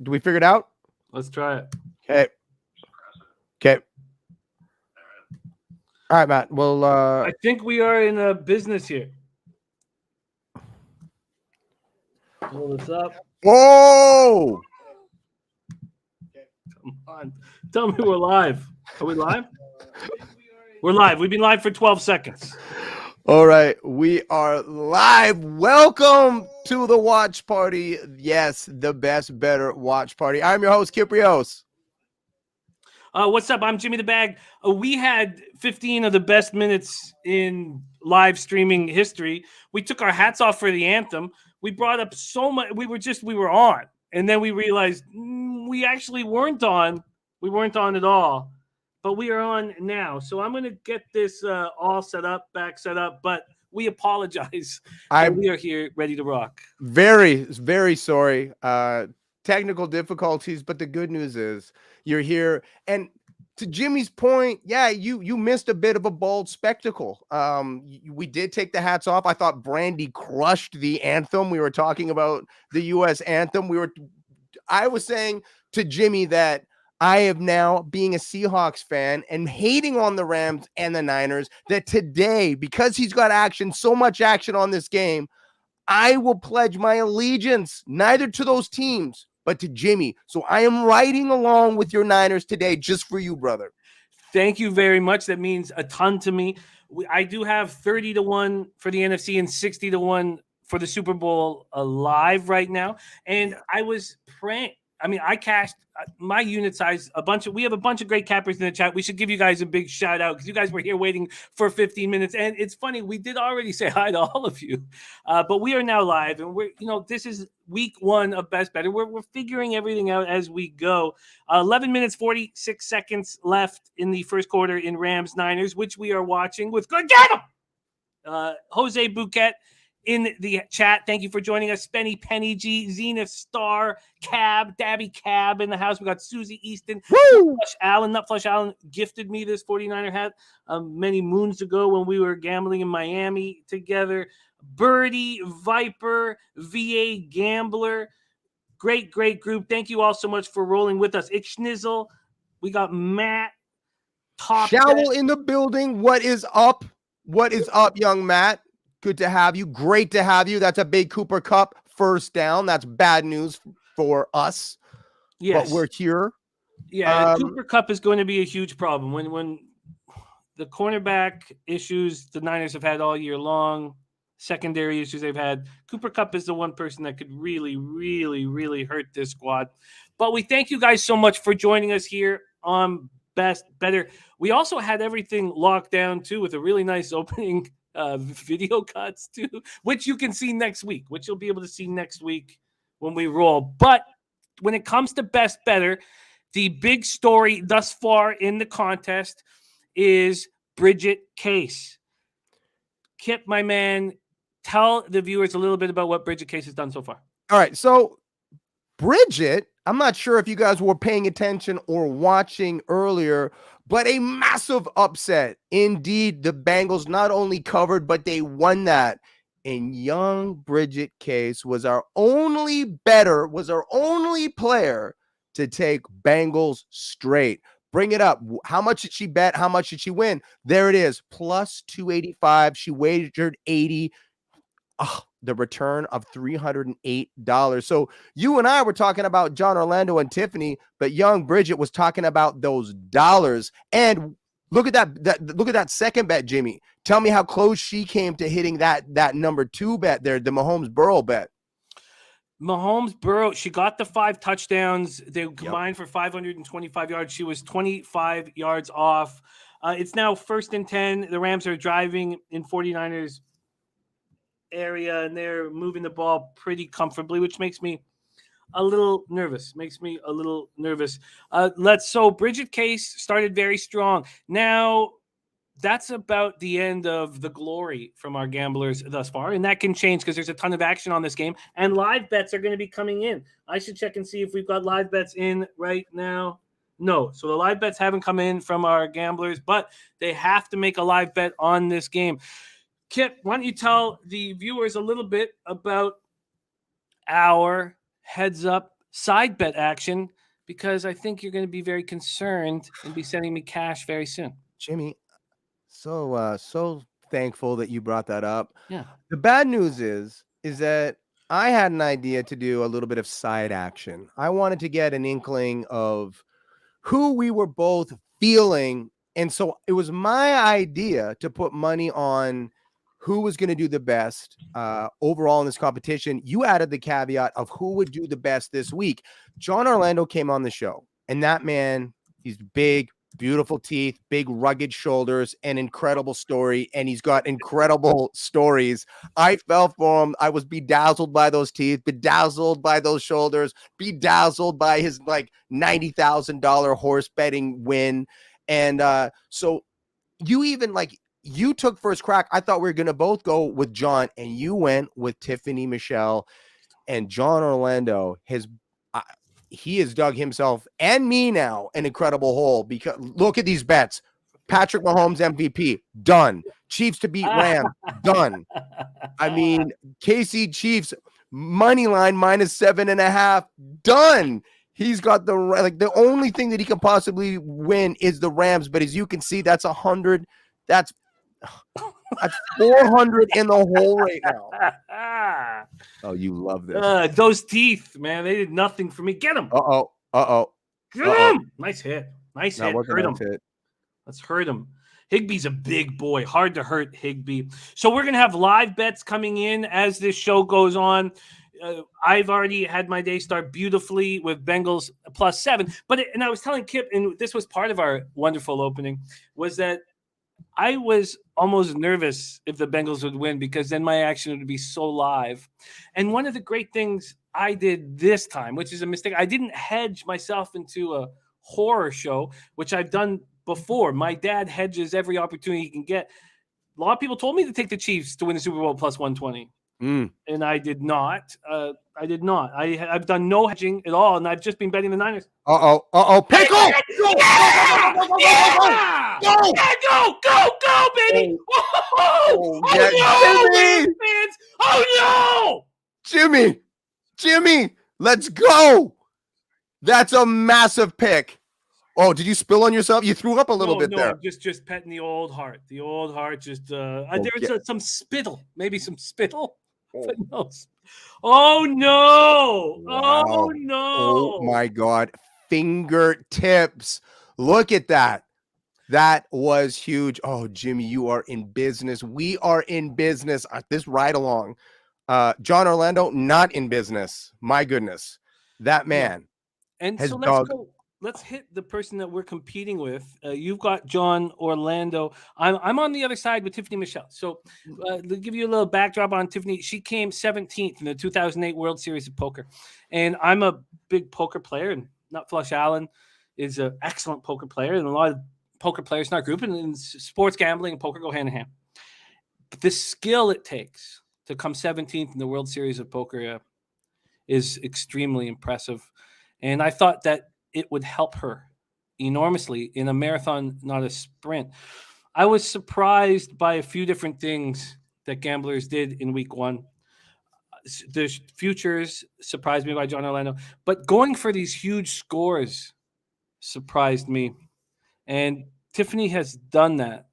Do we figure it out? Let's try it. Okay. Okay. All right, Matt. Well, I think we are in a business here. Pull this up. whoa! Come on. Tell me we're live. Are we live? We're live. We've been live for 12 seconds. All right, we are live. Welcome to the watch party. Yes, the best, better watch party. I'm your host, Kyprios. What's up? I'm Jimmy the Bag. We had 15 of the best minutes in live streaming history. We took our hats off for the anthem. We brought up so much. We were on. And then we realized we actually weren't on. We weren't on at all. But we are on now. So I'm going to get this all set up. But we apologize. We are here ready to rock. Very, very sorry. Technical difficulties. But the good news is you're here. And to Jimmy's point, yeah, you missed a bit of a bold spectacle. We did take the hats off. I thought Brandy crushed the anthem. We were talking about the U.S. anthem. I was saying to Jimmy that I am now, being a Seahawks fan and hating on the Rams and the Niners, that today, because he's got action, so much action on this game, I will pledge my allegiance neither to those teams, but to Jimmy. So I am riding along with your Niners today just for you, brother. Thank you very much. That means a ton to me. I do have 30-1 for the NFC and 60-1 for the Super Bowl live right now. And I was praying. I mean, I cashed my unit size we have a bunch of great cappers in the chat. We should give you guys a big shout out because you guys were here waiting for 15 minutes. And it's funny, we did already say hi to all of you, but we are now live and this is week 1 of Best Better. We're figuring everything out as we go. 11 minutes, 46 seconds left in the first quarter in Rams Niners, which we are watching with get him! Jose Bouquet in the chat. Thank you for joining us. Spenny, Penny G, Zenith Star, Cab, Dabby Cab in the house. We got Susie Easton. Nutflush Allen gifted me this 49er hat many moons ago when we were gambling in Miami together. Birdie, Viper, VA Gambler. Great group. Thank you all so much for rolling with us. It's Schnizzle. We got Matt. Shovel in the building. What is up? What is up, young Matt? Good to have you. Great to have you. That's a big Cooper Kupp first down. That's bad news for us. Yes. But we're here. Yeah, Cooper Kupp is going to be a huge problem. When the cornerback issues the Niners have had all year long, secondary issues they've had, Cooper Kupp is the one person that could really, really, really hurt this squad. But we thank you guys so much for joining us here on Best Better. We also had everything locked down, too, with a really nice opening video cuts too, which you can see next week, which you'll be able to see next week when we roll. But when it comes to Best Better, the big story thus far in the contest is Bridget Case. Kip, my man, tell the viewers a little bit about what Bridget Case has done so far. All right, so Bridget, I'm not sure if you guys were paying attention or watching earlier, but a massive upset. Indeed, the Bengals not only covered, but they won that. And young Bridget Case was our only player to take Bengals straight. Bring it up. How much did she bet? How much did she win? There it is, plus 285. She wagered 80. The return of $308. So you and I were talking about Jon Orlando and Tiffany, but young Bridget was talking about those dollars. And look at that second bet, Jimmy. Tell me how close she came to hitting that number 2 bet there, the Mahomes-Burrow bet. Mahomes-Burrow, she got the 5 touchdowns. They combined for 525 yards. She was 25 yards off. It's now 1st and 10. The Rams are driving in 49ers area and they're moving the ball pretty comfortably, which makes me a little nervous. So Bridget Case started very strong. Now that's about the end of the glory from our gamblers thus far, and that can change because there's a ton of action on this game and live bets are going to be coming in. I should check and see if we've got live bets in right now. No, so the live bets haven't come in from our gamblers, but they have to make a live bet on this game. Kip, why don't you tell the viewers a little bit about our heads-up side bet action because I think you're going to be very concerned and be sending me cash very soon. Jimmy, so thankful that you brought that up. Yeah. The bad news is that I had an idea to do a little bit of side action. I wanted to get an inkling of who we were both feeling. And so it was my idea to put money on who was going to do the best overall in this competition. You added the caveat of who would do the best this week. Jon Orlando came on the show, and that man, he's big, beautiful teeth, big rugged shoulders, an incredible story, and he's got incredible stories. I fell for him. I was bedazzled by those teeth, bedazzled by those shoulders, bedazzled by his like $90,000 horse betting win. And so you even like you took first crack. I thought we were gonna both go with Jon, and you went with Tiffany Michelle. And Jon Orlando he has dug himself and me now an incredible hole, because look at these bets. Patrick Mahomes MVP, done. Chiefs to beat Rams, done. I mean, KC Chiefs money line -7.5, done. He's got the only thing that he can possibly win is the Rams, but as you can see, that's 100. That's 400 in the hole right now. Oh, you love this. Those teeth, man, they did nothing for me. Get him. Get him. Nice hit. Nice hit. Hurt him. Let's hurt him. Higbee's a big boy. Hard to hurt Higbee. So we're going to have live bets coming in as this show goes on. I've already had my day start beautifully with Bengals +7. And I was telling Kip, and this was part of our wonderful opening, was that I was almost nervous if the Bengals would win, because then my action would be so live. And one of the great things I did this time, which is a mistake, I didn't hedge myself into a horror show, which I've done before. My dad hedges every opportunity he can get. A lot of people told me to take the Chiefs to win the Super Bowl +120. And I did not. I've done no hedging at all, and I've just been betting the Niners. Pickle! Go, baby! No! Jimmy, let's go! That's a massive pick. Oh, did you spill on yourself? You threw up a little bit there. I'm just petting the old heart. The old heart just there's some spittle, maybe some spittle. Oh no! Wow. Oh no! Oh my God! Fingertips. Look at that. That was huge. Oh, Jimmy, you are in business. We are in business. This ride along. Jon Orlando, not in business. My goodness, that man. And so let's go. Let's hit the person that we're competing with. You've got Jon Orlando. I'm on the other side with Tiffany Michelle. So to give you a little backdrop on Tiffany, she came 17th in the 2008 World Series of Poker. And I'm a big poker player, and Nutflush Allen is an excellent poker player. And a lot of poker players in our group, and sports gambling and poker go hand in hand. But the skill it takes to come 17th in the World Series of Poker is extremely impressive. And I thought that it would help her enormously in a marathon, not a sprint. I was surprised by a few different things that gamblers did in week one. The futures surprised me by Jon Orlando, but going for these huge scores surprised me. And Tiffany has done that.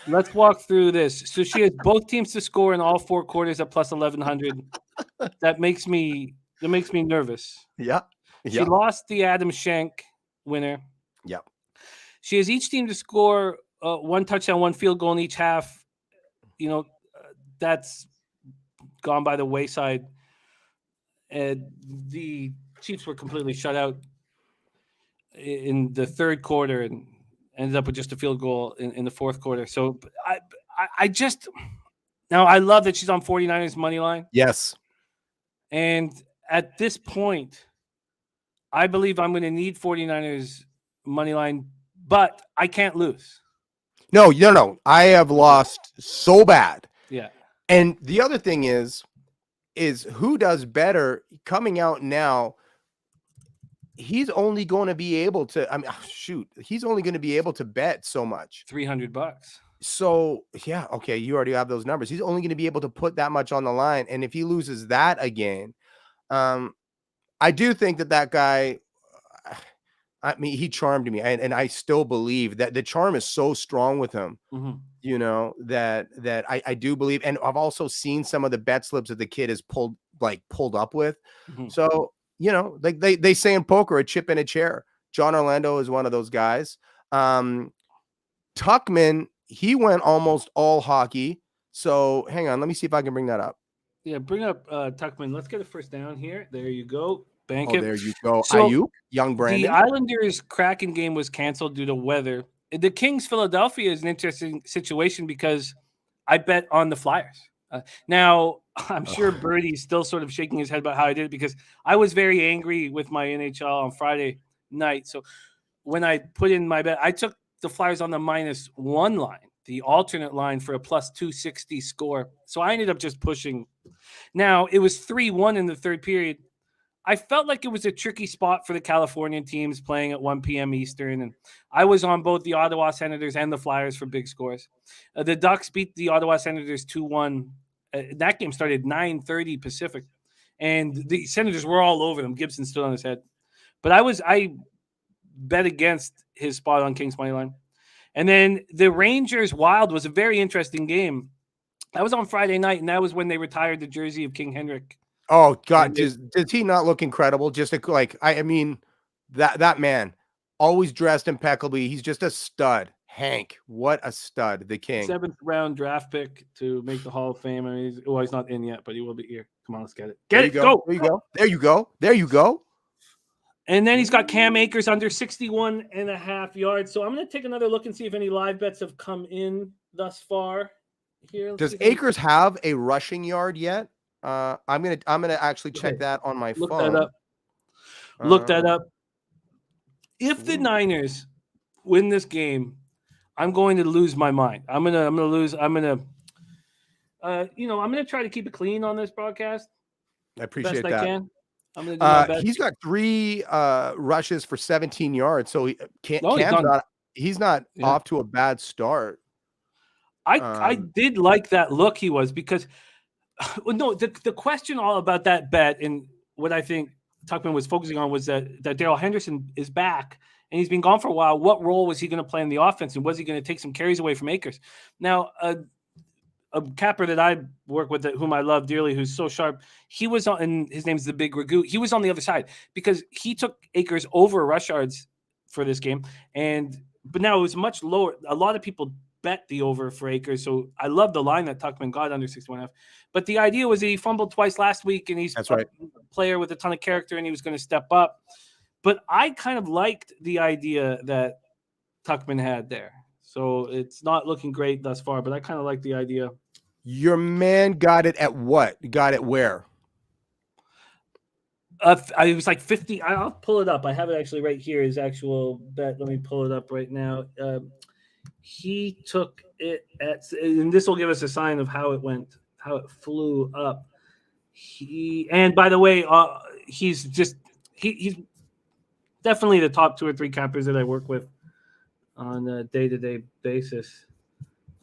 Let's walk through this. So she has both teams to score in all 4 quarters at +1100. That makes me nervous. Yeah. She lost the Adam Schenk winner. Yep. She has each team to score 1 touchdown, 1 field goal in each half. That's gone by the wayside. And the Chiefs were completely shut out in the third quarter and ended up with just a field goal in the fourth quarter. So now I love that she's on 49ers money line. Yes. And at this point, I believe I'm going to need 49ers money line, but I can't lose. No. I have lost so bad. Yeah. And the other thing is who does better coming out now? He's only going to be able to, he's only going to be able to bet so much. $300. So, yeah, okay, you already have those numbers. He's only going to be able to put that much on the line. And if he loses that again, I do think that guy, I mean, he charmed me, and I still believe that the charm is so strong with him, you know, that I do believe, and I've also seen some of the bet slips that the kid has pulled up with. So, you know, like they say in poker, a chip in a chair. Jon Orlando is one of those guys. Tuchman, he went almost all hockey. So hang on, let me see if I can bring that up. Yeah, bring up Tuchman. Let's get a first down here. There you go. Bank Oh, it. there you go. So Ayuk, young the Brandon. Islanders Kraken game was canceled due to weather. The Kings Philadelphia is an interesting situation because I bet on the Flyers. Now, I'm sure Birdie's still sort of shaking his head about how I did it because I was very angry with my NHL on Friday night. So when I put in my bet, I took the Flyers on the -1 line, the alternate line for a +260 score. So I ended up just pushing. Now, it was 3-1 in the third period. I felt like it was a tricky spot for the Californian teams playing at 1 p.m. Eastern, and I was on both the Ottawa Senators and the Flyers for big scores. The Ducks beat the Ottawa Senators 2-1. That game started 9:30 Pacific, and the Senators were all over them. Gibson stood on his head. But I bet against his spot on Kings money line. And then the Rangers Wild was a very interesting game. That was on Friday night, and that was when they retired the jersey of King Henrik. Oh God, does he not look incredible? Just like I mean, that man always dressed impeccably. He's just a stud. Hank, what a stud, the King. 7th round draft pick to make the Hall of Fame. I mean, he's not in yet, but he will be here. Come on, let's get it. Get it, go. There you go. There you go. There you go. And then he's got Cam Akers under 61.5 yards. So I'm going to take another look and see if any live bets have come in thus far. Here, does Akers have a rushing yard yet? I'm gonna actually check that on my phone. Look that up. If the Niners win this game, I'm going to lose my mind. I'm gonna lose. I'm gonna try to keep it clean on this broadcast. I appreciate best that. I can. I'm gonna do my best. He's got 3 rushes for 17 yards, so he's not off to a bad start. I did like that look he was because. No, the question all about that bet and what I think Tuchman was focusing on was that Darrell Henderson is back and he's been gone for a while. What role was he going to play in the offense, and was he going to take some carries away from Akers? Now, a capper that I work with, whom I love dearly, who's so sharp, he was on, and his name's the Big Ragu. He was on the other side because he took Akers over rush yards for this game, but now it was much lower. A lot of people bet the over for Akers. So I love the line that Tuchman got under 61.5. But the idea was that he fumbled twice last week, and he's a player with a ton of character, and he was going to step up. But I kind of liked the idea that Tuchman had there. So it's not looking great thus far, but I kind of like the idea. Your man got it at what? Got it where? It was like 50. I'll pull it up. I have it actually right here, his actual bet. Let me pull it up right now. He took it at, and this will give us a sign of how it went, how it flew up. And by the way, he's definitely the top 2 or 3 cappers that I work with on a day-to-day basis.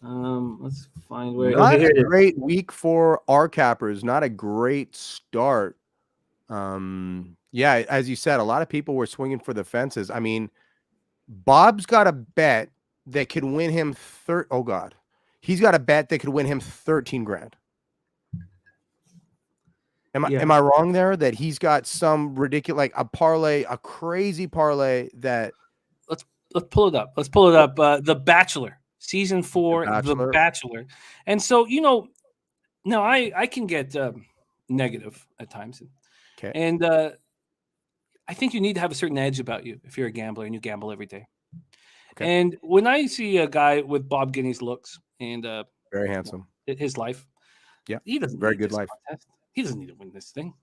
Let's find where. Not a great week for our cappers. Not a great start. Yeah, as you said, a lot of people were swinging for the fences. I mean, Bob's got a bet that could win him he's got a bet that could win him 13 grand. Am I wrong there that he's got some ridiculous, like a parlay, a crazy parlay that let's pull it up. Let's pull it up. The Bachelor, season 4, The Bachelor. And so, now I can get negative at times. Okay. And I think you need to have a certain edge about you if you're a gambler and you gamble every day. Okay. And when I see a guy with Bob Guiney's looks and very handsome, his life, he doesn't very good life. Contest. He doesn't need to win this thing.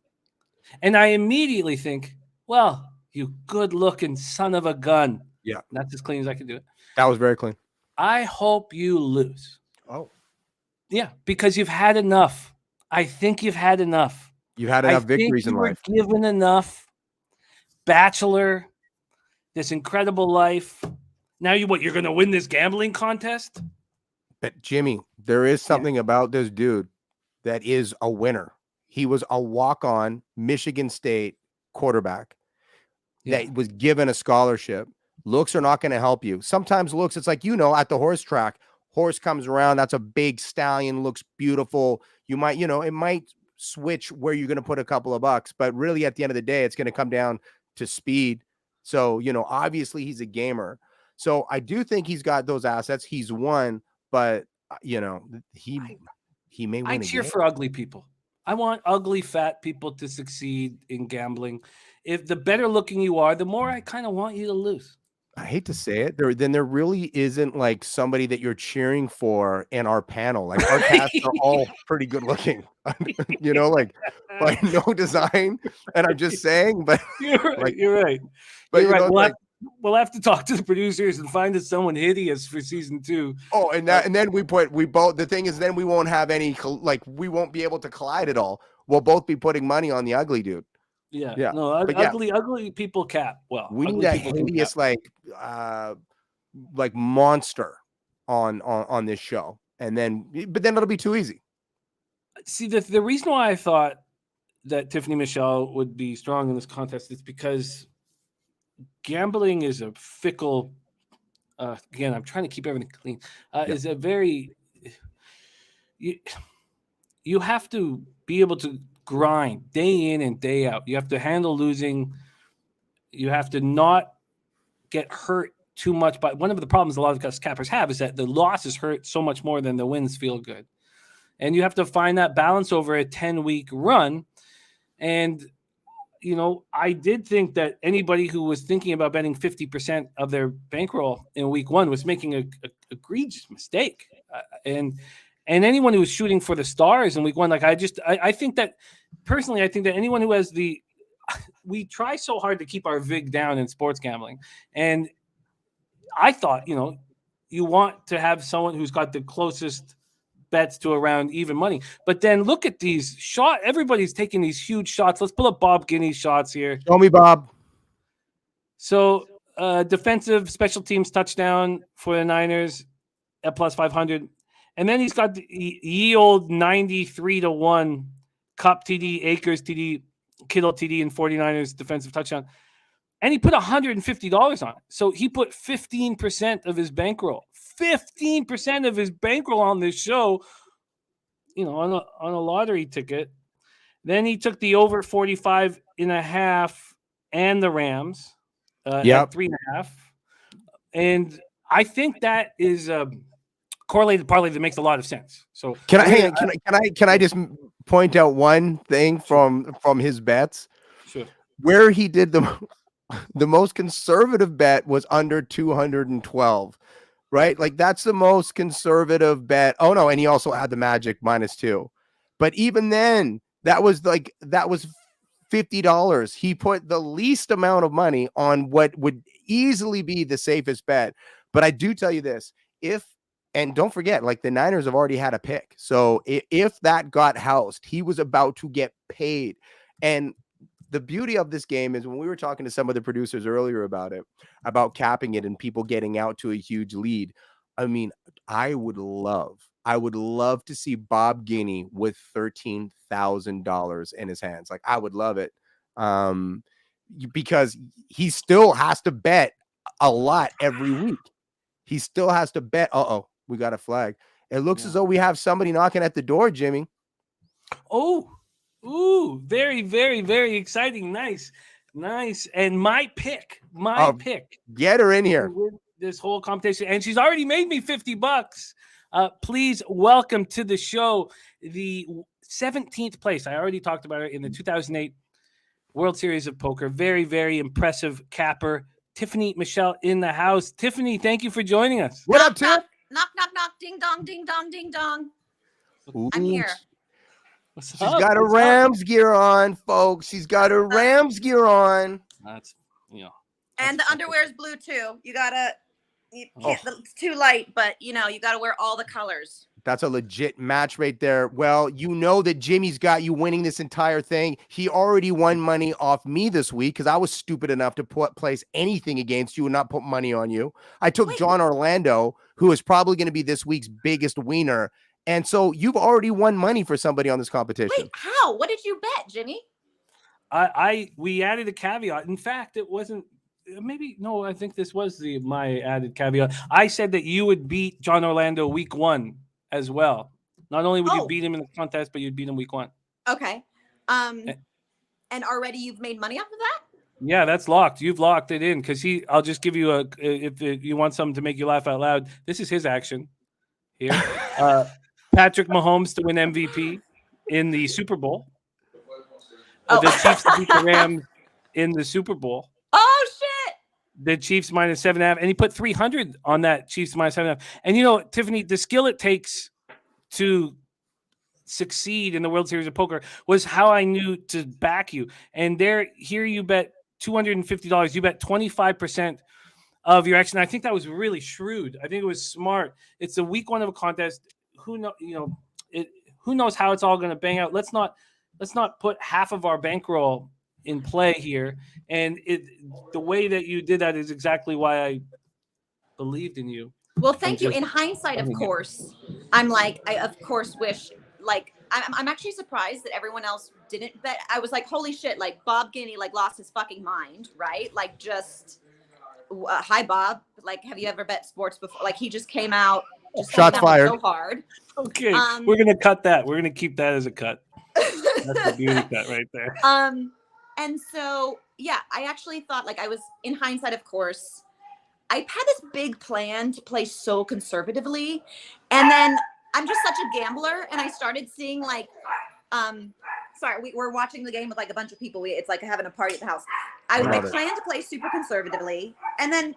And I immediately think, well, you good-looking son of a gun. Yeah, that's as clean as I can do it. That was very clean. I hope you lose. Oh, yeah, because you've had enough. I think you've had enough. You've had enough victories in life. Given enough. Bachelor, this incredible life. Now you're going to win this gambling contest? But Jimmy, there is something about this dude that is a winner. He was a walk-on Michigan State quarterback that was given a scholarship. Looks are not going to help you. Sometimes looks, it's like, at the horse track, horse comes around. That's a big stallion, looks beautiful. You might, it might switch where you're going to put a couple of bucks, but really at the end of the day, it's going to come down to speed. So, obviously he's a gamer. So I do think he's got those assets. He's won, but he may win. I cheer for ugly people. I want ugly fat people to succeed in gambling. If the better looking you are, the more I kind of want you to lose. I hate to say it, there really isn't like somebody that you're cheering for in our panel. Like our cast are all pretty good looking, like by no design. And I'm just saying, but you're right. You're right. But you're right. We'll have to talk to the producers and find us someone hideous for season 2. Oh, and then we both. The thing is, then we won't have any we won't be able to collide at all. We'll both be putting money on the ugly dude. Yeah. No, ugly people cap. Well, we need a hideous like monster on this show, but then it'll be too easy. See, the reason why I thought that Tiffany Michelle would be strong in this contest is because gambling is a fickle. Again, I'm trying to keep everything clean. Is a very you have to be able to grind day in and day out. You have to handle losing. You have to not get hurt too much. But one of the problems a lot of us cappers have is that the losses hurt so much more than the wins feel good. And you have to find that balance over a 10-week run. And, I did think that anybody who was thinking about betting 50% of their bankroll in week 1 was making a egregious mistake. And anyone who was shooting for the stars in week 1, I think that personally, I think that anyone who has we try so hard to keep our vig down in sports gambling. And I thought, you want to have someone who's got the closest bets to around even money. But then look at these shots. Everybody's taking these huge shots. Let's pull up Bob Guiney's shots here. Show me, Bob. So defensive special teams touchdown for the Niners at plus 500. And then he's got the ye old 93-1 Cup TD, Akers TD, Kittle TD, and 49ers defensive touchdown. And he put $150 on it. So he put 15% of his bankroll. 15% of his bankroll on this show, on a lottery ticket. Then he took the over 45.5 and the Rams at 3.5. And I think that is correlated parlay that makes a lot of sense. So can I just point out one thing from his bets? Sure. Where he did the most conservative bet was under 212, right? Like that's the most conservative bet. Oh no, and he also had the Magic -2. But even then, that was $50. He put the least amount of money on what would easily be the safest bet. But I do tell you this, and don't forget, like the Niners have already had a pick. So if that got housed, he was about to get paid. And the beauty of this game is when we were talking to some of the producers earlier about capping it and people getting out to a huge lead. I mean, I would love to see Bob Guiney with $13,000 in his hands. Like I would love it. Because he still has to bet a lot every week. He still has to bet. We got a flag. It looks as though we have somebody knocking at the door, Jimmy. Ooh, very, very, very exciting. Nice. And my pick. Get her in here. This whole competition. And she's already made me $50. Please welcome to the show the 17th place. I already talked about her in the 2008 World Series of Poker. Very, very impressive capper. Tiffany Michelle in the house. Tiffany, thank you for joining us. What up, Tiff? Knock, knock, knock. Ding, dong, ding, dong, ding, dong. Ooh. I'm here. She's got her Rams gear on, folks. She's got her Rams gear on. That's, and the underwear is blue too. You gotta, it's too light, but you gotta wear all the colors. That's a legit match right there. Well, you know that Jimmy's got you winning this entire thing. He already won money off me this week because I was stupid enough to place anything against you and not put money on you. I took Jon Orlando, who is probably going to be this week's biggest wiener. And so you've already won money for somebody on this competition. Wait, how? What did you bet, Jimmy? we added a caveat. In fact, it wasn't. Maybe no. I think this was my added caveat. I said that you would beat Jon Orlando week 1 as well. Not only would you beat him in the contest, but you'd beat him week 1. Okay. And already you've made money off of that? Yeah, that's locked. You've locked it in because I'll just give you if you want something to make you laugh out loud. This is his action here. Patrick Mahomes to win MVP in the Super Bowl. The Chiefs to beat the Rams in the Super Bowl. Oh shit! The Chiefs minus 7.5, and he put 300 on that Chiefs minus 7.5. And you know, Tiffany, the skill it takes to succeed in the World Series of Poker was how I knew to back you. And here you bet $250. You bet 25% of your action. I think that was really shrewd. I think it was smart. It's the week 1 of a contest. Who knows how it's all going to bang out. Let's not put half of our bankroll in play here. And the way that you did that is exactly why I believed in you. Well, thank you. In hindsight, of course, I'm like, I of course wish, like, I'm actually surprised that everyone else didn't bet. I was like, holy shit, like Bob Guiney, like lost his fucking mind, right? Like just, hi Bob, like, have you ever bet sports before? Like he just came out, shots fired so hard. Okay, we're gonna cut that. We're gonna keep that as a cut. That's a beauty cut right there. And so yeah, I actually thought, like, I was in hindsight, of course, I had this big plan to play so conservatively, and then I'm just such a gambler, and I started seeing like, sorry, we're watching the game with like a bunch of people. It's like having a party at the house. I planned to play super conservatively, and then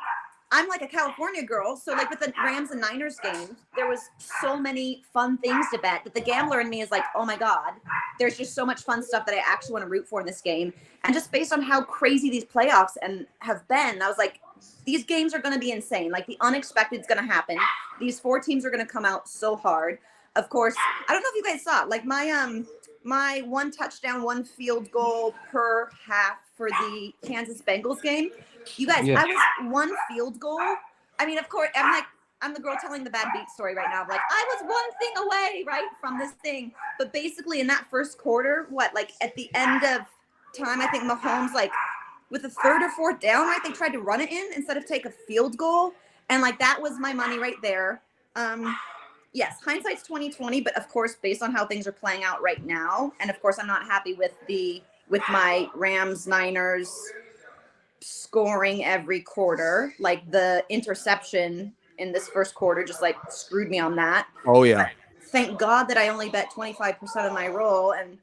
I'm like a California girl, so like with the Rams and Niners games, there was so many fun things to bet that the gambler in me is like, oh my God, there's just so much fun stuff that I actually want to root for in this game. And just based on how crazy these playoffs have been, I was like, these games are going to be insane. Like the unexpected is going to happen. These 4 teams are going to come out so hard. Of course, I don't know if you guys saw it, like my 1 touchdown, 1 field goal per half for the Kansas Bengals game. You guys, I was 1 field goal. I mean, of course, I'm the girl telling the bad beat story right now. I'm like, I was 1 thing away, right, from this thing. But basically in that first quarter, like at the end of time, I think Mahomes, like with the 3rd or 4th down, right, they tried to run it in instead of take a field goal. And like, that was my money right there. Yes, hindsight's 20/20, but of course, based on how things are playing out right now, and of course, I'm not happy with my Rams Niners scoring every quarter. Like the interception in this first quarter just like screwed me on that. Oh yeah. But thank God that I only bet 25% of my roll, and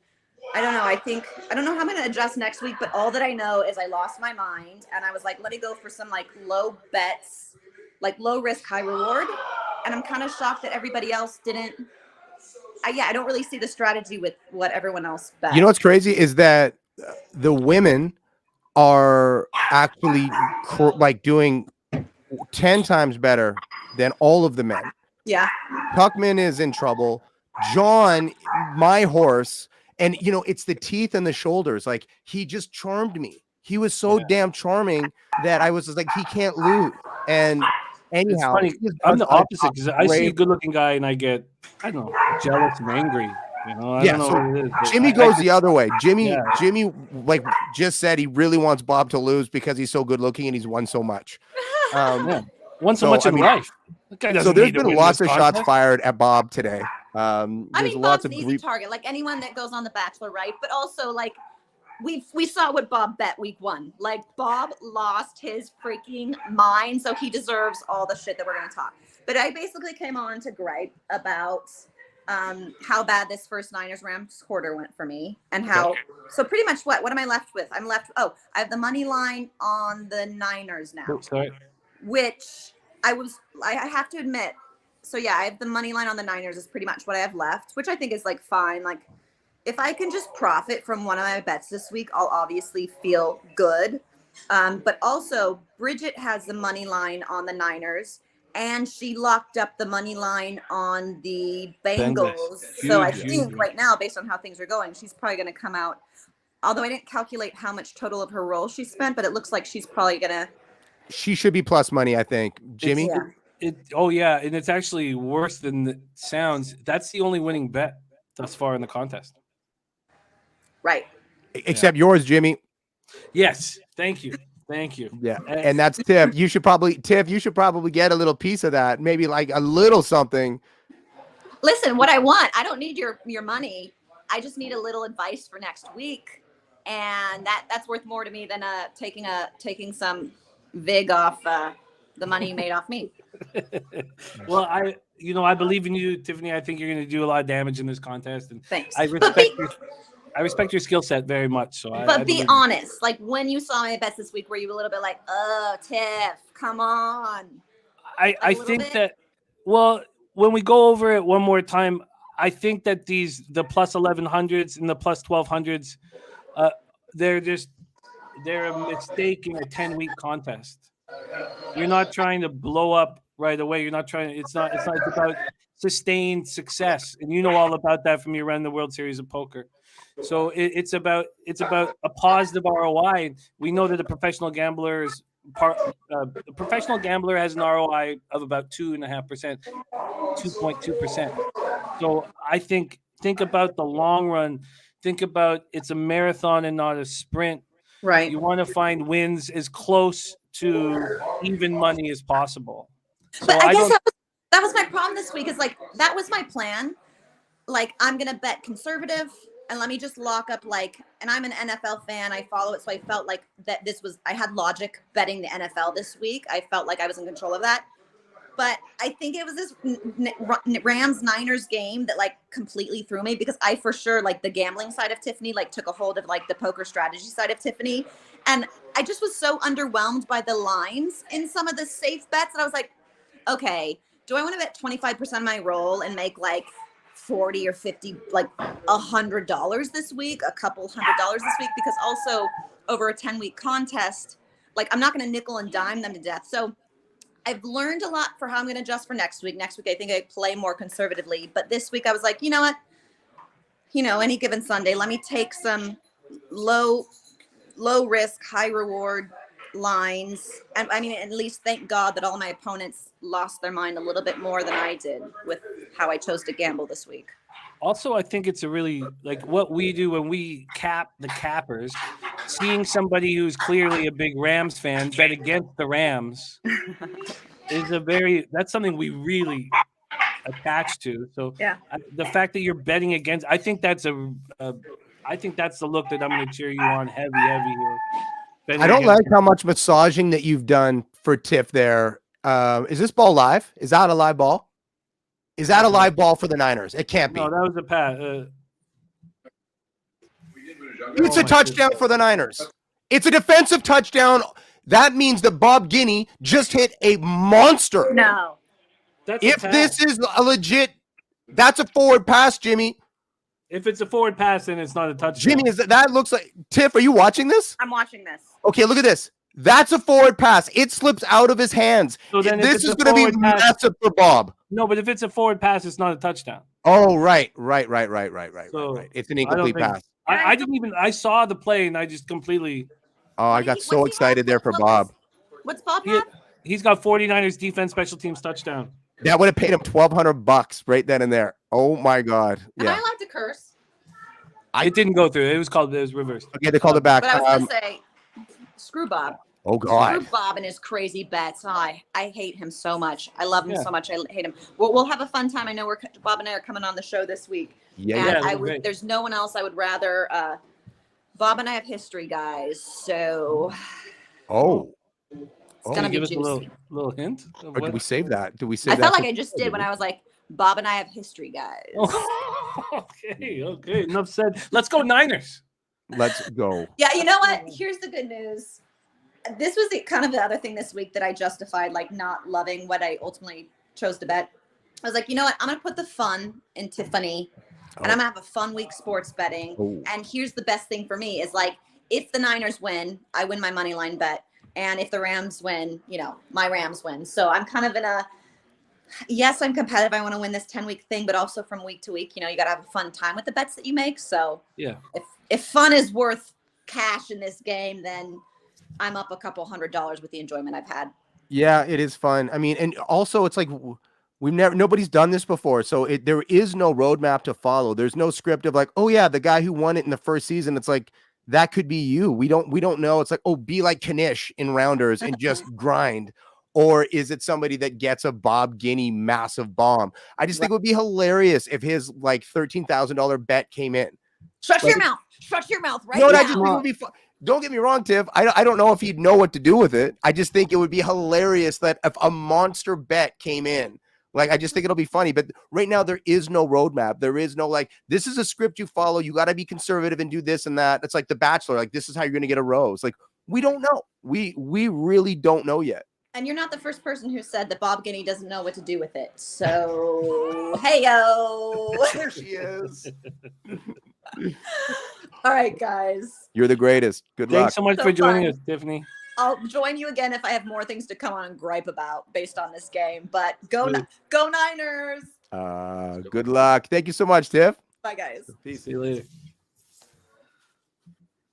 I don't know. I don't know how I'm going to adjust next week, but all that I know is I lost my mind, and I was like, let it go for some like low bets, like low risk, high reward. And I'm kind of shocked that everybody else didn't. I don't really see the strategy with what everyone else bet. You know what's crazy is that the women are actually like doing 10 times better than all of the men. Yeah. Tuchman is in trouble. Jon, my horse, and you know, it's the teeth and the shoulders. Like he just charmed me. He was so damn charming that I was just like, he can't lose. And anyhow, I'm the opposite because I see a good-looking guy and I get, I don't know, jealous and angry. You know, I don't know what it is. Jimmy goes the other way. Jimmy, like just said, he really wants Bob to lose because he's so good-looking and he's won so much. Won so much in life. So there's been lots of shots fired at Bob today. I mean, Bob's an easy target, like anyone that goes on The Bachelor, right? But also, like, we saw what Bob bet week 1. Like, Bob lost his freaking mind, so he deserves all the shit that we're going to talk. But I basically came on to gripe about how bad this first Niners-Rams quarter went for me, and how so pretty much what am I left with? I have the money line on the Niners now, which I have to admit. So yeah, I have the money line on the Niners is pretty much what I have left, which I think is like fine. Like if I can just profit from one of my bets this week, I'll obviously feel good. But also Bridget has the money line on the Niners, and she locked up the money line on the Bengals. So I think right now, based on how things are going, she's probably going to come out. Although I didn't calculate how much total of her roll she spent, but it looks like she's probably going to. She should be plus money, I think. Jimmy? And it's actually worse than it sounds. That's the only winning bet thus far in the contest. Right. except yours, Jimmy. Yes. Thank you. Yeah, and that's Tiff. You should probably get a little piece of that, maybe like a little something. Listen, what I want, I don't need your money. I just need a little advice for next week, and that's worth more to me than taking some vig off the money you made off me. Well, I believe in you, Tiffany. I think you're going to do a lot of damage in this contest, and Thanks. I respect your skill set very much. So, but be honest. Like when you saw my bets this week, were you a little bit like, "Oh, Tiff, come on"? I think that. Well, when we go over it one more time, I think that the plus 1100s and the plus 1200s, they're a mistake in a 10-week contest. You're not trying to blow up right away. You're not trying. It's about sustained success, and you know all about that from your run the World Series of Poker. So it's about a positive ROI. We know that the professional gambler has an ROI of about 2.5%, 2.2%. So I think about the long run. Think about it's a marathon and not a sprint. Right. You want to find wins as close to even money as possible. So but I guess that was my problem this week. Is like that was my plan. Like I'm gonna bet conservative, and let me just lock up and I'm an NFL fan. I follow it, so I felt like that I had logic betting the NFL this week. I felt like I was in control of that. But I think it was this Rams-Niners game that completely threw me, because I for sure the gambling side of Tiffany took a hold of the poker strategy side of Tiffany, and I just was so underwhelmed by the lines in some of the safe bets that I was like, okay, do I want to bet 25% of my roll and make 40 or 50, $100 this week, a couple $100 this week? Because also over a 10-week contest, I'm not going to nickel and dime them to death. So I've learned a lot for how I'm going to adjust for next week. Next week, I think I play more conservatively. But this week, I was like, you know what? Any given Sunday, let me take some low risk, high reward lines. And I mean, at least thank God that all my opponents lost their mind a little bit more than I did with how I chose to gamble this week. Also, I think it's a really what we do when we cap the cappers, seeing somebody who's clearly a big Rams fan bet against the Rams that's something we really attach to. So yeah, the fact that you're betting against, I think that's the look that I'm going to cheer you on heavy here. I don't like how much massaging that you've done for Tiff there. Is this ball live? Is that a live ball? Is that a live ball for the Niners? It can't be. No, that was a pass. It's a touchdown for the Niners. It's a defensive touchdown. That means that Bob Guiney just hit a monster. No. If this is a legit, that's a forward pass, Jimmy. If it's a forward pass, then it's not a touchdown. Jimmy, that looks like Tiff? Are you watching this? I'm watching this. Okay, look at this. That's a forward pass. It slips out of his hands. So then this is going to be massive for Bob. No, but if it's a forward pass, it's not a touchdown. Oh, right. It's an incomplete pass. I saw the play and I just completely. Oh, I got so excited there for Bob. What's Bob have? He's got 49ers defense special teams touchdown. That would have paid him $1,200 right then and there. Oh my God. Yeah. Am I allowed to curse? It didn't go through. It was reversed. Okay, they called it back. But I was going to say, screw Bob. Oh God. Screw Bob and his crazy bets. Oh, I hate him so much. I love him so much. I hate him. We'll have a fun time. I know Bob and I are coming on the show this week. There's no one else I would rather. Bob and I have history, guys. So. Oh. It's gonna be give us juicy. a little hint. Or do we save that? I felt like I just did when I was like, Bob and I have history, guys. Okay. Enough said. Let's go Niners. Let's go. Yeah, you know what? Here's the good news. This was kind of the other thing this week that I justified, not loving what I ultimately chose to bet. I was like, you know what? I'm going to put the fun in Tiffany, and I'm going to have a fun week sports betting. Oh. And here's the best thing for me is if the Niners win, I win my money line bet. And if the Rams win, my Rams win. So I'm kind of in yes, I'm competitive. I want to win this 10-week thing, but also from week to week, you got to have a fun time with the bets that you make. So yeah, if fun is worth cash in this game, then I'm up a couple $100 with the enjoyment I've had. Yeah, it is fun. I mean, and also it's like nobody's done this before. So there is no roadmap to follow. There's no script of oh yeah, the guy who won it in the first season. It's like, that could be you. We don't know. It's like, oh, be like Kanish in rounders and just grind. Or is it somebody that gets a Bob Guiney massive bomb? I just think it would be hilarious if his like $13,000 bet came in. Shut your mouth. Shut your mouth right You know what now. I just think it would be fun. Don't get me wrong, Tiff. I don't know if he'd know what to do with it. I just think it would be hilarious that if a monster bet came in, like, I just think it'll be funny. But right now, there is no roadmap. There is no, like, this is a script you follow. You got to be conservative and do this and that. It's like The Bachelor. Like, this is how you're going to get a rose. Like, we don't know. We really don't know yet. And you're not the first person who said that Bob Guiney doesn't know what to do with it. So, hey-yo. There she is. All right, guys. You're the greatest. Good luck. Thanks so much for joining us, Tiffany. I'll join you again if I have more things to come on and gripe about based on this game. But go Niners. Good luck. Thank you so much, Tiff. Bye, guys. Peace. See you later.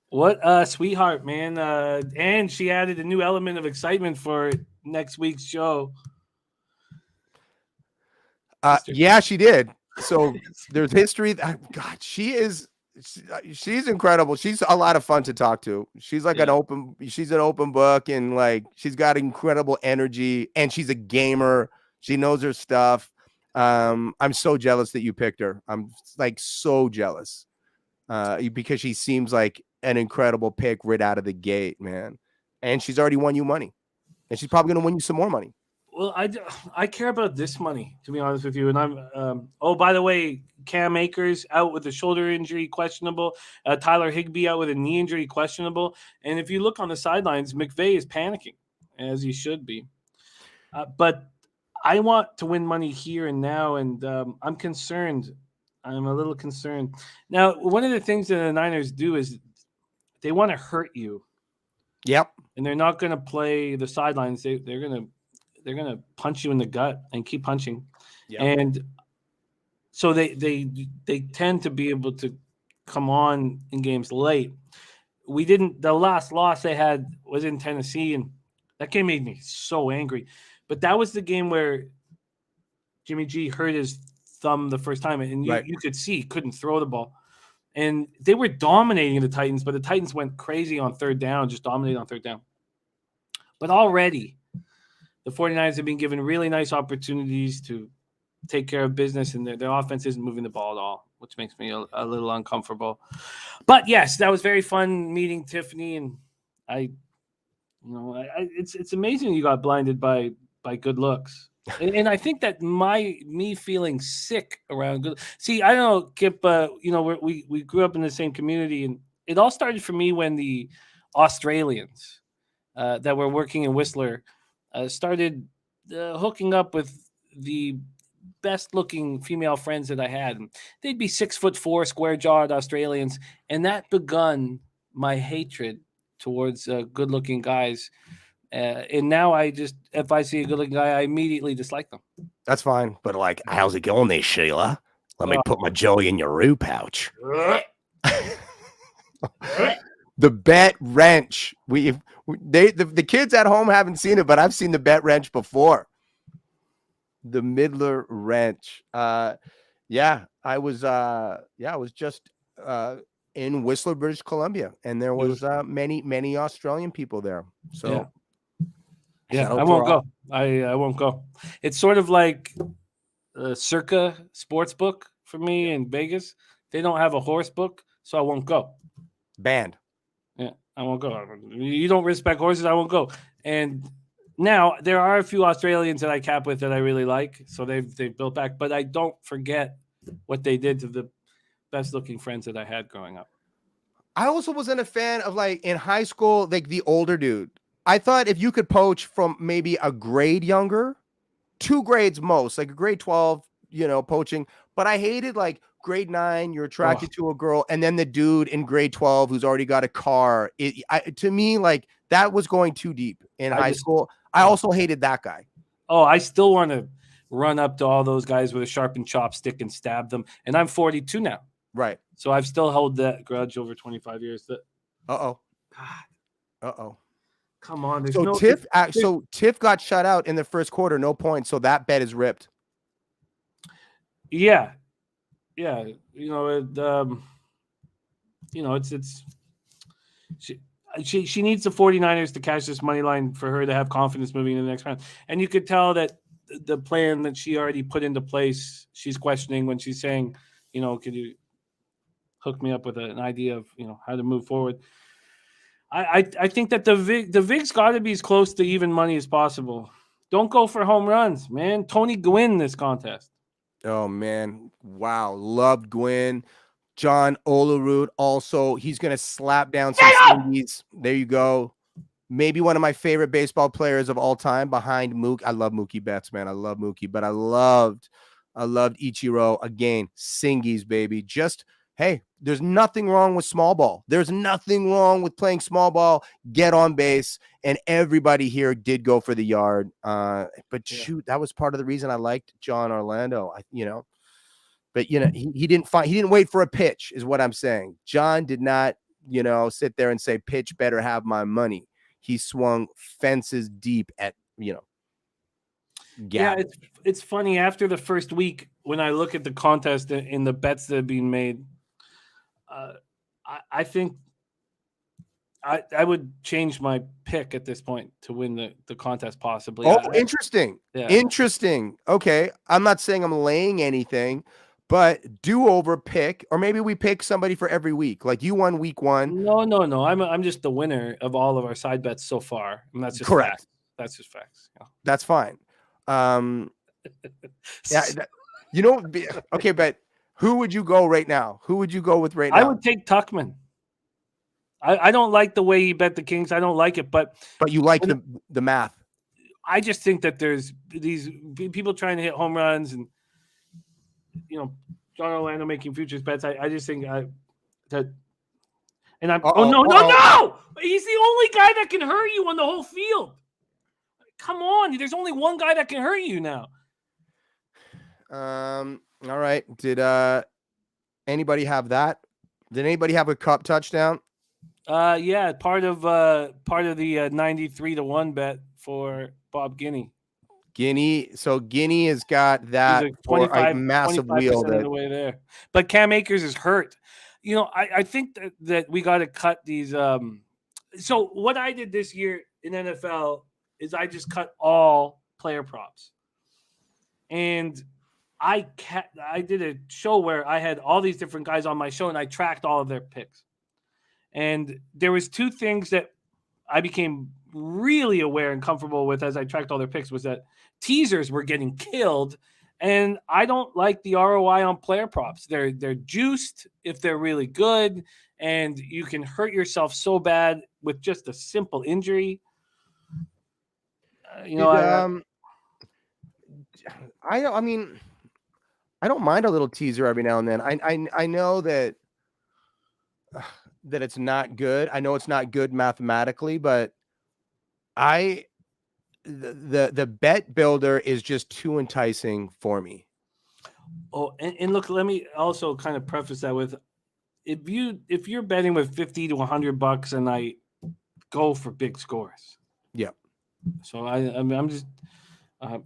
What a sweetheart, man. And she added a new element of excitement for next week's show. Yeah, she did. So there's history. God, she's incredible. She's a lot of fun to talk to. She's like an open book, and like she's got incredible energy, and she's a gamer. She knows her stuff. I'm so jealous that you picked her. I'm like so jealous because she seems like an incredible pick right out of the gate, man. And she's already won you money, and she's probably going to win you some more money. Well, I care about this money, to be honest with you. And I'm by the way, Cam Akers out with a shoulder injury, questionable. Tyler Higbee out with a knee injury, questionable. And if you look on the sidelines, McVay is panicking, as he should be. But I want to win money here and now, and I'm concerned. I'm a little concerned. Now, one of the things that the Niners do is they want to hurt you. Yep. And they're not going to play the sidelines. They're going to punch you in the gut and keep punching. Yep. And so they tend to be able to come on in games late. The last loss they had was in Tennessee, and that game made me so angry. But that was the game where Jimmy G hurt his thumb the first time, and you could see he couldn't throw the ball. And they were dominating the Titans, but the Titans went crazy on third down, just dominated on third down. But already the 49ers have been given really nice opportunities to take care of business, and their offense isn't moving the ball at all, which makes me a little uncomfortable. But yes, that was very fun meeting Tiffany, and it's amazing you got blinded by good looks. And I think that me feeling sick around good. See, I don't know, Kip. We grew up in the same community, and it all started for me when the Australians that were working in Whistler started hooking up with the best-looking female friends that I had. They'd be 6'4", square-jawed Australians, and that begun my hatred towards good-looking guys. And now if I see a good-looking guy, I immediately dislike them. That's fine, but like, how's it going there, Sheila? Let me put my jelly in your roux pouch. The bet wrench. The kids at home haven't seen it, but I've seen the bet wrench before. The Midler wrench. I was just in Whistler, British Columbia, and there was many Australian people there. So yeah, I won't go. I won't go. It's sort of like a Circa sports book for me in Vegas. They don't have a horse book, so I won't go. Banned. Yeah, I won't go. You don't respect horses, I won't go. And now there are a few Australians that I cap with that I really like, so they've built back. But I don't forget what they did to the best-looking friends that I had growing up. I also wasn't a fan of, like, in high school, like the older dude. I thought if you could poach from maybe a grade younger, 2 grades most, like a grade 12, poaching. But I hated like grade 9, you're attracted to a girl, and then the dude in grade 12 who's already got a car. To me, like, that was going too deep in high school. I also hated that guy. Oh, I still want to run up to all those guys with a sharpened chopstick and stab them. And I'm 42 now. Right. So I've still held that grudge over 25 years. Uh-oh. Come on. So Tiff got shut out in the first quarter, no points. So that bet is ripped. Yeah. It's She needs the 49ers to cash this money line for her to have confidence moving in the next round. And you could tell that the plan that she already put into place, she's questioning when she's saying, could you hook me up with an idea of, how to move forward. I think that the VIG's got to be as close to even money as possible. Don't go for home runs, man. Tony Gwynn this contest. Oh, man. Wow. Loved Gwynn. Jon Orlando also, he's going to slap down some Cindy's. There you go. Maybe one of my favorite baseball players of all time behind Mookie. I love Mookie Betts, man. I love Mookie, but I loved Ichiro. Again, Singies, baby. Just, hey, there's nothing wrong with small ball. There's nothing wrong with playing small ball. Get on base. And everybody here did go for the yard. But shoot, that was part of the reason I liked Jon Orlando. But he didn't wait for a pitch, is what I'm saying. Jon did not, sit there and say, pitch better have my money. He swung fences deep at, Yeah, it's funny. After the first week, when I look at the contest and the bets that are being made, I think I would change my pick at this point to win the contest possibly. Oh, interesting. Yeah. Interesting. Okay. I'm not saying I'm laying anything, but do-over pick, or maybe we pick somebody for every week. Like you won week 1. No. I'm just the winner of all of our side bets so far. And that's just correct. Facts. That's just facts. Yeah. That's fine. Okay, but who would you go right now? Who would you go with right now? I would take Tuchman. I don't like the way he bet the Kings. I don't like it, but you like the math. I just think that there's these people trying to hit home runs and Jon Orlando making futures bets. I just think that, and I'm no! He's the only guy that can hurt you on the whole field. Come on, there's only one guy that can hurt you now. All right. Did anybody have that? Did anybody have a cup touchdown? Yeah, part of the 93-1 bet for Bob Guiney. So Guiney has got that for a massive wheel of the way there. But Cam Akers is hurt. I think that we got to cut these. So what I did this year in NFL is I just cut all player props, and I did a show where I had all these different guys on my show, and I tracked all of their picks. And there was 2 things that I became really aware and comfortable with as I tracked all their picks was that teasers were getting killed, and I don't like the ROI on player props. They're juiced if they're really good, and you can hurt yourself so bad with just a simple injury. I don't mind a little teaser every now and then. I know that it's not good. I know it's not good mathematically, but the bet builder is just too enticing for me. Oh, and look, let me also kind of preface that with if you're betting with $50 to $100 a night, go for big scores. Yeah. So I'm just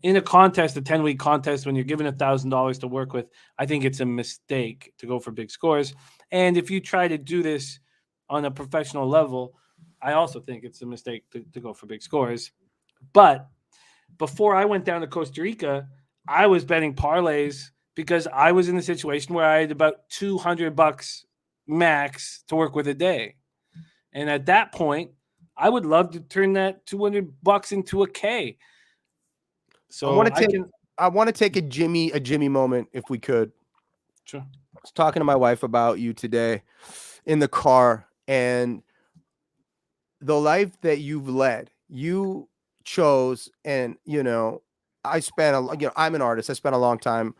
in a contest, a 10-week contest, when you're given $1,000 to work with, I think it's a mistake to go for big scores. And if you try to do this on a professional level, I also think it's a mistake to go for big scores. But before I went down to Costa Rica, I was betting parlays because I was in a situation where I had about $200 max to work with a day. And at that point, I would love to turn that $200 into a K. So I want to take a Jimmy moment if we could. Sure. I was talking to my wife about you today in the car, and the life that you've led, you chose, and I spent I'm an artist. I spent a long time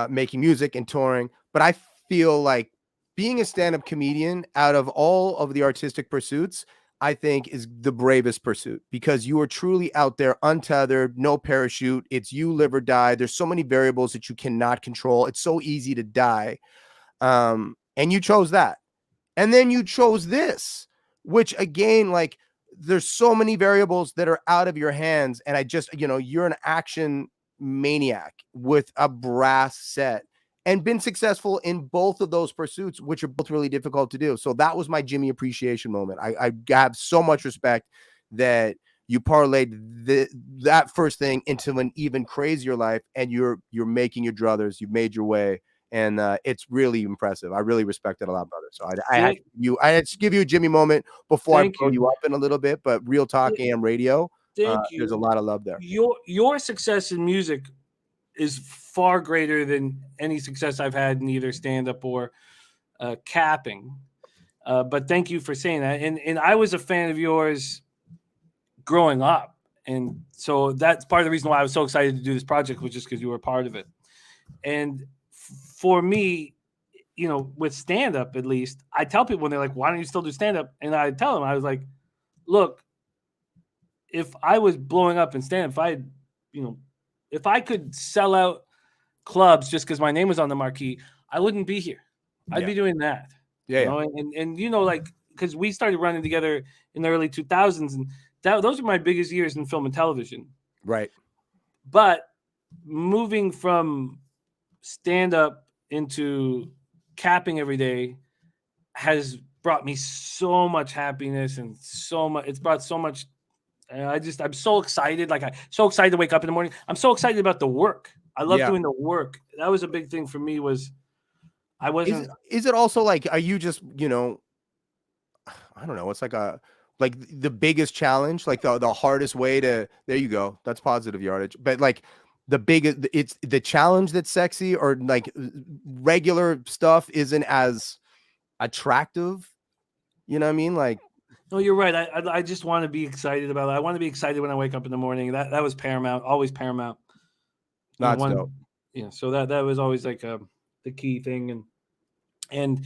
making music and touring, but I feel like being a stand-up comedian out of all of the artistic pursuits, I think is the bravest pursuit, because you are truly out there untethered, no parachute. It's you live or die. There's so many variables that you cannot control. It's so easy to die. And you chose that. And then you chose this, which again, like there's so many variables that are out of your hands. And I just, you're an action maniac with a brass set. and been successful in both of those pursuits, which are both really difficult to do. So that was my Jimmy appreciation moment. I have so much respect that you parlayed that first thing into an even crazier life, and you're making your druthers. You've made your way, and it's really impressive. I really respect it a lot, brother. So I had to give you a Jimmy moment before I blow you up in a little bit, but Real Talk AM radio, there's a lot of love there. Your success in music is far greater than any success I've had in either stand-up or capping. But thank you for saying that. And I was a fan of yours growing up. And so that's part of the reason why I was so excited to do this project, was just because you were a part of it. And for me, you know, with stand-up, at least, I tell people when they're like, why don't you still do stand-up? And I tell them, I was like, look, if I was blowing up in stand-up, if I could sell out clubs just because my name was on the marquee, I wouldn't be here. I'd be doing that. You know? And you know, like, because we started running together in the early 2000s, and those are my biggest years in film and television. Right. But moving from stand-up into capping every day has brought me so much happiness and it's brought so much. I'm so excited. Like, I'm so excited to wake up in the morning. I'm so excited about the work. I love doing the work. That was a big thing for me. I wasn't. Is it also like, are you just, you know, I don't know. It's like the biggest challenge, like the hardest way to, there you go. That's positive yardage. But like it's the challenge that's sexy, or like regular stuff isn't as attractive. You know what I mean? Like, no, you're right. I just want to be excited about it. I want to be excited when I wake up in the morning. That was paramount, always paramount. That's dope. Yeah. So that was always like the key thing. And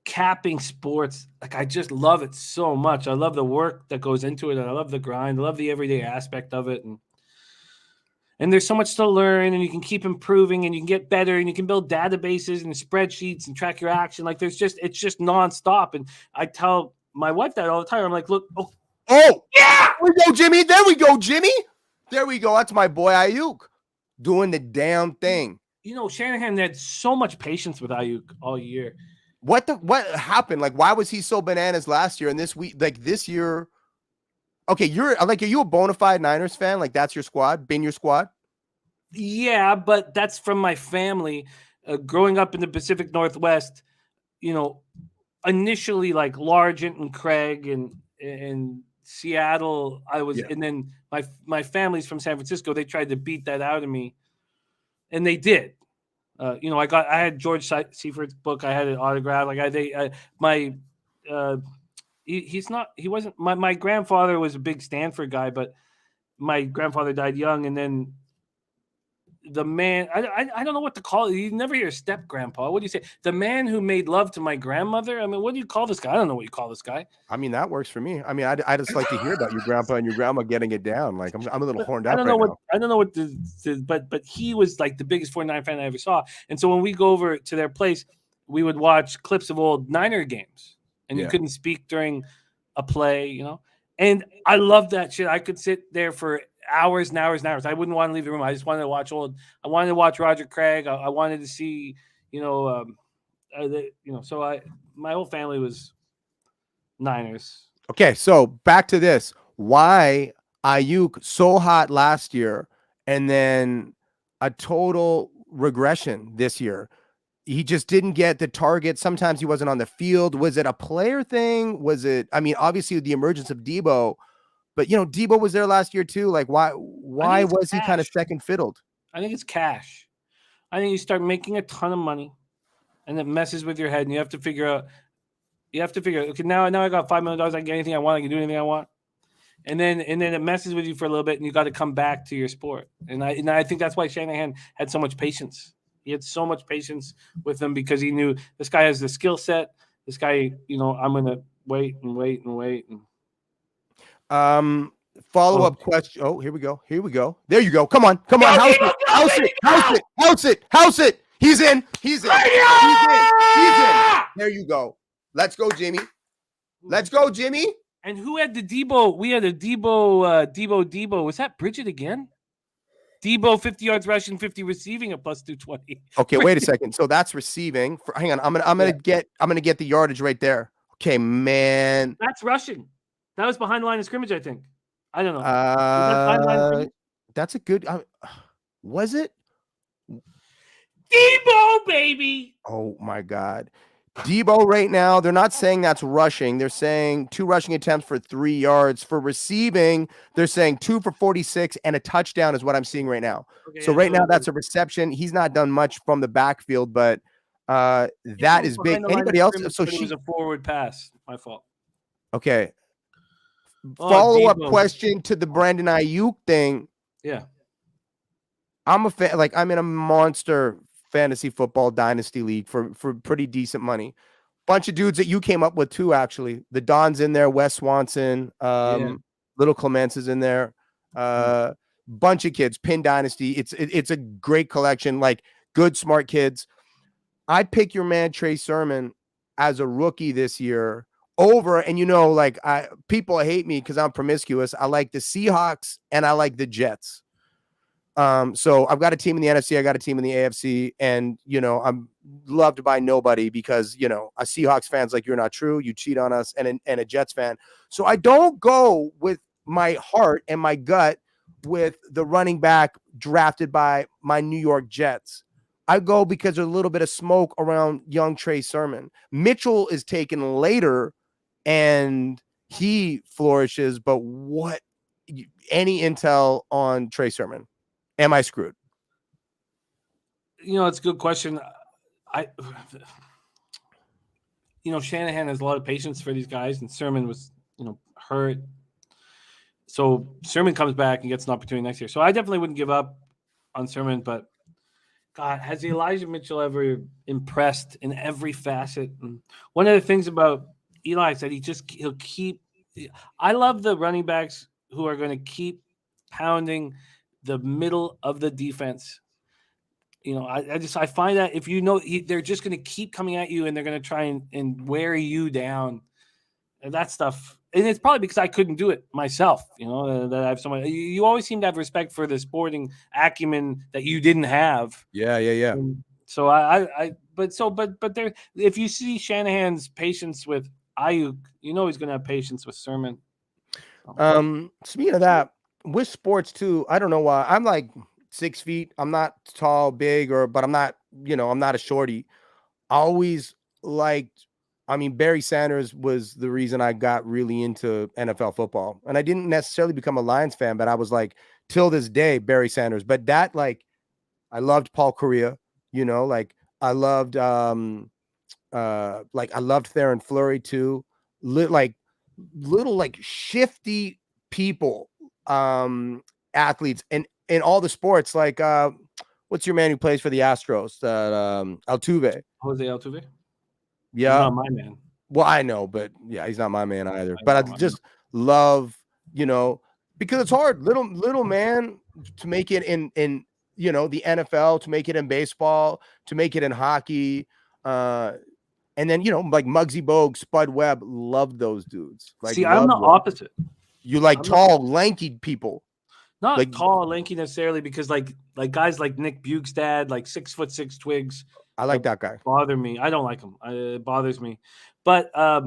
capping sports, like, I just love it so much. I love the work that goes into it, and I love the grind. I love the everyday aspect of it. And there's so much to learn, and you can keep improving, and you can get better, and you can build databases and spreadsheets and track your action. Like, it's just nonstop. And I tell my wife that all the time. I'm like, look, yeah, there we go, Jimmy. There we go, Jimmy. There we go. That's my boy Ayuk doing the damn thing. You know, Shanahan had so much patience with Ayuk all year. What happened? Like, why was he so bananas last year and this week? Like, this year, okay, are you a bona fide Niners fan? Like, that's your squad, been your squad? Yeah, but that's from my family. Growing up in the Pacific Northwest, you know, initially like Largent and Craig and Seattle, and then my family's from San Francisco. They tried to beat that out of me, and they did. You know, I had George Seifert's book. I had it autographed. Like he wasn't, my grandfather was a big Stanford guy, but my grandfather died young. And then the man, I don't know what to call it. You never hear step grandpa. What do you say? The man who made love to my grandmother. I mean, what do you call this guy? I don't know what you call this guy. I mean, that works for me. I mean, I just like to hear about your grandpa and your grandma getting it down. Like, I'm a little horned out. I don't know what but he was like the biggest 49 fan I ever saw. And so when we go over to their place, we would watch clips of old Niner games, and you couldn't speak during a play, you know. And I love that shit. I could sit there for hours and hours and hours. I wouldn't want to leave the room. I just wanted to watch I wanted to watch Roger Craig. I wanted to see, so my whole family was Niners. Okay, so back to this. Why Ayuk so hot last year and then a total regression this year? He just didn't get the target. Sometimes he wasn't on the field. Was it a player thing? Was it, I mean, obviously the emergence of Debo, but you know, Debo was there last year too. Like, why was he kind of second fiddled? I think it's cash. I think you start making a ton of money and it messes with your head, and you have to figure out, okay, now I got $5 million. I can get anything I want. I can do anything I want. And then it messes with you for a little bit, and you got to come back to your sport. And I think that's why Shanahan had so much patience. He had so much patience with them because he knew this guy has the skill set. This guy, you know, I'm going to wait. Follow-up question. Oh, here we go. There you go. Come on. House it. He's in. He's in. There you go. Let's go, Jimmy. And who had the Debo? We had a Debo. Was that Bridget again? Debo 50 yards rushing, 50 receiving at plus 220. Okay, wait a second. So that's receiving. Hang on, I'm gonna get the yardage right there. Okay, man. That's rushing. That was behind the line of scrimmage, I think. I don't know. Was that behind the line of scrimmage? That's a good. Was it? Debo, baby. Oh my God. Debo right now, they're not saying that's rushing. They're saying 2 rushing attempts for 3 yards. For receiving, they're saying 2 for 46 and a touchdown is what I'm seeing right now. Okay, so right now that's a reception. He's not done much from the backfield, but that is big. Anybody else? So it was a forward pass. My fault. Okay. Follow-up question to the Brandon Ayuk thing. Yeah. I'm a fan. Like, I'm in a monster fantasy football dynasty league for pretty decent money. Bunch of dudes that you came up with too, actually. The Don's in there, Wes Swanson, Little Clements is in there. Bunch of kids, Pin Dynasty. It's a great collection, like good, smart kids. I pick your man Trey Sermon as a rookie this year over, and like people hate me because I'm promiscuous. I like the Seahawks and I like the Jets. So I've got a team in the NFC, I got a team in the AFC, and I'm loved by nobody because a Seahawks fan's like, you're not true, you cheat on us, and a Jets fan. So I don't go with my heart and my gut with the running back drafted by my New York Jets. I go because there's a little bit of smoke around young Trey Sermon. Mitchell is taken later and he flourishes, but any intel on Trey Sermon? Am I screwed? It's a good question. Shanahan has a lot of patience for these guys, and Sermon was, hurt. So Sermon comes back and gets an opportunity next year. So I definitely wouldn't give up on Sermon, but God, has Elijah Mitchell ever impressed in every facet? And one of the things about Eli is that he'll keep. I love the running backs who are going to keep pounding the middle of the defense. I find that if they're just going to keep coming at you and they're going to try and wear you down, and that stuff. And it's probably because I couldn't do it myself. That I have someone. You always seem to have respect for the sporting acumen that you didn't have. Yeah. And so but there. If you see Shanahan's patience with Ayuk, he's going to have patience with Sermon. Speaking of that. With sports too, I don't know why. I'm like 6 feet. I'm not tall, big, but I'm not, I'm not a shorty. I always liked, Barry Sanders was the reason I got really into NFL football. And I didn't necessarily become a Lions fan, but I was like, till this day, Barry Sanders. But that, like, I loved Paul Correa, I loved, I loved Theron Fleury too. Little shifty people. Athletes and in all the sports, like what's your man who plays for the Astros? Altuve. Jose Altuve? Yeah. He's not my man. Well, I know, but yeah, he's not my man either. But I just love, because it's hard. Little man to make it in the NFL, to make it in baseball, to make it in hockey. And then, like Muggsy Bogues, Spud Webb, loved those dudes. Like, see, I'm the opposite. You like tall, lanky people. Not like tall, lanky necessarily, because like guys like Nick Bukestad, like 6'6" twigs. I like that guy. Bother me. I don't like him. It bothers me. But I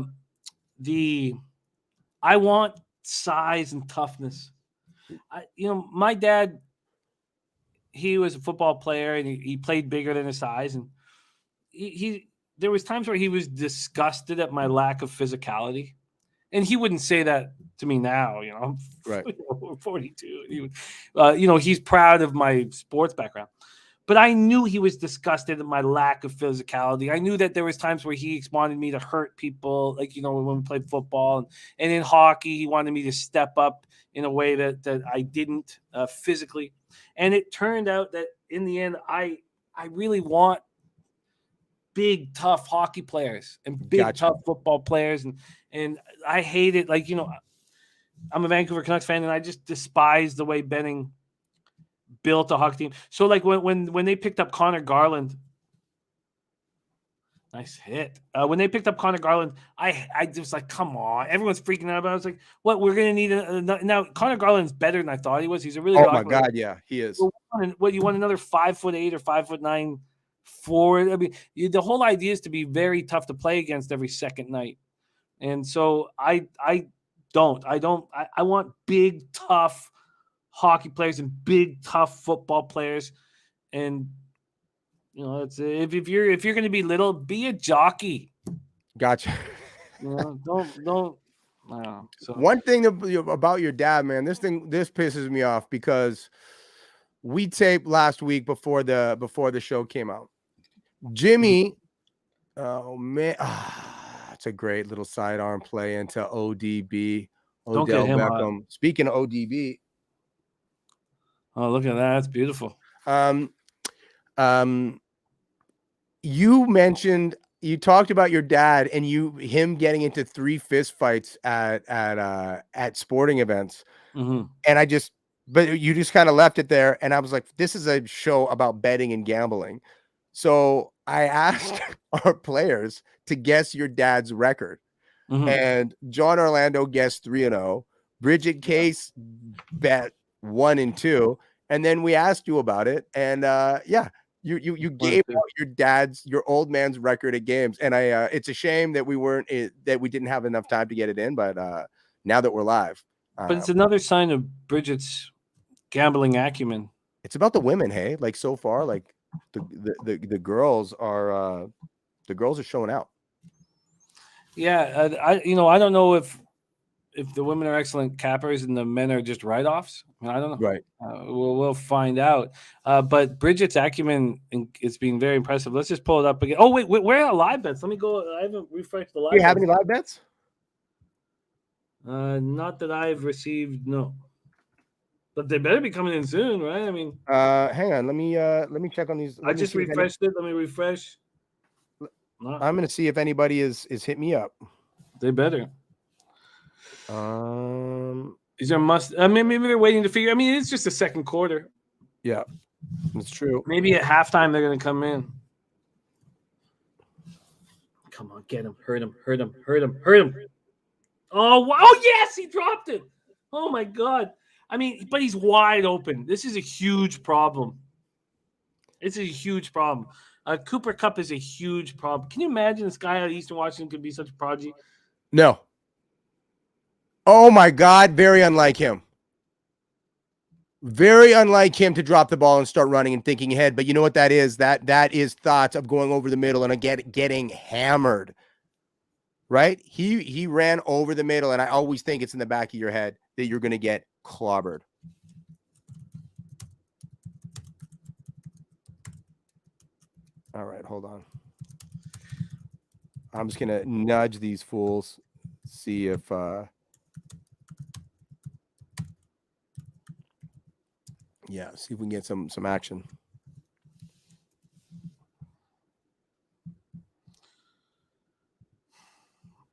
want size and toughness. My dad, he was a football player and he played bigger than his size, and he there was times where he was disgusted at my lack of physicality. And he wouldn't say that to me now, I'm right. 42. He's proud of my sports background. But I knew he was disgusted at my lack of physicality. I knew that there was times where he wanted me to hurt people, like, when we played football. And in hockey, he wanted me to step up in a way that I didn't physically. And it turned out that in the end, I really want big, tough hockey players and big, tough football players. And I hate it. Like, I'm a Vancouver Canucks fan, and I just despise the way Benning built a hockey team. So, like, when they picked up Connor Garland, Nice hit. When they picked up Connor Garland, I just like, come on. Everyone's freaking out about it. I was like, what? We're going to need now. Connor Garland's better than I thought he was. He's a really Oh, my God. Yeah, he is. What, you want another 5'8" or 5'9" forward? I mean, the whole idea is to be very tough to play against every second night. And so I want big, tough hockey players and big, tough football players. And you know, it's if you're going to be little, be a jockey. Gotcha. You know, don't. So. One thing about your dad, man, this pisses me off because we taped last week before the show came out. Jimmy, oh man, it's a great little sidearm play into ODB. Odell Don't get him Beckham. Speaking of ODB, oh, look at that, that's beautiful. You talked about your dad and him getting into 3 fist fights at sporting events. Mm-hmm. And but you just kind of left it there. And I was like, this is a show about betting and gambling. So I asked our players to guess your dad's record. Mm-hmm. And Jon Orlando guessed 3-0. Bridget Case bet 1-2. And then we asked you about it. And you gave out your old man's record at games. And it's a shame that we didn't have enough time to get it in, but now that we're live. But it's another sign of Bridget's gambling acumen. It's about the women, hey? Like so far, like the girls are showing out. Yeah, I don't know if the women are excellent cappers and the men are just write-offs. I mean, I don't know. Right. We'll find out. But Bridget's acumen is being very impressive. Let's just pull it up again. Oh, wait, where are live bets? Let me go. I haven't refreshed the live bets. Do you have any live bets? Not that I've received, no. But they better be coming in soon, right? I mean, hang on. Let me check on these. I just refreshed it. Let me refresh. No. I'm going to see if anybody is hit me up. They better. Is there must? I mean, maybe they're waiting to figure. I mean, it's just the second quarter. Yeah, it's true. Maybe at halftime they're going to come in. Come on, get him, hurt him. Oh, wow! Oh, yes, he dropped it. Oh my God! I mean, but he's wide open. This is a huge problem. It's a huge problem. Cooper Kupp is a huge problem. Can you imagine this guy out of Eastern Washington could be such a prodigy? No. Oh my God, very unlike him. Very unlike him to drop the ball and start running and thinking ahead. But you know what that is? That is thoughts of going over the middle and getting hammered. Right? He ran over the middle, and I always think it's in the back of your head that you're going to get clobbered. All right, hold on. I'm just going to nudge these fools, see if see if we can get some action.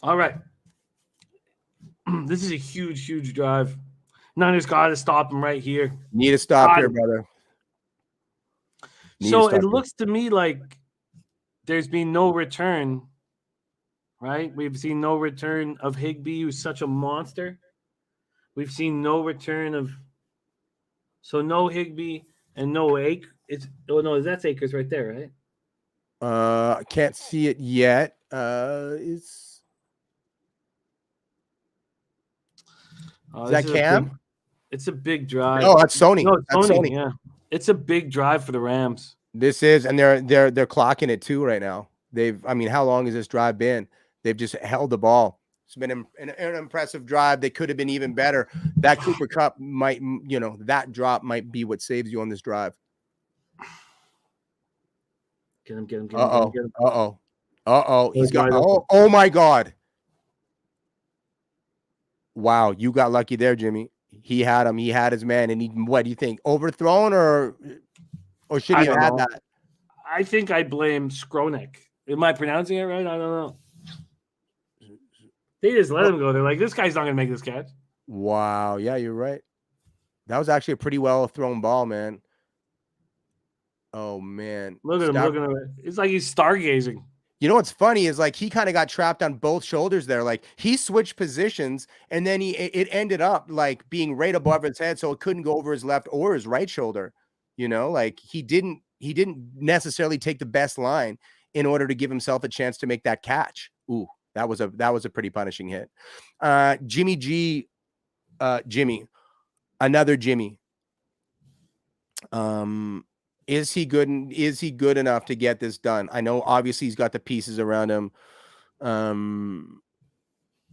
All right. This is a huge drive. Niners got to stop him right here. Need to stop here, brother. So it looks to me like there's been no return, right? We've seen no return of Higbee, who's such a monster. We've seen no return of no Higbee and no Akers. That's Akers right there, right? I can't see it yet. Is that Cam? It's a big drive. Oh, that's Sony. No, it's that's Sony. Yeah, it's a big drive for the Rams. This is, and they're clocking it too right now. How long has this drive been? They've just held the ball. It's been an impressive drive. They could have been even better. That Cooper Kupp might, that drop might be what saves you on this drive. Get him. Uh-oh. He's got, oh my God. Wow, you got lucky there, Jimmy. He had him. He had his man. And what do you think? Overthrown or should he have had that? I think I blame Skronek. Am I pronouncing it right? I don't know. They just let him go. They're like, this guy's not going to make this catch. Wow. Yeah, you're right. That was actually a pretty well thrown ball, man. Oh, man. Look at him. It's like he's stargazing. You know what's funny is like he kind of got trapped on both shoulders there. Like he switched positions and then it ended up like being right above his head, so it couldn't go over his left or his right shoulder. You know, like he didn't necessarily take the best line in order to give himself a chance to make that catch. Ooh, that was a pretty punishing hit. Jimmy G, Jimmy, another Jimmy. Is he good? Is he good enough to get this done? I know obviously he's got the pieces around him.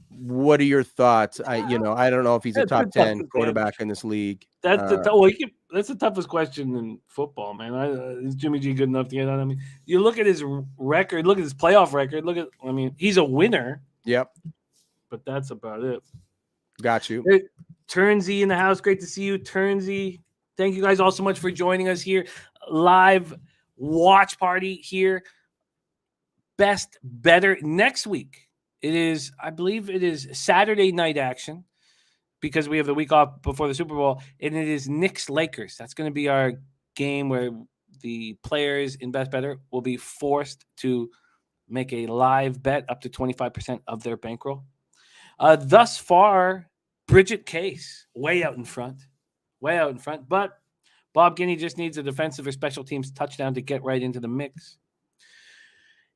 What are your thoughts? I don't know if he's a top 10 quarterback in this league. That's that's the toughest question in football, man. Is Jimmy G good enough to get on? I mean, you look at his record, look at his playoff record. He's a winner. Yep. But that's about it. Got you. Hey, Turnsy in the house. Great to see you, Turnsy. Thank you guys all so much for joining us here. Live watch party here. Best Bettor next week. I believe it is Saturday night action because we have the week off before the Super Bowl, and it is Knicks Lakers. That's going to be our game where the players in Best Bettor will be forced to make a live bet up to 25% of their bankroll. Thus far, Bridget Case way out in front. But Bob Guiney just needs a defensive or special teams touchdown to get right into the mix.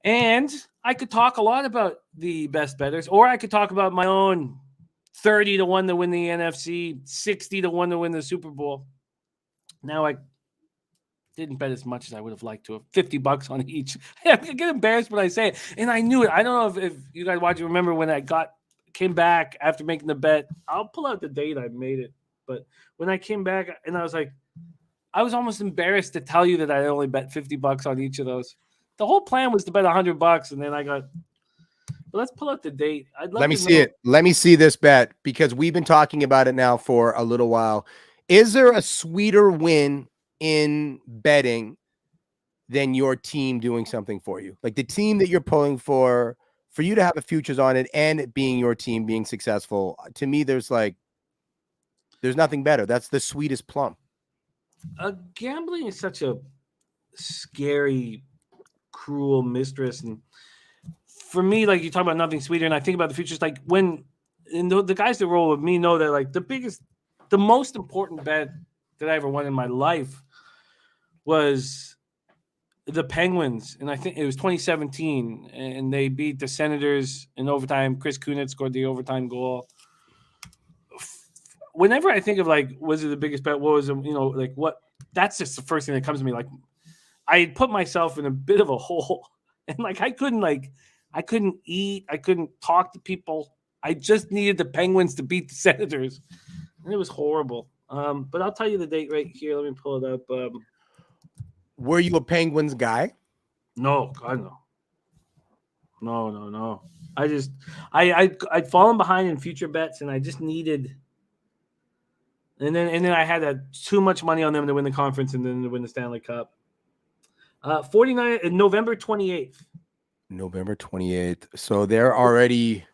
And I could talk a lot about the best bettors, or I could talk about my own 30-1 to win the NFC, 60-1 to win the Super Bowl. Now I didn't bet as much as I would have liked to have. $50 on each. I get embarrassed when I say it. And I knew it. I don't know if you guys watch it. Remember when I came back after making the bet. I'll pull out the date I made it. But when I came back and I was like, I was almost embarrassed to tell you that I only bet $50 on each of those. The whole plan was to bet $100, and then I got. But let's pull out the date. Let me see it. Let me see this bet because we've been talking about it now for a little while. Is there a sweeter win in betting than your team doing something for you? Like the team that you're pulling for you to have the futures on it and it being your team being successful. To me, there's nothing better. That's the sweetest plum. Gambling is such a scary, cruel mistress, and for me, like you talk about nothing sweeter, and I think about the futures. Like when the guys that roll with me know that like the most important bet that I ever won in my life was the Penguins, and I think it was 2017, and they beat the Senators in overtime. Chris Kunitz scored the overtime goal. Whenever I think of like, was it the biggest bet? What was it? Like what? That's just the first thing that comes to me. Like, I had put myself in a bit of a hole, and like I couldn't eat, I couldn't talk to people. I just needed the Penguins to beat the Senators, and it was horrible. But I'll tell you the date right here. Let me pull it up. Were you a Penguins guy? No, God no. No. I'd fallen behind in future bets, and I just needed. And then I had too much money on them to win the conference and then to win the Stanley Cup. 49 November 28th. November 28th. So they're already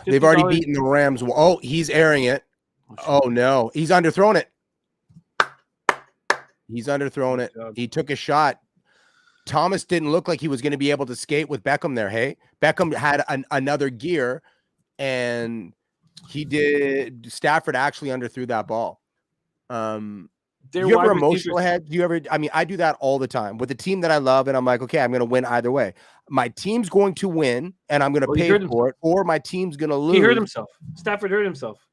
they've already beaten the Rams. Oh, he's airing it. Oh no, he's underthrown it. He took a shot. Thomas didn't look like he was going to be able to skate with Beckham there. Hey, Beckham had another gear, and he did. Stafford actually underthrew that ball. You ever emotional head? Do you ever? I mean, I do that all the time with the team that I love, and I'm like, okay, I'm going to win either way. My team's going to win, and I'm going to pay for it, or my team's going to lose. He hurt himself. Stafford hurt himself.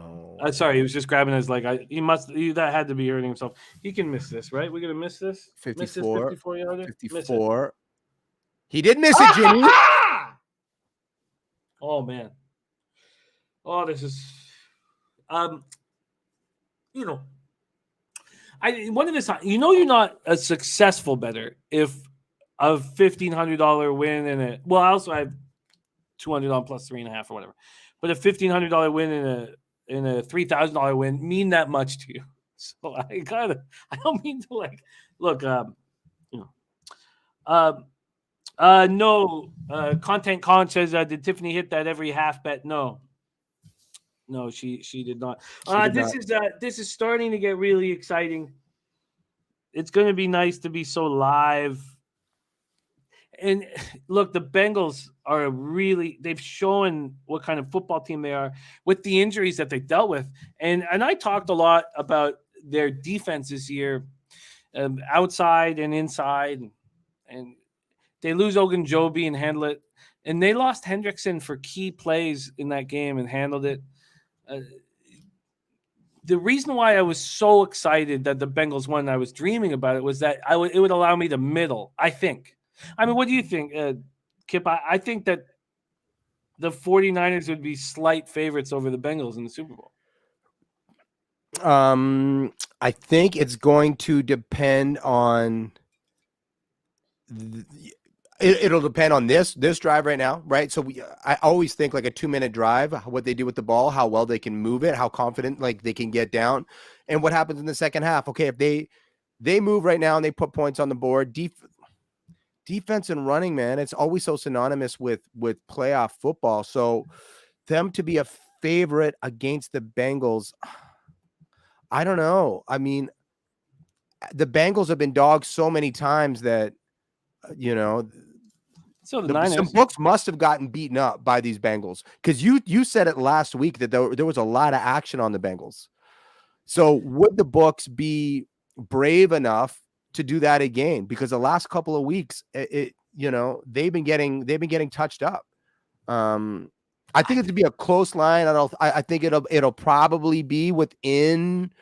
Oh, sorry, he was just grabbing his leg. That had to be hurting himself. He can miss this, right? We're gonna miss this. 54. 54. He did miss it, Jimmy. Oh man. Oh, this is. One of this. You're not a successful bettor if a $1,500 win in it. Well, I also have $200 plus 3.5 or whatever, but a $1,500 win in a $3,000 win mean that much to you. So I don't mean to like look. No. Content Con says, did Tiffany hit that every half bet? No, she did not. This is starting to get really exciting. It's going to be nice to be so live And look, the Bengals are they've shown what kind of football team they are with the injuries that they dealt with. And I talked a lot about their defense this year, outside and inside. And they lose Ogunjobi and handle it. And they lost Hendrickson for key plays in that game and handled it. The reason why I was so excited that the Bengals won, I was dreaming about it, was that it would allow me to middle, I think. I mean, what do you think, Kip? I think that the 49ers would be slight favorites over the Bengals in the Super Bowl. I think it's going to depend on it'll depend on this drive right now, right? So I always think like a 2-minute drive, what they do with the ball, how well they can move it, how confident like they can get down, and what happens in the second half. Okay, if they move right now and they put points on the board, defense and running, man, it's always so synonymous with playoff football. So them to be a favorite against the Bengals, I don't know. I mean, the Bengals have been dogs so many times that, you know, so some books must have gotten beaten up by these Bengals, because you said it last week that there was a lot of action on the Bengals. So would the books be brave enough to do that again? Because the last couple of weeks, they've been getting touched up. I think it'd be a close line. I think it'll probably be within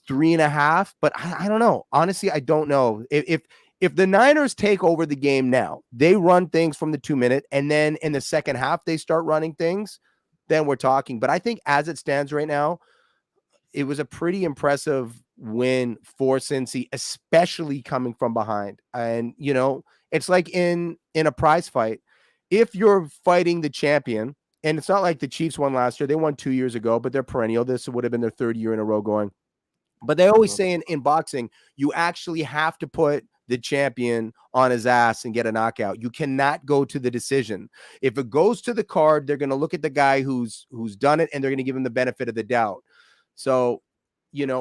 3.5, but I don't know. Honestly, I don't know. If the Niners take over the game now, they run things from the 2-minute, and then in the second half they start running things, then we're talking. But I think as it stands right now, it was a pretty impressive win for Cincy, especially coming from behind. And, it's like in a prize fight. If you're fighting the champion, and it's not like the Chiefs won last year, they won 2 years ago, but they're perennial. This would have been their third year in a row going. But they always say in boxing, you actually have to put the champion on his ass and get a knockout. You cannot go to the decision. If it goes to the card, they're going to look at the guy who's done it, and they're going to give him the benefit of the doubt. So,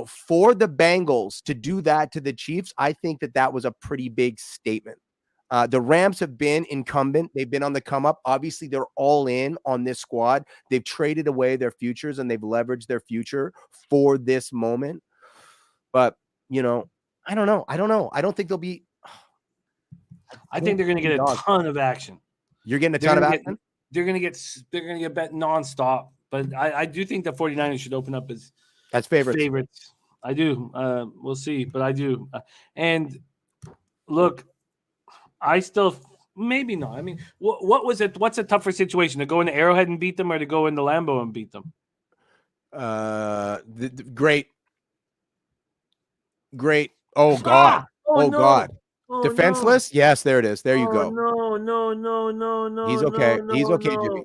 for the Bengals to do that to the Chiefs, I think that was a pretty big statement. The Rams have been incumbent. They've been on the come up. Obviously, they're all in on this squad. They've traded away their futures, and they've leveraged their future for this moment. But, I don't know. I don't think they'll be. I think they're going to get a ton of action. You're getting a ton of action? They're going to get bet nonstop. But I do think the 49ers should open up as favorites. I do. We'll see. But I do. And look, I still maybe not. I mean, what was it? What's a tougher situation, to go into Arrowhead and beat them, or to go into Lambeau and beat them? Great. Oh God. Oh, no. God. Oh, defenseless? No. Yes, there it is. There you go. No. He's okay. He's okay, Jimmy.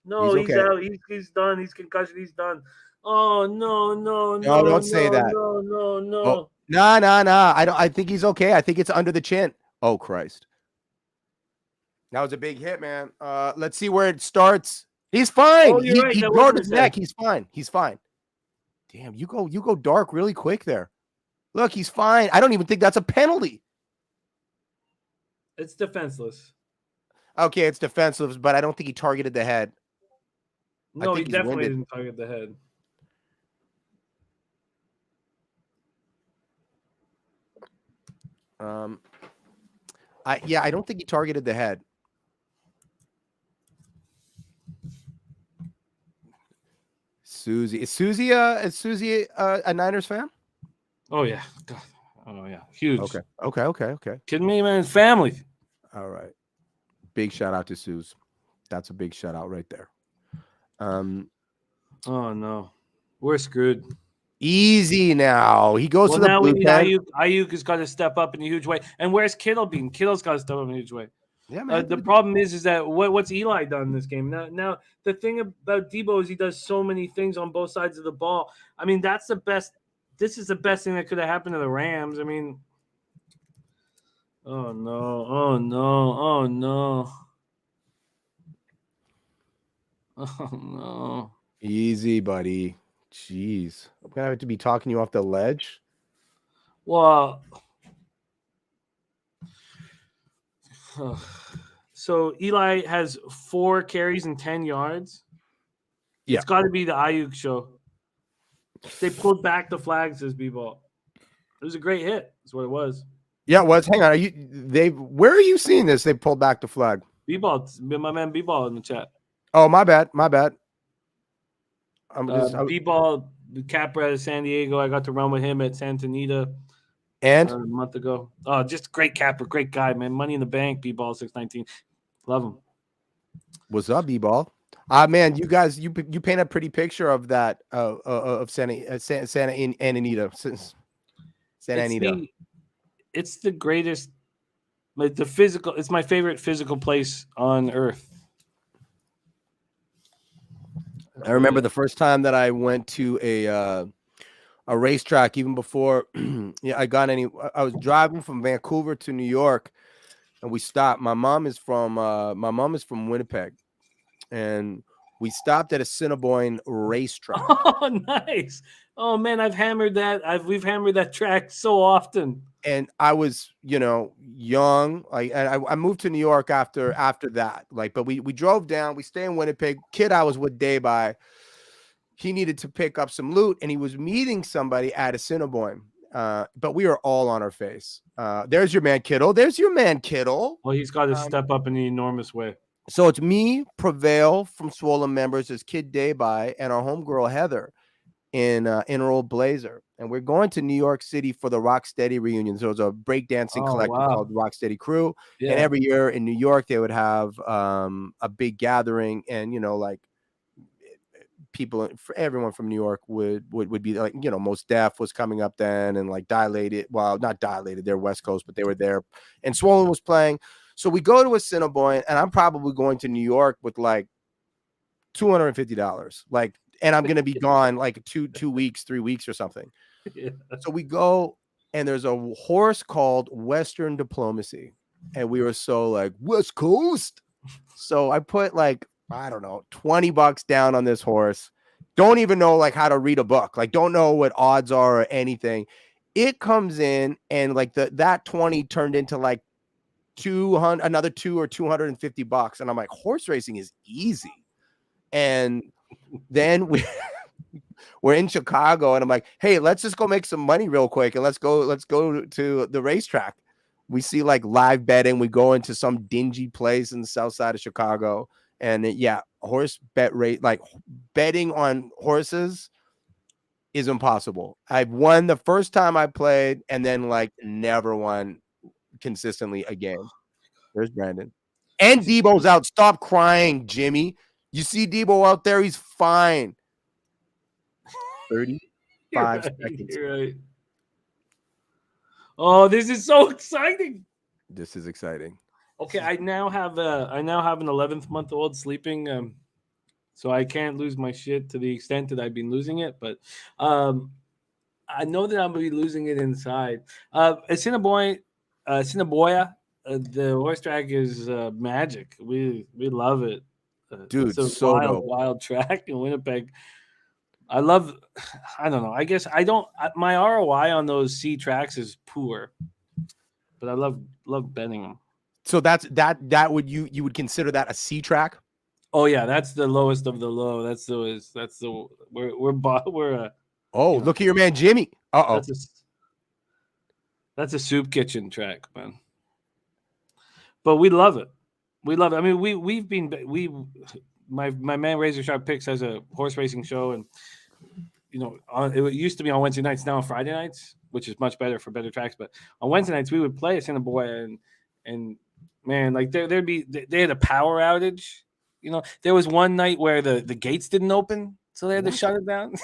No, he's okay. Out. He's done. He's concussion. He's done. Oh no. No, don't say that. No. Oh, nah. I think he's okay. I think it's under the chin. Oh Christ. That was a big hit, man. Let's see where it starts. He's fine. Oh, you're right. He broke his neck. He's fine. Damn, you go dark really quick there. Look, he's fine. I don't even think that's a penalty. It's defenseless. Okay, it's defenseless, but I don't think he targeted the head. No, he definitely didn't target the head. I don't think he targeted the head. Susie. Is Susie a Niners fan? Oh yeah. God. Oh yeah. Huge. Okay. Kidding me, man? Family. All right. Big shout out to Suze. That's a big shout out right there. Oh no. We're screwed. Easy now. He goes to the now blue we need pen. Ayuk has got to step up in a huge way. And where's Kittle being? Kittle's got to step up in a huge way. Yeah, man. The problem is that what's Eli done in this game? Now the thing about Debo is he does so many things on both sides of the ball. I mean, that's the best. This is the best thing that could have happened to the Rams. I mean, oh no. Easy, buddy. Jeez. I'm going to have to be talking you off the ledge. Well, So Eli has 4 carries and 10 yards. Yeah. It's got to be the Ayuk show. They pulled back the flag, says B-Ball. It was a great hit. That's what it was. Yeah, it was. Hang on. Where are you seeing this? They pulled back the flag. B-Ball, my man B-Ball in the chat. Oh, my bad. My bad. B-Ball, Kyprios, San Diego. I got to run with him at Santa Anita and a month ago. Oh, just a great capper, great guy, man. Money in the bank, B-Ball 619. Love him. What's up, B-Ball? Man, you guys, you paint a pretty picture of that of Santa Anita. Santa Anita. It's the greatest, like the physical. It's my favorite physical place on earth. I remember the first time that I went to a racetrack, even before I was driving from Vancouver to New York, and we stopped. My mom is from Winnipeg, and we stopped at a Assiniboine racetrack. Oh, nice. Oh man, we've hammered that track so often. And I was, young. I moved to New York after that. But we drove down. We stay in Winnipeg. Kid I was with day by, he needed to pick up some loot, and he was meeting somebody at Assiniboine. But we were all on our face. There's your man Kittle. Well, he's got to step up in an enormous way. So it's me, Prevail from Swollen Members, there's Kid Dayby, and our homegirl Heather in her old Blazer. And we're going to New York City for the Rocksteady reunion. So it was a breakdancing collective called Rocksteady Crew. Yeah. And every year in New York, they would have a big gathering, and people, everyone from New York would be like, Most Def was coming up then, and like Dilated. Well, not Dilated, they're West Coast, but they were there. And Swollen was playing. So we go to Assiniboine, and I'm probably going to New York with like $250. And I'm going to be gone like 2 weeks, 3 weeks or something. Yeah. So we go, and there's a horse called Western Diplomacy. And we were so like, West Coast. So I put like, I don't know, $20 down on this horse. Don't even know like how to read a book. Like, don't know what odds are or anything. It comes in, and like that 20 turned into like another $200 or $250. And I'm like, horse racing is easy. And then we're in Chicago, and I'm like, hey, let's just go make some money real quick, and let's go to the racetrack. We see like live betting. We go into some dingy place in the south side of Chicago, and horse bet rate, like betting on horses is impossible. I've won the first time I played, and then like never won consistently again. There's Brandon. And Debo's out. Stop crying, Jimmy. You see Debo out there, he's fine. 35 seconds. You're right. Oh, this is so exciting. This is exciting. Okay, I now have an 11th-month-old sleeping, so I can't lose my shit to the extent that I've been losing it, but I know that I'm gonna be losing it inside. Assiniboia, the horse track is magic. We love it. Dude, it's a wild track in Winnipeg. I don't know. I guess my ROI on those C tracks is poor, but I love betting them. So that you would consider that a C track? Oh yeah, that's the lowest of the low. We're look at your man Jimmy. That's a soup kitchen track, man. But we love it. We love it. I mean, my man Razor Sharp Picks has a horse racing show, and it used to be on Wednesday nights, now on Friday nights, which is much better for better tracks. But on Wednesday nights we would play at Assiniboia, and man, like they had a power outage. There was one night where the gates didn't open, so they had to shut it down.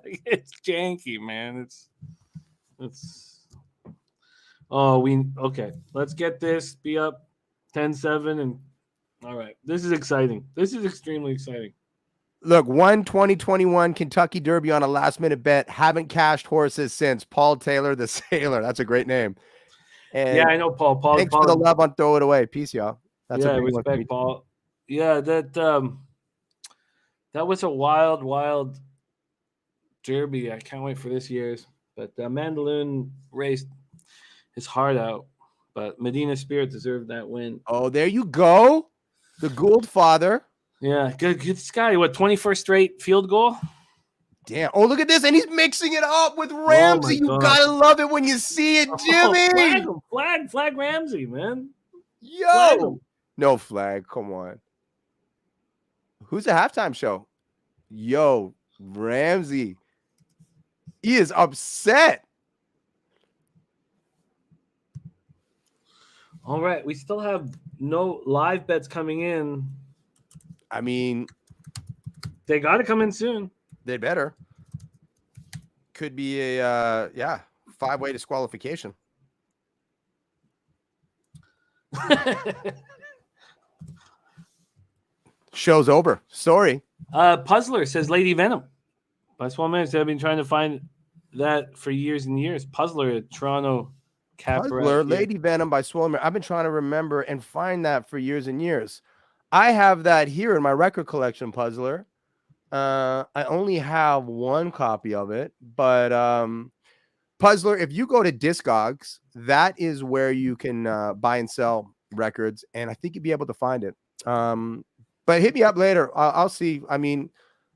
It's janky, man. Okay. Let's get this. Be up 10-7, and all right. This is exciting. This is extremely exciting. Look, won 2021 Kentucky Derby on a last-minute bet. Haven't cashed horses since. Paul Taylor the Sailor. That's a great name. And yeah, I know Paul. Thanks for the love on Throw It Away. Peace, y'all. That's a big respect, Paul. Yeah, that was a wild Derby. I can't wait for this year's. But Mandaloon raced his heart out. but Medina Spirit deserved that win. Oh, there you go. The Gould father. Yeah, good Guy. What, 21st straight field goal? Damn. Oh, look at this. And he's mixing it up with Ramsey. You God. gotta love it when you see it, Jimmy. Flag Ramsey, man. Yo. Flag him. No flag. Come on. Who's the halftime show? Yo, Ramsey. He is upset. All right. We still have no live bets coming in. I mean, they got to come in soon. They better. Could be a 5-way disqualification. Show's over. Sorry. Puzzler says Lady Venom. By Small Minutes, I've been trying to find that for years and years. Puzzler at Toronto. Puzzler, Lady Venom by Swolmer. I've been trying to remember and find that for years and years. I have that here in my record collection, Puzzler. I only have one copy of it, but Puzzler, if you go to Discogs, that is where you can buy and sell records, and I think you'd be able to find it. But hit me up later. I'll see. I mean,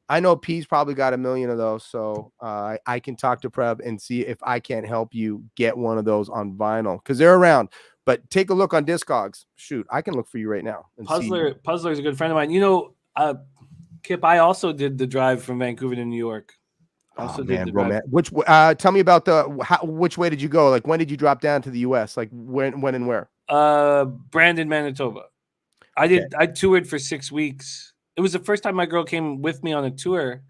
I know P's probably got 1 million of those, so I can talk to Preb and see if I can't help you get one of those on vinyl because they're around. But take a look on Discogs. Shoot, I can look for you right now. Puzzler is a good friend of mine. You know, Kip, I also did the drive from Vancouver to New York. Also did the drive. Which tell me about which way did you go? Like when did you drop down to the US? Like when and where? Brandon, Manitoba. I toured for 6 weeks. It was the first time my girl came with me on a tour.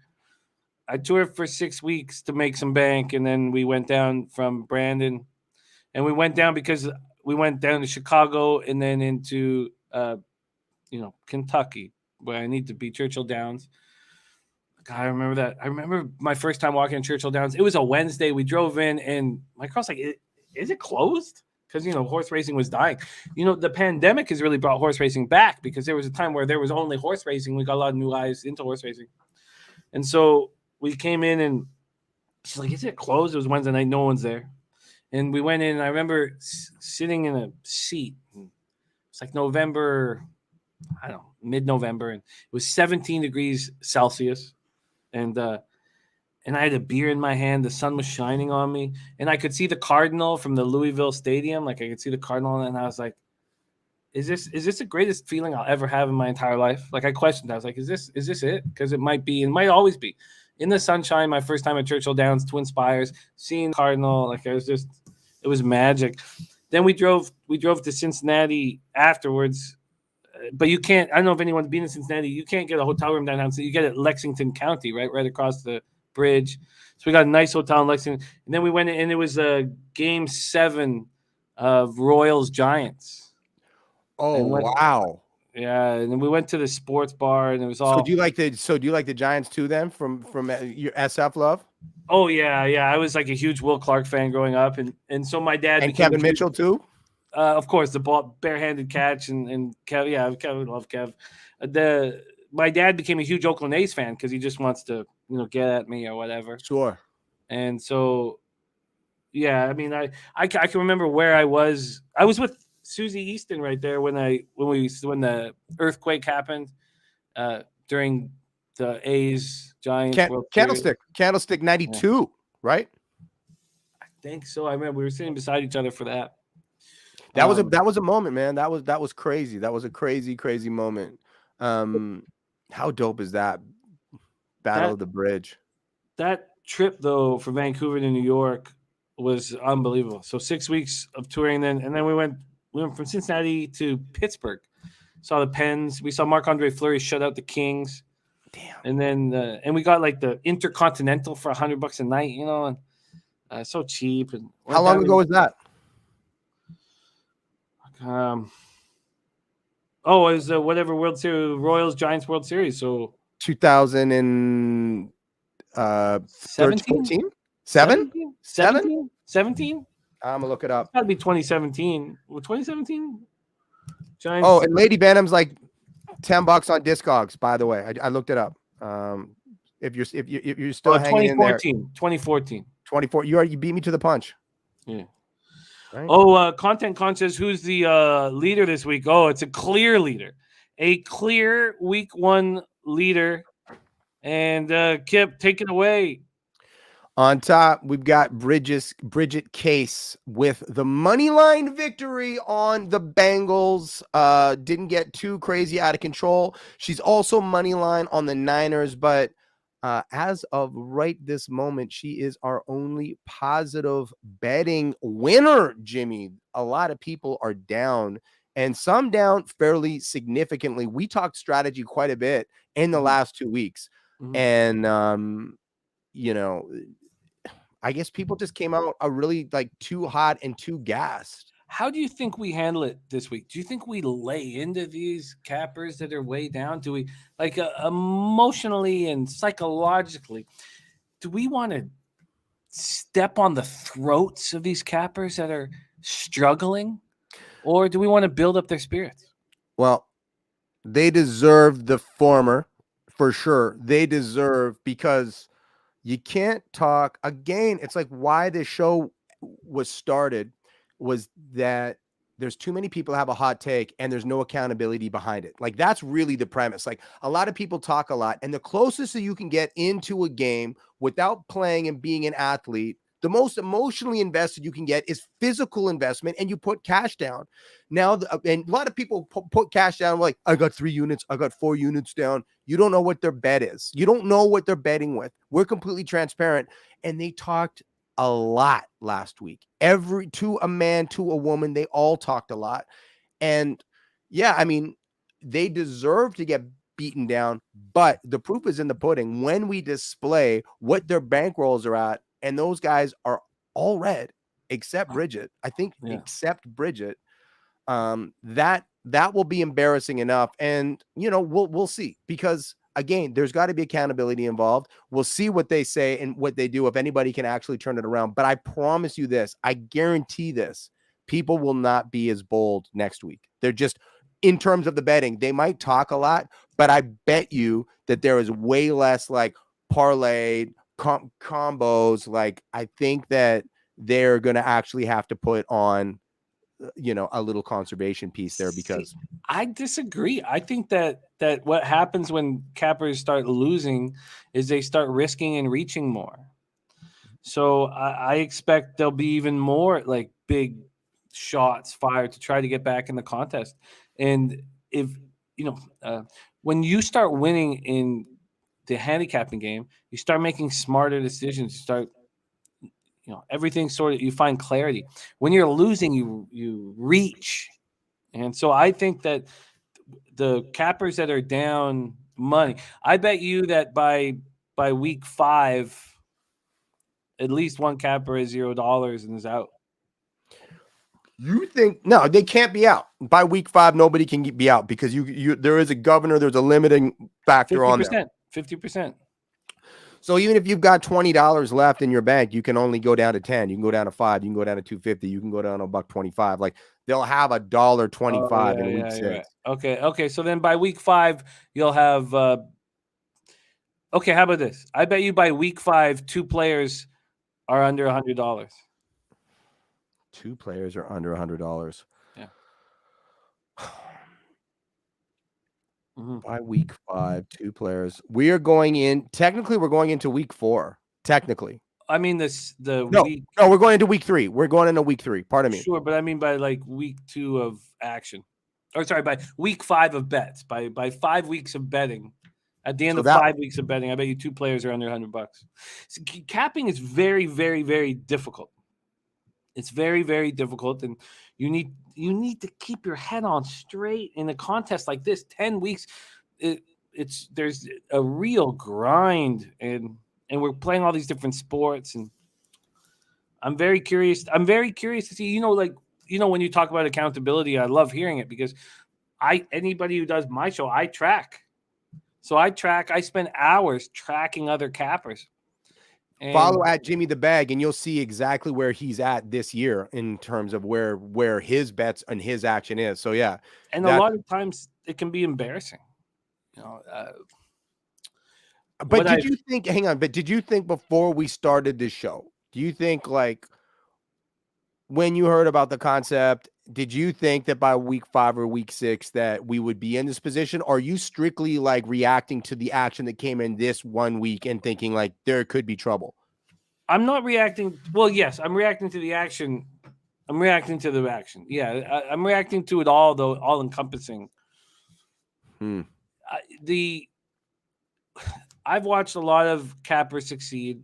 I toured for 6 weeks to make some bank, and then we went down from Brandon, and we went down because we went down to Chicago and then into Kentucky, where I need to be Churchill Downs. God, I remember that. I remember my first time walking in Churchill Downs. It was a Wednesday. We drove in, and my girl's like, "Is it closed?" Because horse racing was dying. The pandemic has really brought horse racing back because there was a time where there was only horse racing. We got a lot of new eyes into horse racing, and so we came in, and she's like, "Is it closed?" It was Wednesday night. No one's there, and we went in. And I remember sitting in a seat. It's like November, I don't know, mid-November, and it was 17 degrees Celsius, and I had a beer in my hand. The sun was shining on me, and I could see the Cardinal from the Louisville Stadium. Like I could see the Cardinal, and I was like, "Is this the greatest feeling I'll ever have in my entire life?" Like I questioned. I was like, "Is this it?" Because it might be, and might always be. In the sunshine, my first time at Churchill Downs, Twin Spires, seeing Cardinal, like it was magic. Then we drove to Cincinnati afterwards. But you can't. I don't know if anyone's been in Cincinnati. You can't get a hotel room downtown. So you get it at Lexington County, right across the bridge. So we got a nice hotel in Lexington, and then we went in, and it was Game 7 of Royals Giants. Oh wow! Yeah, and then we went to the sports bar, and it was all. So do you like the Giants too? Then from your SF love? Oh yeah. I was like a huge Will Clark fan growing up, and so my dad and Kevin Mitchell too. Of course, the ball barehanded catch and Kev. Yeah, Kev, love Kev. My dad became a huge Oakland A's fan because he just wants to get at me or whatever. Sure. And so, yeah, I mean, I can remember where I was. I was with Susie Easton right there when the earthquake happened during the A's Giants World Candlestick 92, right? I think so. I remember we were sitting beside each other for that. That was a moment, man. That was crazy. That was a crazy moment. How dope is that? Battle of the Bridge. That trip though from Vancouver to New York was unbelievable. So 6 weeks of touring, and then we went from Cincinnati to Pittsburgh. Saw the Pens. We saw Marc-Andre Fleury shut out the Kings. Damn. And then and we got like the Intercontinental for $100 a night, and so cheap. And how long ago was that? It was whatever World Series, Royals Giants World Series. So 2017? 17? I'm gonna look it up. It's gotta be 2017. 2017? Giants. Oh, and Lady Venom's like $10 on Discogs, by the way. I looked it up. If you're still hanging in there. 2014. 24. You beat me to the punch. Yeah. Right. Oh, Content Con says, who's the leader this week? Oh, it's a clear leader. A clear week 1 leader. And Kip, take it away. On top, we've got Bridget Case with the money line victory on the Bengals. Didn't get too crazy out of control. She's also money line on the Niners, but as of right this moment, she is our only positive betting winner, Jimmy. A lot of people are down, and some down fairly significantly. We talked strategy quite a bit in the last 2 weeks, and you know, I guess people just came out really like too hot and too gassed. How do you think we handle it this week? Do you think we lay into these cappers that are way down? Do we, like, emotionally and psychologically, do we want to step on the throats of these cappers that are struggling, or do we want to build up their spirits? Well, they deserve the former for sure. They deserve, because you can't talk again. It's like why this show was started was that there's too many people have a hot take and there's no accountability behind it. Like that's really the premise. Like a lot of people talk a lot, and the closest that you can get into a game without playing and being an athlete, the most emotionally invested you can get is physical investment, and you put cash down. Now, and a lot of people put cash down like, I got 3 units, I got 4 units down. You don't know what their bet is. You don't know what they're betting with. We're completely transparent. And they talked a lot last week. To a man, to a woman, they all talked a lot. And yeah, I mean, they deserve to get beaten down, but the proof is in the pudding when we display what their bankrolls are at. And those guys are all red, except Bridget. I think except Bridget. That will be embarrassing enough. And we'll see, because again, there's got to be accountability involved. We'll see what they say and what they do, if anybody can actually turn it around. But I promise you this, I guarantee this, people will not be as bold next week. They're just, in terms of the betting, they might talk a lot, but I bet you that there is way less like parlayed combos. Like I think that they're going to actually have to put on a little conservation piece there, because I disagree. I think that what happens when cappers start losing is they start risking and reaching more. So I expect there'll be even more like big shots fired to try to get back in the contest. And if when you start winning in the handicapping game, you start making smarter decisions. You start, everything sort of, you find clarity. When you're losing, you reach. And so I think that the cappers that are down money, I bet you that by week 5, at least one capper is $0 and is out. You think no, they can't be out by week 5. Nobody can be out, because there is a governor. There's a limiting factor 50%, on there. 50%. So even if you've got $20 left in your bank, you can only go down to 10. You can go down to 5. You can go down to 250. You can go down to $1.25. Like they'll have $1.25 in week 6. Right. Okay. So then by week 5, you'll have. Okay, how about this? I bet you by week 5, 2 players are under $100. 2 players are under $100. Yeah. By week 5, 2 players. We're going into week 4. Technically. I mean, week. No, we're going into week 3. We're going into week 3. Pardon me. Sure, but I mean by like week 2 of action. Or sorry, by week 5 of bets. By 5 weeks of betting. At the end of 5 weeks of betting, I bet you 2 players are under $100. So capping is very, very, very difficult. It's very, very difficult, and you need to keep your head on straight in a contest like this. 10 weeks, there's a real grind, and we're playing all these different sports, and I'm very curious. I'm very curious to see. When you talk about accountability, I love hearing it, because anybody who does my show, I track. So I spend hours tracking other cappers. And follow at Jimmy the Bag, and you'll see exactly where he's at this year in terms of where his bets and his action is. So yeah, and a lot of times it can be embarrassing. But did you think? Hang on. But did you think before we started this show? Do you think like when you heard about the concept, did you think that by week 5 or week 6 that we would be in this position? Or are you strictly like reacting to the action that came in this 1 week and thinking like there could be trouble? I'm not reacting. Well, yes, I'm reacting to the action. I'm reacting to the action. Yeah, I'm reacting to it all, though, all encompassing. I've watched a lot of cappers succeed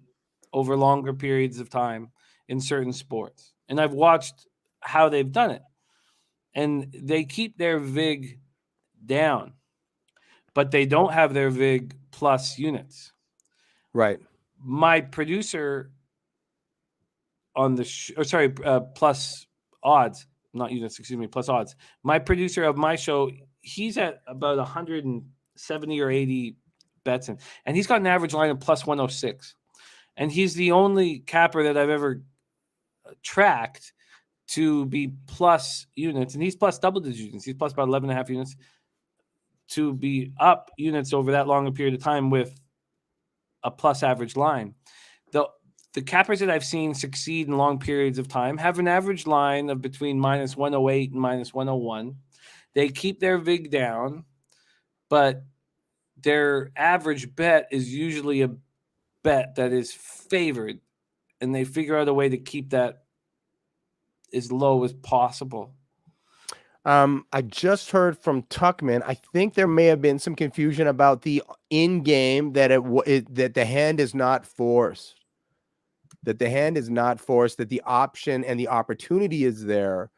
over longer periods of time in certain sports, and I've watched how they've done it, and they keep their VIG down, but they don't have their VIG plus units. Right. My producer on the plus odds, not units, excuse me, plus odds. My producer of my show, he's at about 170 or 80 bets in, and he's got an average line of plus 106. And he's the only capper that I've ever tracked to be plus units, and he's plus double digit units. He's plus about 11.5 units to be up units over that long a period of time with a plus average line. The cappers that I've seen succeed in long periods of time have an average line of between minus 108 and minus 101. They keep their VIG down, but their average bet is usually a bet that is favored, and they figure out a way to keep that as low as possible. I just heard from Tuchman. I think there may have been some confusion about the in-game that that the hand is not forced. That the hand is not forced, that the option and the opportunity is there.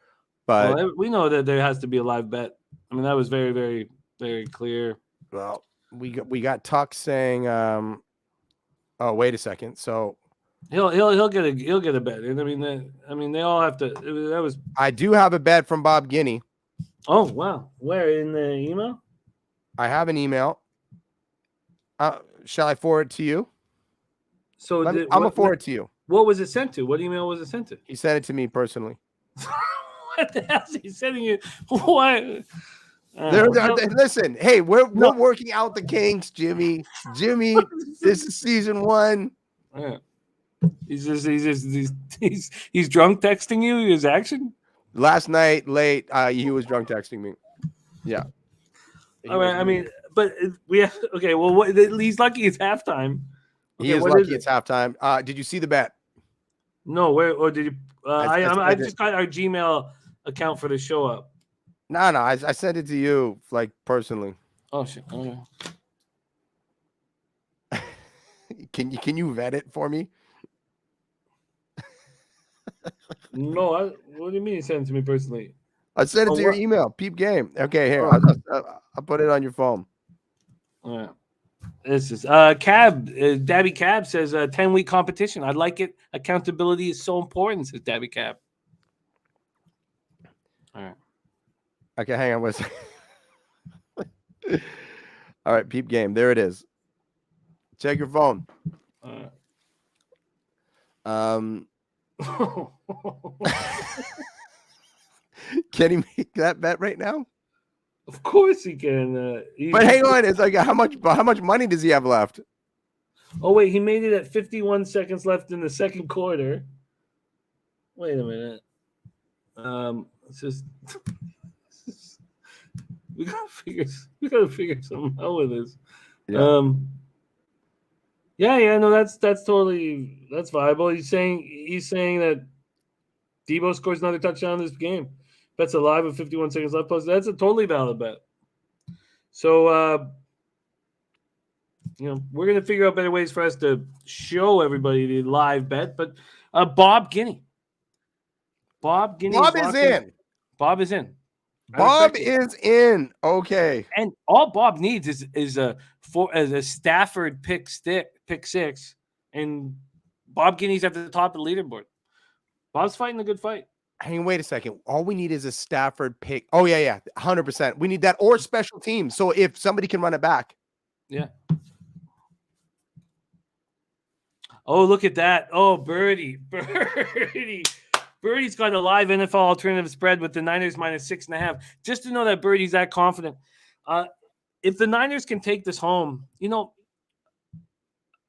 But we know that there has to be a live bet. I mean, that was very, very, very clear. Well, we got Tuck saying, oh, wait a second. So he'll get a bet. And I mean, they all have to. That was. I do have a bet from Bob Guiney. Oh wow! Where in the email? I have an email. Shall I forward it to you? So I'm gonna forward it to you. What was it sent to? What email was it sent to? He sent it to me personally. What the hell is he sending you? What? Listen, hey, we're working out the kinks, Jimmy. This is season 1. Yeah. He's drunk texting you his action. Last night late, he was drunk texting me. Yeah. All right. I mean, but we have okay. Well, he's lucky it's halftime. Okay, he is lucky it's halftime. Did you see the bet? No. Where or did you? I just got our Gmail account for the show up. No. I sent it to you like personally. Oh shit. Okay. Can you vet it for me? No. What do you mean you sent it to me personally? I sent it to your email. Peep game. Okay, here. I'll put it on your phone. All right. This is Dabby Cab says 10-week competition. I like it. Accountability is so important, says Dabby Cab. All right. Okay, hang on. All right, peep game. There it is. Check your phone. Can he make that bet right now? Of course he can. But hang on, it's like how much money does he have left? Oh wait, he made it at 51 seconds left in the second quarter. Wait a minute. It's just we gotta figure something out with this. Yeah. No, that's viable. He's saying that Debo scores another touchdown in this game. Bet's alive with 51 seconds left. Plus, that's a totally valid bet. So, we're going to figure out better ways for us to show everybody the live bet. But Bob Guiney. Bob is in. Bob is in. Bob is in. Okay. And all Bob needs is a Stafford pick six, and Bob Guiney's at the top of the leaderboard. Bob's fighting a good fight. Hey, wait a second. All we need is a Stafford pick. Oh, yeah. 100%. We need that or special team. So if somebody can run it back. Yeah. Oh, look at that. Oh, Birdie. Birdie's got a live NFL alternative spread with the Niners minus 6.5. Just to know that Birdie's that confident. If the Niners can take this home, look,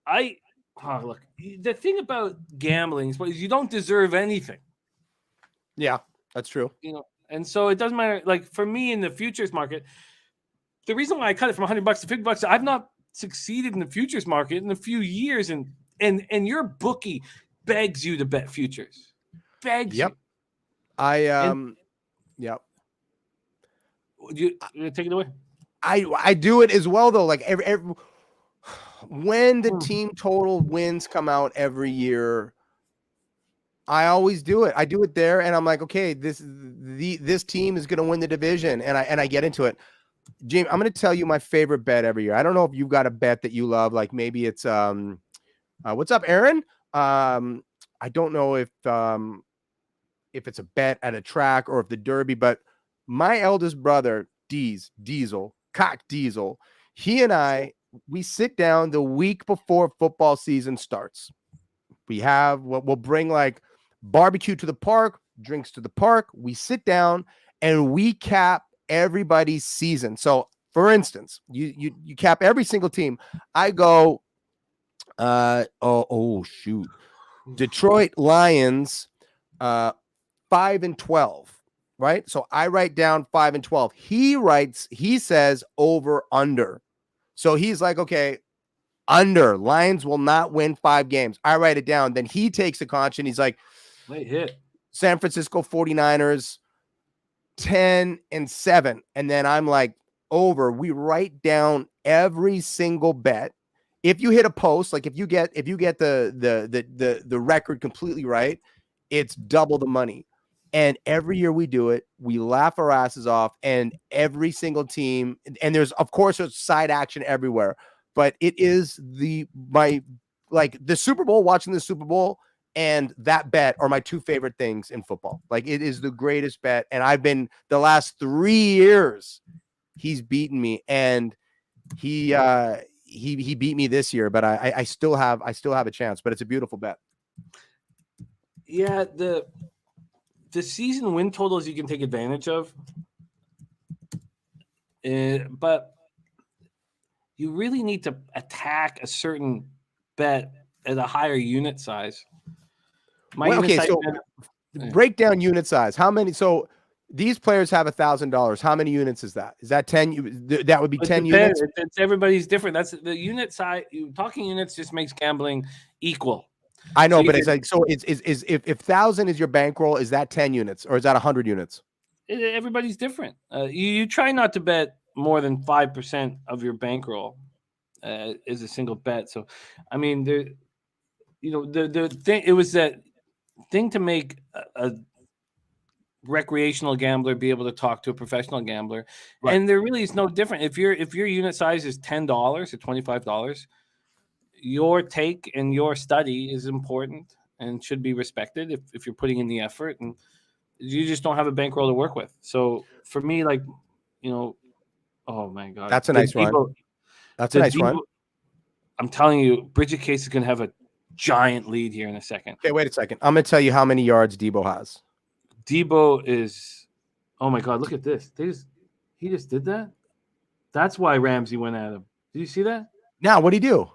the thing about gambling is you don't deserve anything. Yeah, that's true. You know, and so it doesn't matter. Like for me in the futures market, the reason why I cut it from $100 to $50, I've not succeeded in the futures market in a few years, and your bookie begs you to bet futures. Begs Yep. you. Yep. You take it away. I do it as well though. Like every when the team total wins come out every year, I always do it. I do it there, and I'm like, okay, this team is going to win the division, and I get into it. Jim, I'm going to tell you my favorite bet every year. I don't know if you've got a bet that you love, like maybe it's what's up, Aaron? I don't know if it's a bet at a track or if the Derby, but my eldest brother, Cock Diesel, he and we sit down the week before football season starts. We'll bring like barbecue to the park, drinks to the park. We sit down and we cap everybody's season. So for instance, you cap every single team. I go, shoot. Detroit Lions, 5-12, right? So I write down 5-12. He says over under. So he's like, okay, under. Lions will not win 5 games. I write it down. Then he takes a conch and he's like, late hit. San Francisco 49ers, 10-7. And then I'm like, over. We write down every single bet. If you hit a post, like if you get the record completely right, it's double the money. And every year we do it, we laugh our asses off, and every single team, and there's of course there's side action everywhere, but it is the Super Bowl, watching the Super Bowl and that bet are my 2 favorite things in football. Like it is the greatest bet. And I've been the last 3 years, he's beaten me, and he beat me this year, but I still have a chance, but it's a beautiful bet. Yeah, the season win totals you can take advantage of, but you really need to attack a certain bet at a higher unit size. Break down unit size. How many? So these players have $1,000. How many units is that? Is that 10? That would be 10 units. It's everybody's different. That's the unit size. Talking units just makes gambling equal. I know, so but it's like, so it's if 1,000 is your bankroll, is that 10 units or is that 100 units? Everybody's different. You try not to bet more than 5% of your bankroll is a single bet. So, I mean, the thing, it was that thing to make a recreational gambler be able to talk to a professional gambler, right. And there really is no different. If your unit size is $10 or $25, your take and your study is important and should be respected if you're putting in the effort, and you just don't have a bankroll to work with. So for me, like, oh my God, that's a nice run. That's a nice run. I'm telling you, Bridget Case is going to have a giant lead here in a second. Okay, wait a second. I'm going to tell you how many yards Debo has. Debo is, oh my God, look at this. He just did that. That's why Ramsey went at him. Did you see that? Now, what'd he do?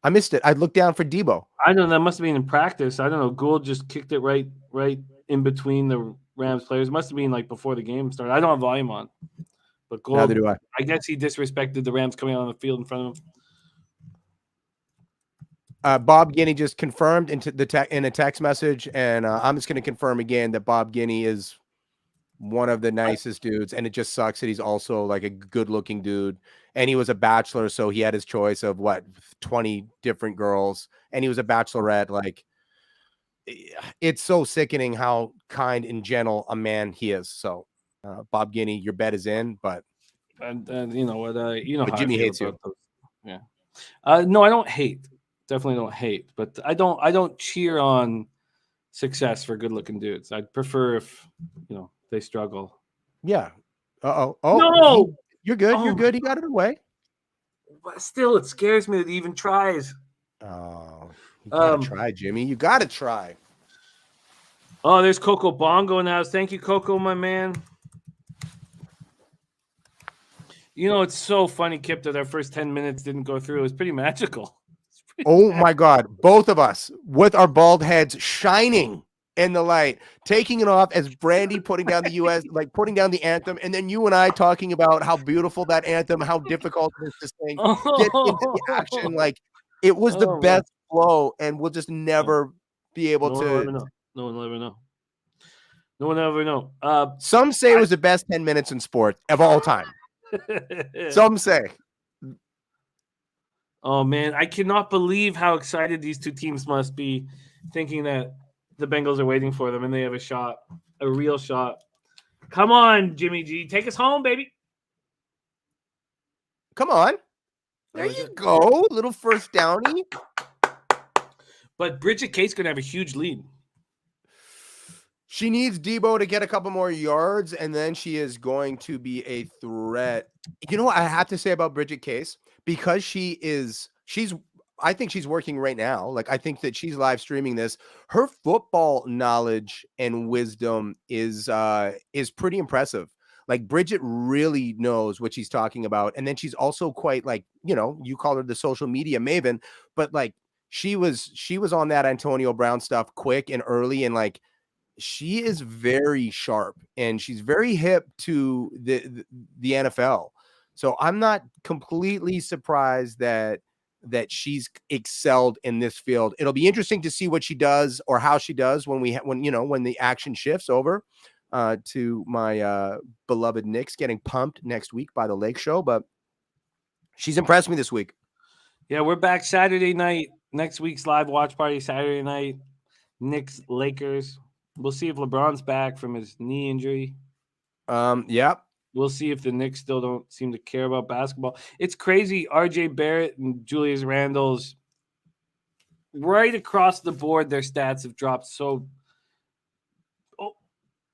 I missed it. I looked down for Debo. I don't know. That must have been in practice. I don't know. Gould just kicked it right in between the Rams players. Must have been like before the game started. I don't have volume on. But Gould, neither do I. I guess he disrespected the Rams coming on the field in front of him. Bob Guiney just confirmed in a text message, and I'm just going to confirm again that Bob Guiney is one of the nicest dudes, and it just sucks that he's also like a good-looking dude, and he was a bachelor, so he had his choice of 20 different girls, and he was a bachelorette. Like, it's so sickening how kind and gentle a man he is. So, Bob Guiney, your bet is in, but you know what? But Jimmy hates you. Yeah. No, I don't hate. Definitely don't hate, but I don't cheer on success for good-looking dudes. I'd prefer if they struggle. Yeah. Oh no, you're good. You're good. He got it away. But still, it scares me that he even tries. Oh, you gotta try, Jimmy. You gotta try. Oh, there's Coco Bongo now. Thank you, Coco, my man. It's so funny, Kip, that our first 10 minutes didn't go through. It was pretty magical. Oh my God. Both of us with our bald heads shining in the light, taking it off as Brandy putting down the US, like putting down the anthem, and then you and I talking about how beautiful that anthem, how difficult it is to sing, getting into the action. Like, it was the Oh, man. best flow, and we'll just never be able No one will ever to. know. No one will ever know. No one will ever know. Some say it was the best 10 minutes in sport of all time. Some say. Oh, man. I cannot believe how excited these two teams must be, thinking that the Bengals are waiting for them and they have a shot, a real shot. Come on, Jimmy G. Take us home, baby. Come on. There you go. Little first downy. But Bridget Case going to have a huge lead. She needs Debo to get a couple more yards, and then she is going to be a threat. You know what I have to say about Bridget Case? Because I think she's working right now. Like, I think that she's live streaming this. Her football knowledge and wisdom is pretty impressive. Like, Bridget really knows what she's talking about. And then she's also quite, like, you call her the social media maven, but like she was on that Antonio Brown stuff quick and early, and like, she is very sharp and she's very hip to the NFL. So I'm not completely surprised that she's excelled in this field. It'll be interesting to see what she does or how she does when the action shifts over to my beloved Knicks getting pumped next week by the Lake Show. But she's impressed me this week. Yeah, we're back Saturday night. Next week's live watch party, Saturday night. Knicks, Lakers. We'll see if LeBron's back from his knee injury. Yeah. We'll see if the Knicks still don't seem to care about basketball. It's crazy. RJ Barrett and Julius Randle's right across the board, their stats have dropped. So,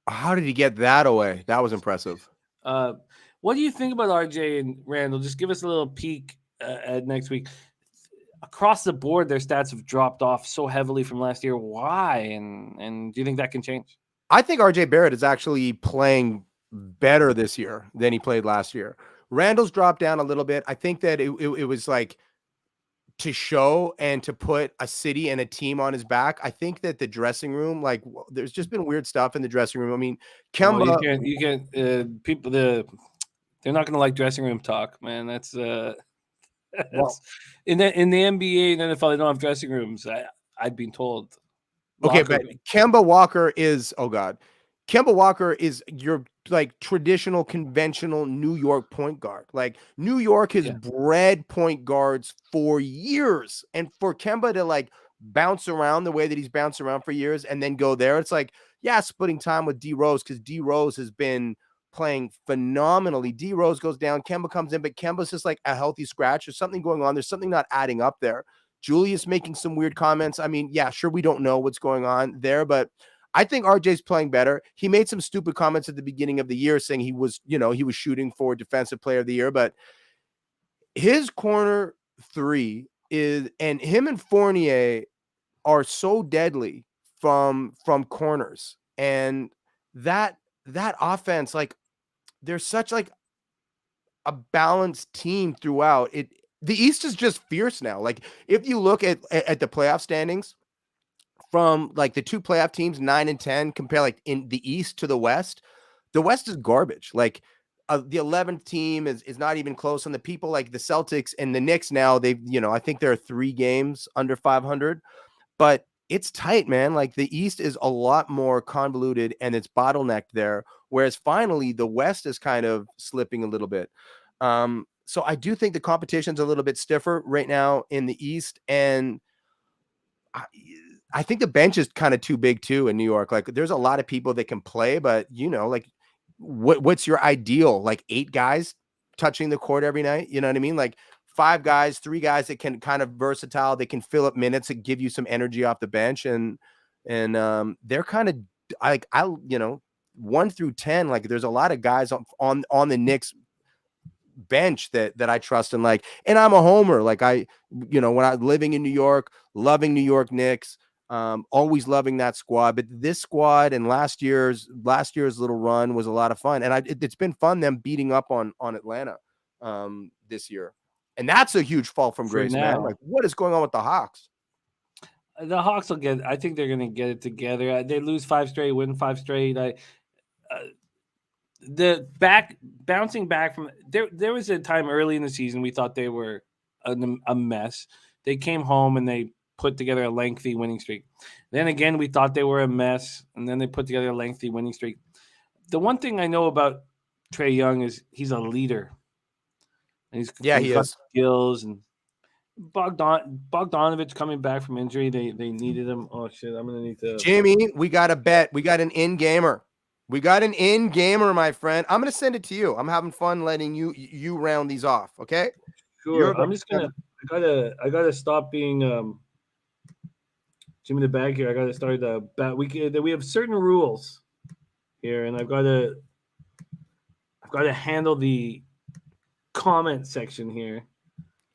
how did he get that away? That was impressive. What do you think about RJ and Randle? Just give us a little peek at next week. Across the board, their stats have dropped off so heavily from last year. Why? And do you think that can change? I think RJ Barrett is actually playing better this year than he played last year. Randall's dropped down a little bit. I think that it was like to show and to put a city and a team on his back. I think that the dressing room, like, there's just been weird stuff in the dressing room. I mean, Kemba, you can't people, they're not going to like dressing room talk, man. That's well, in the NBA and NFL, they don't have dressing rooms. I've been told. Okay, but Kemba Walker is, oh God, Kemba Walker is your like traditional, conventional New York point guard. Like, New York has bred point guards for years, and for Kemba to like bounce around the way that he's bounced around for years and then go there, it's like, yeah, splitting time with D Rose, because D Rose has been playing phenomenally. D Rose goes down, Kemba comes in, but Kemba's just like a healthy scratch. There's something going on. There's something not adding up there. Julius making some weird comments. I mean, yeah, sure, we don't know what's going on there, but I think RJ's playing better. He made some stupid comments at the beginning of the year saying he was shooting for Defensive Player of the Year, but his corner three is, and him and Fournier are so deadly from corners, and that offense, like, there's such like a balanced team throughout it. The East is just fierce now. Like, if you look at the playoff standings from like the two playoff teams, 9 and 10, compare like in the East to the West is garbage. Like, the 11th team is not even close on the people. Like the Celtics and the Knicks now, they've, I think there are 3 games under 500, but it's tight, man. Like, the East is a lot more convoluted and it's bottlenecked there. Whereas finally the West is kind of slipping a little bit. So I do think the competition's a little bit stiffer right now in the East. And I think the bench is kind of too big too in New York. Like, there's a lot of people that can play, but like, what's your ideal? Like 8 guys touching the court every night. You know what I mean? Like 5 guys, 3 guys that can kind of versatile. They can fill up minutes and give you some energy off the bench. And they're kind of like, 1 through 10, like there's a lot of guys on the Knicks bench that I trust and like, and I'm a homer. Like, when I'm living in New York, loving New York Knicks, always loving that squad. But this squad and last year's little run was a lot of fun. And it's been fun them beating up on Atlanta this year. And that's a huge fall from grace, man. Like, what is going on with the Hawks? The Hawks will get. I think they're going to get it together. They lose 5 straight, win 5 straight. Bouncing back from there. There was a time early in the season we thought they were a mess. They came home and they put together a lengthy winning streak. Then again, we thought they were a mess, and then they put together a lengthy winning streak. The one thing I know about Trae Young is he's a leader. He's got skills, and Bogdanovich coming back from injury. They needed him. Oh shit! I'm gonna need to. Jimmy, we got a bet. We got an in-gamer. We got an in-gamer, my friend. I'm gonna send it to you. I'm having fun letting you round these off. Okay. Sure. I'm just gonna. I gotta stop being Jimmy the Bag here. I gotta start the bet. We have certain rules here, and I've got to handle the comment section here.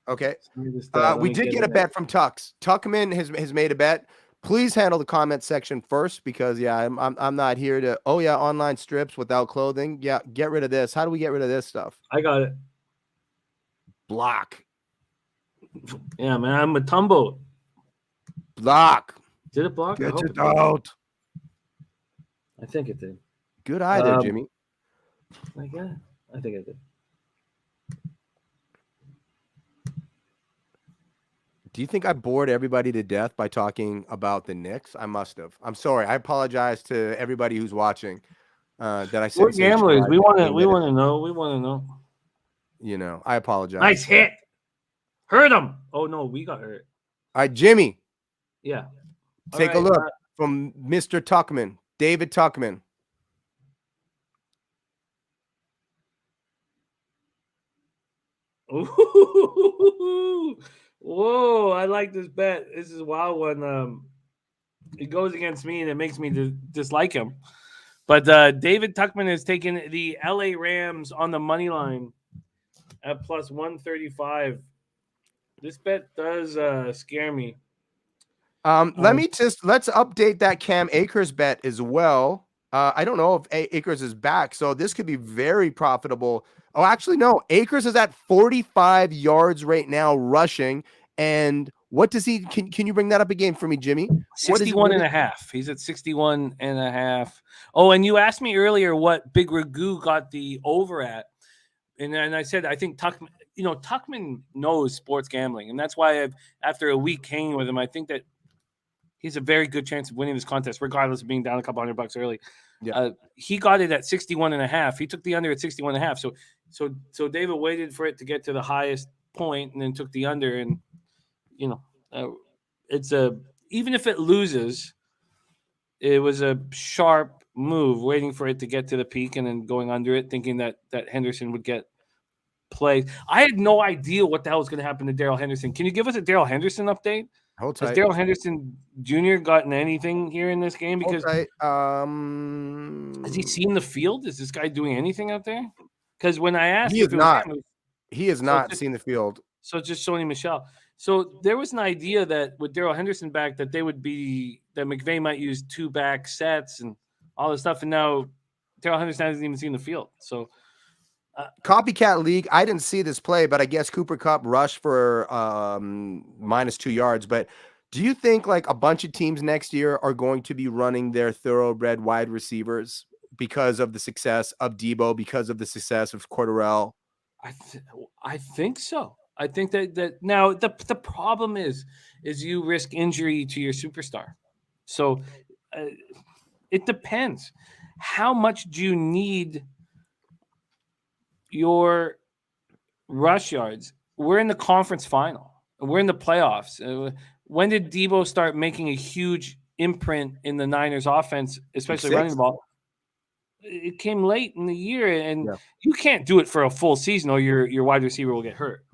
Okay. We did get a bet from Tux. Tuchman has made a bet. Please handle the comment section first because I'm not here to online strips without clothing. Yeah, get rid of this. How do we get rid of this stuff? I got it. Block. Yeah, man, I'm a tumble. Block. Did it block? Get it out. I think it did. Good eye there, Jimmy. I think I did. Do you think I bored everybody to death by talking about the Knicks? I must have. I'm sorry. I apologize to everybody who's watching. That I said we're gamblers. We want to know. We want to know. You know, I apologize. Nice hit. Hurt him. Oh no, we got hurt. All right, Jimmy. Yeah. Take a look from Mr. Tuchman, David Tuchman. Ooh. Whoa, I like this bet. This is a wild one. It goes against me and it makes me dislike him. But David Tuchman has taken the LA Rams on the money line at plus 135. This bet does scare me. Let's update that Cam Akers bet as well. I don't know if Akers is back, so this could be very profitable. Oh, actually, no. Akers is at 45 yards right now rushing. And what does he – can you bring that up again for me, Jimmy? 61 and a half. He's at 61 and a half. Oh, and you asked me earlier what Big Ragu got the over at. And then I said I think Tuchman knows sports gambling. And that's why after a week hanging with him, I think that he's a very good chance of winning this contest, regardless of being down a couple $100 early. Yeah. He got it at 61 and a half. He took the under at 61 and a half. So David waited for it to get to the highest point and then took the under. And, even if it loses, it was a sharp move waiting for it to get to the peak and then going under it, thinking that Henderson would get played. I had no idea what the hell was going to happen to Darrell Henderson. Can you give us a Darrell Henderson update? Hold tight. Has Darrell Henderson Jr. gotten anything here in this game? Because has he seen the field? Is this guy doing anything out there? Because when I asked, he has not seen the field. So just Tiffany Michelle. So there was an idea that with Darrell Henderson back, that McVay might use 2 back sets and all this stuff, and now Darrell Henderson hasn't even seen the field. So. Copycat league. I didn't see this play, but I guess Cooper Kupp rushed for -2 yards. But do you think like a bunch of teams next year are going to be running their thoroughbred wide receivers because of the success of Debo, because of the success of Cordarrelle? I think so. I think that now the problem is you risk injury to your superstar. So it depends. How much do you need your rush yards? We're in the conference final. We're in the playoffs. When did Debo start making a huge imprint in the Niners offense, especially running the ball? It came late in the year, and you can't do it for a full season or your wide receiver will get hurt.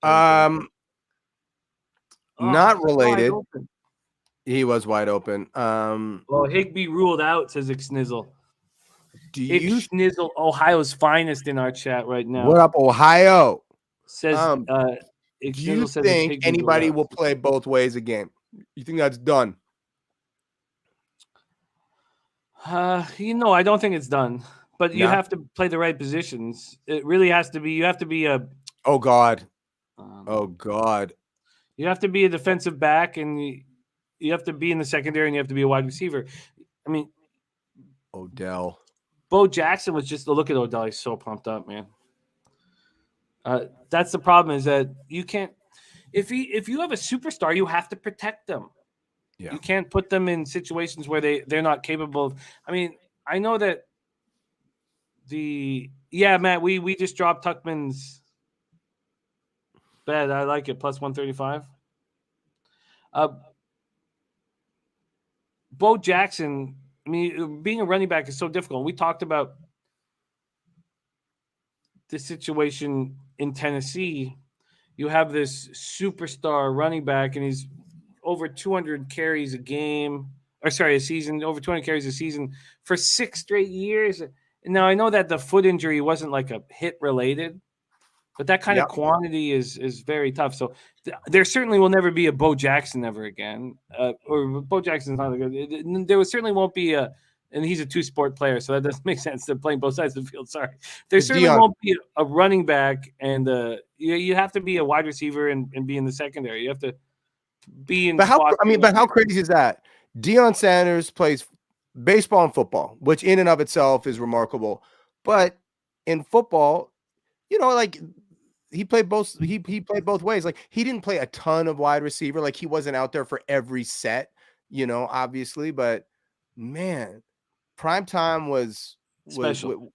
Not related. He was wide open. Well, Higbee ruled out, says Ixnizzle. Schnizzle, Ohio's finest in our chat right now. What up, Ohio? Says do you think anybody will play both ways again? You think that's done? I don't think it's done. But you have to play the right positions. It really has to be. You have to be a. Oh God. Oh God. You have to be a defensive back, and You have to be in the secondary and you have to be a wide receiver. I mean, Odell. Bo Jackson was just look at Odell. He's so pumped up, man. That's the problem is that you can't. If you have a superstar, you have to protect them. Yeah. You can't put them in situations where they're not capable of. I mean, I know that Matt, we just dropped Tuchman's bet. I like it plus 135. Bo Jackson. I mean, being a running back is so difficult. We talked about this situation in Tennessee. You have this superstar running back, and he's over 200 carries a season, over 200 carries a season for 6 straight years. And now I know that the foot injury wasn't like a hit related, but that kind of quantity is very tough. So there certainly will never be a Bo Jackson ever again, or Bo Jackson's not good. There certainly won't be and he's a 2-sport player, so that doesn't make sense. They're playing both sides of the field. Sorry. There certainly won't be a running back, and you have to be a wide receiver and be in the secondary. You have to be in. But how crazy is that? Deion Sanders plays baseball and football, which in and of itself is remarkable. But in football, like he played both. He played both ways. Like he didn't play a ton of wide receiver. Like he wasn't out there for every set, obviously. But man, prime time was special.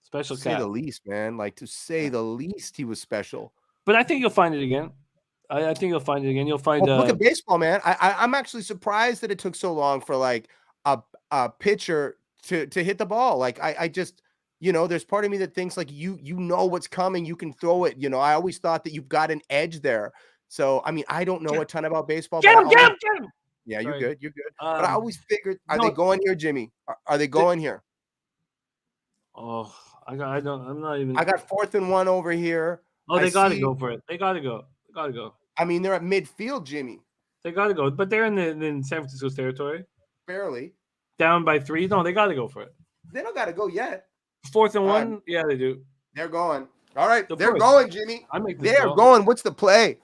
Special, to say the least, man. Like to say the least, he was special. But I think you'll find it again. I think you'll find it again. You'll find. Look at baseball, man. I'm actually surprised that it took so long for like a pitcher to hit the ball. Like I just, there's part of me that thinks like you know what's coming, you can throw it. I always thought that you've got an edge there. So I mean, I don't know a ton about baseball. Get him! Yeah, you're good. You're good. But I always figured, are they going here, Jimmy? Are they going here? Oh, I'm not even. I got 4th and 1 over here. Oh, they got to go for it. They got to go. I mean, they're at midfield, Jimmy. They got to go, but they're in San Francisco's territory. Barely. Down by 3. No, they got to go for it. They don't got to go yet. 4th and 1. Yeah, they do. They're going. All right, they're going, Jimmy. They're call. going. What's the play?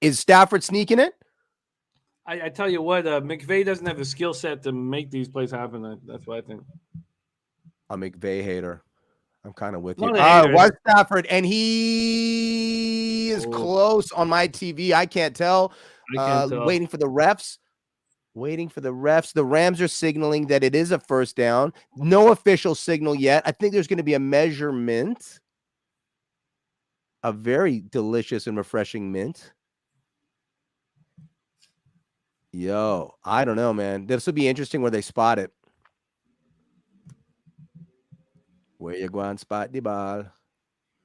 Is Stafford sneaking it? I tell you what, McVay doesn't have the skill set to make these plays happen. That's what I think. I'm a McVay hater. I'm kind of with you. Was Stafford, and he is close on my TV. I can't tell. Waiting for the refs. The Rams are signaling that it is a first down. No official signal yet. I think there's going to be a measurement. A very delicious and refreshing mint. Yo, I don't know, man. This will be interesting where they spot it. Where you going, spot the ball?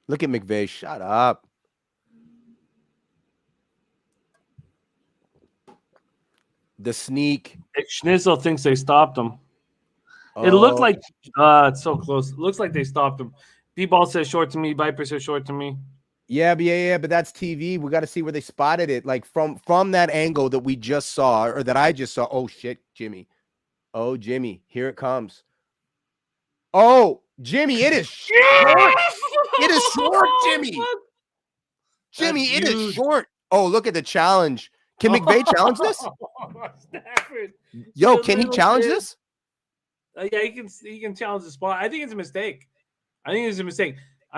Look at McVay. Shut up. The sneak. Schnizzle thinks they stopped him. It looked like it's so close. It looks like they stopped him. D-ball says short to me. Viper says short to me. Yeah, but that's TV. We got to see where they spotted it. Like from that angle that we just saw, or that I just saw. Oh shit, Jimmy. Oh, Jimmy, here it comes. Oh, Jimmy, it is short. It is short, Jimmy. Jimmy, it is short. Oh, look at the challenge. Can McVay challenge this? Stafford. Yo, can he challenge this? Yeah, he can challenge the spot. I think it's a mistake. I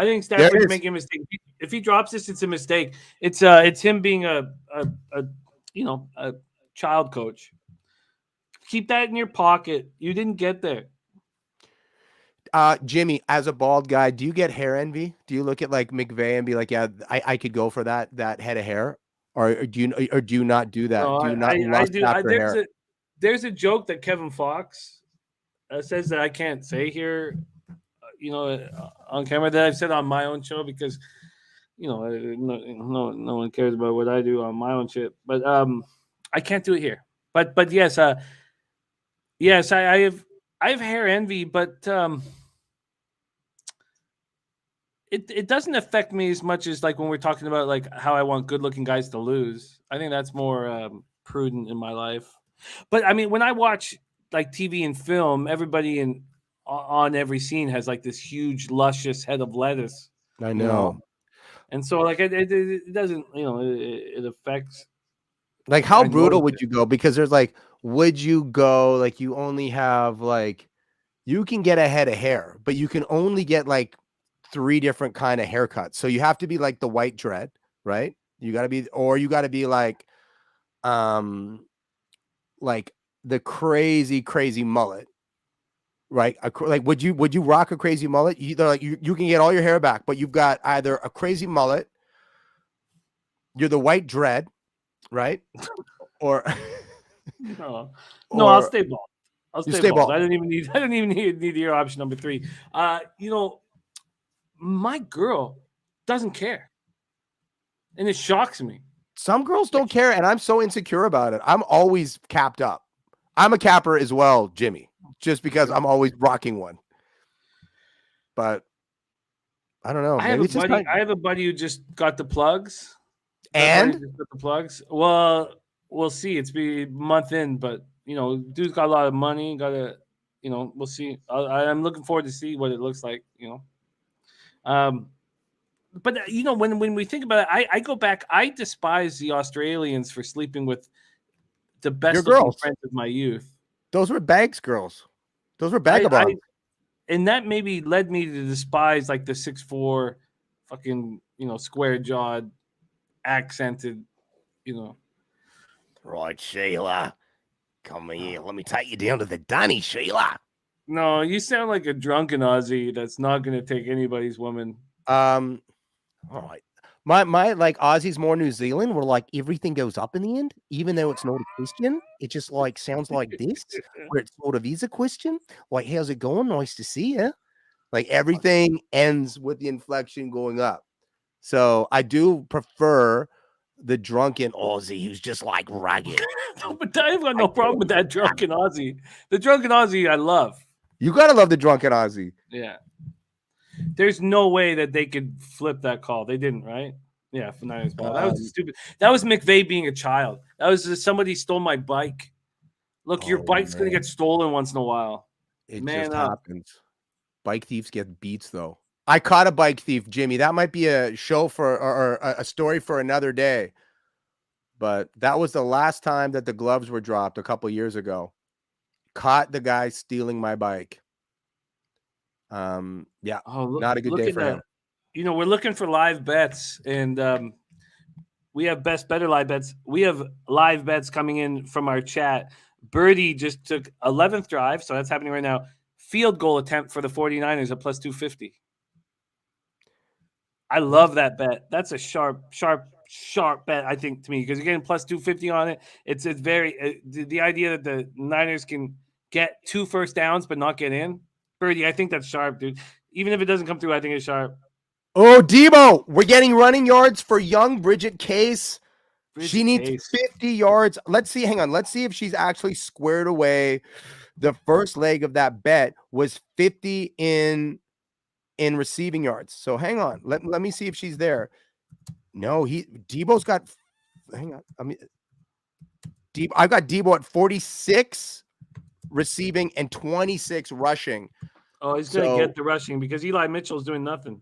think Stafford's making a mistake. If he drops this, it's a mistake. It's him being a child coach. Keep that in your pocket. You didn't get there. Jimmy, as a bald guy, do you get hair envy? Do you look at like McVay and be like, yeah, I could go for that head of hair? Or do you not do that? No, do you not lust after hair? There's a joke that Kevin Fox says that I can't say here, on camera, that I've said on my own show because, no one cares about what I do on my own shit. But I can't do it here. But yes, I have hair envy, but it doesn't affect me as much as like when we're talking about like how I want good-looking guys to lose. I think that's more prudent in my life. But I mean, when I watch like TV and film, everybody on every scene has like this huge, luscious head of lettuce. I know. And so like it doesn't, it affects. Like, how I know brutal it. would you go? Because there's like, would you go like you only have like you can get a head of hair, but you can only get like 3 different kind of haircuts. So you have to be like the white dread, right? You got to be, or you got to be um, like the crazy mullet, right? Like, would you rock a crazy mullet? Either like you can get all your hair back, but you've got either a crazy mullet, you're the white dread, right? Or No, I'll or stay bald. I'll you stay stay bald. bald. I don't even need your option number 3. My girl doesn't care, and it shocks me. Some girls don't care, and I'm so insecure about it. I'm always capped up. I'm a capper as well, Jimmy, just because I'm always rocking one. But I don't know. Maybe it's just I have a buddy who just got the plugs. and Just got the plugs. Well, we'll see. It's be a month in, but dude's got a lot of money. We'll see. I'm looking forward to see what it looks like. But when we think about it, I go back. I despise the Australians for sleeping with the best your looking girls. friends of my youth. Those were Bags girls. Those were I, Bagabonds. and that maybe led me to despise like the 6'4", fucking square jawed, accented, Right, Sheila. Come here. Let me take you down to the dunny, Sheila. No, you sound like a drunken Aussie that's not going to take anybody's woman. All right. My like Aussie's more New Zealand, where like everything goes up in the end, even though it's not a question. It just like sounds like this, where it sort of is a question. Like, how's it going? Nice to see you. Like everything ends with the inflection going up. So I do prefer the drunken Aussie who's just like rugged. No, but I've got no problem with that drunken Aussie. The drunken Aussie I love. You gotta love the drunken Aussie. Yeah. There's no way that they could flip that call. They didn't, right? Yeah, for Niners ball. That was stupid. That was McVay being a child. That was just somebody stole my bike. Look, your bike's gonna get stolen once in a while. It just happens. Bike thieves get beats though. I caught a bike thief, Jimmy. That might be a show for or a story for another day. But that was the last time that the gloves were dropped a couple years ago. Caught the guy stealing my bike. Yeah. Not a good day for him. We're looking for live bets, and we have better live bets. We have live bets coming in from our chat. Birdie just took 11th drive, so that's happening right now. Field goal attempt for the 49ers at plus 250. I love that bet. That's a sharp bet, I think, to me, because you're getting plus 250 on it. It's very the idea that the Niners can get 2 first downs but not get in. Birdie, I think that's sharp, dude. Even if it doesn't come through, I think it's sharp. Oh, Debo, we're getting running yards for young Bridget Case. She needs 50 yards. Let's see. Hang on. Let's see if she's actually squared away. The first leg of that bet was 50 in receiving yards. So hang on. Let me see if she's there. No, Debo's got. Hang on. I've got Debo at 46 receiving and 26 rushing. Oh, he's going to get the rushing because Eli Mitchell's doing nothing.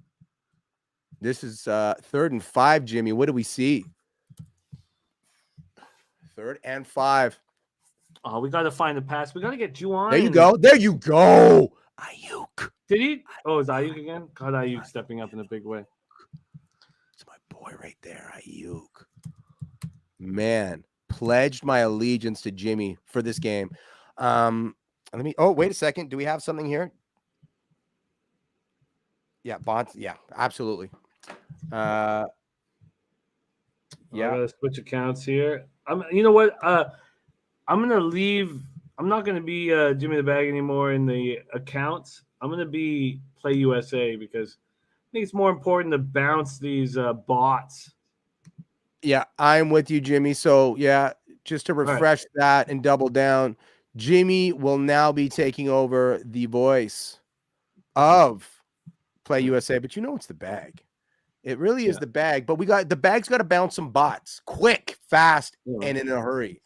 This is 3rd and 5, Jimmy. What do we see? 3rd and 5. Oh, we got to find the pass. We got to get Juwan. There you go. There you go. Ayuk. Did he? Oh, is Ayuk again? God, Ayuk stepping up in a big way. It's my boy right there, Ayuk. Man, pledged my allegiance to Jimmy for this game. Wait a second. Do we have something here? Yeah, bonds. Yeah, absolutely. Yeah. I gotta switch accounts here. You know what? I'm gonna leave. I'm not gonna be Jimmy the Bag anymore in the accounts. I'm gonna be Play USA because I think it's more important to bounce these bots. Yeah, I'm with you, Jimmy. So yeah, just to refresh that and double down, Jimmy will now be taking over the voice of Play USA. But it's the Bag. It really is the Bag. But the Bag's got to bounce some bots quick, fast, and in a hurry.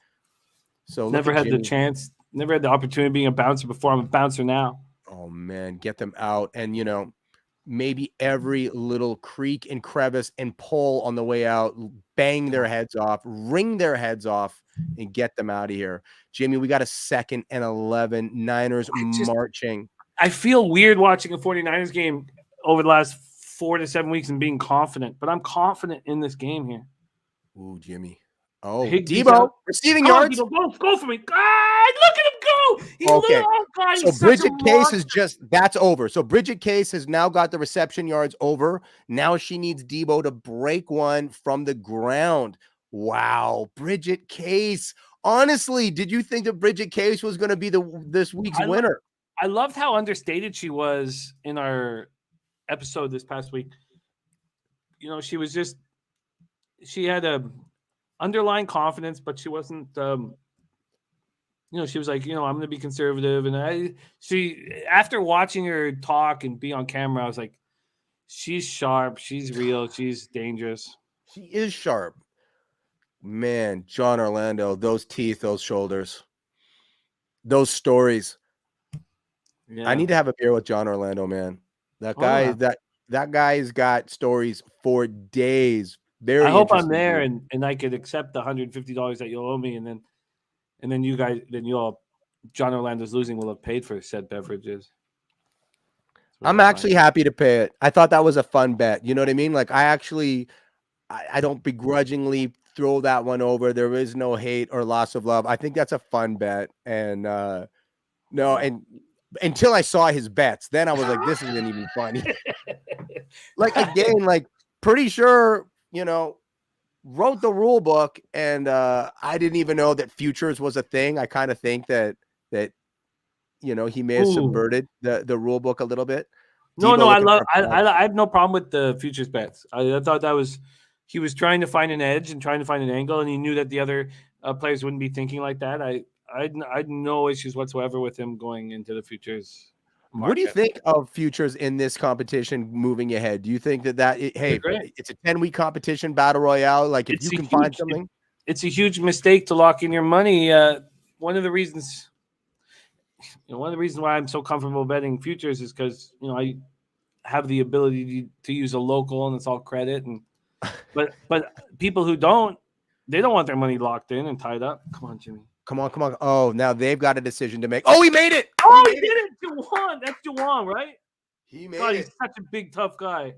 So never had the chance, never had the opportunity of being a bouncer before. I'm a bouncer now. Oh man, get them out. And maybe every little creek and crevice and pole on the way out, bang their heads off, wring their heads off, and get them out of here. Jimmy, we got a 2nd and 11, Niners marching. I feel weird watching a 49ers game over the last 4 to 7 weeks and being confident, but I'm confident in this game here. Ooh, Jimmy. Oh, Higby's Debo, out. receiving Come on, yards. Debo, go for me. God, look at him go. He's Okay. little guy. So He's Bridget Case such a is that's over. So Bridget Case has now got the reception yards over. Now she needs Debo to break one from the ground. Wow, Bridget Case. Honestly, did you think that Bridget Case was going to be this week's winner? I loved how understated she was in our episode this past week. You know, she had a underlying confidence, but she wasn't, she was like, I'm going to be conservative. And after watching her talk and be on camera, I was like, she's sharp. She's real. She's dangerous. She is sharp. Man, Jon Orlando, those teeth, those shoulders, those stories. Yeah. I need to have a beer with Jon Orlando, man. That guy, that guy's got stories for days. I hope I'm there and I could accept the $150 that you'll owe me, and then you guys, Jon Orlando's losing will have paid for said beverages. I'm actually happy to pay it. I thought that was a fun bet. You know what I mean? Like I don't begrudgingly throw that one over. There is no hate or loss of love. I think that's a fun bet. And and until I saw his bets, then I was like, this isn't even funny. Like again, like pretty sure, wrote the rule book, and I didn't even know that futures was a thing. I kind of think that he may have subverted the rule book a little bit. No, I have no problem with the futures bets. I thought he was trying to find an edge and trying to find an angle, and he knew that the other players wouldn't be thinking like that. I had no issues whatsoever with him going into the futures market. What do you think of futures in this competition moving ahead? Do you think it's a 10-week competition, battle royale? Like if you can find something, it's a huge mistake to lock in your money. One of the reasons why I'm so comfortable betting futures is because I have the ability to use a local and it's all credit, but people who don't, they don't want their money locked in and tied up. Come on, Jimmy. Come on. Oh, now they've got a decision to make. Oh, he made it. Oh, he did it. Juwan. That's Juwan, right? He made it. He's such a big, tough guy.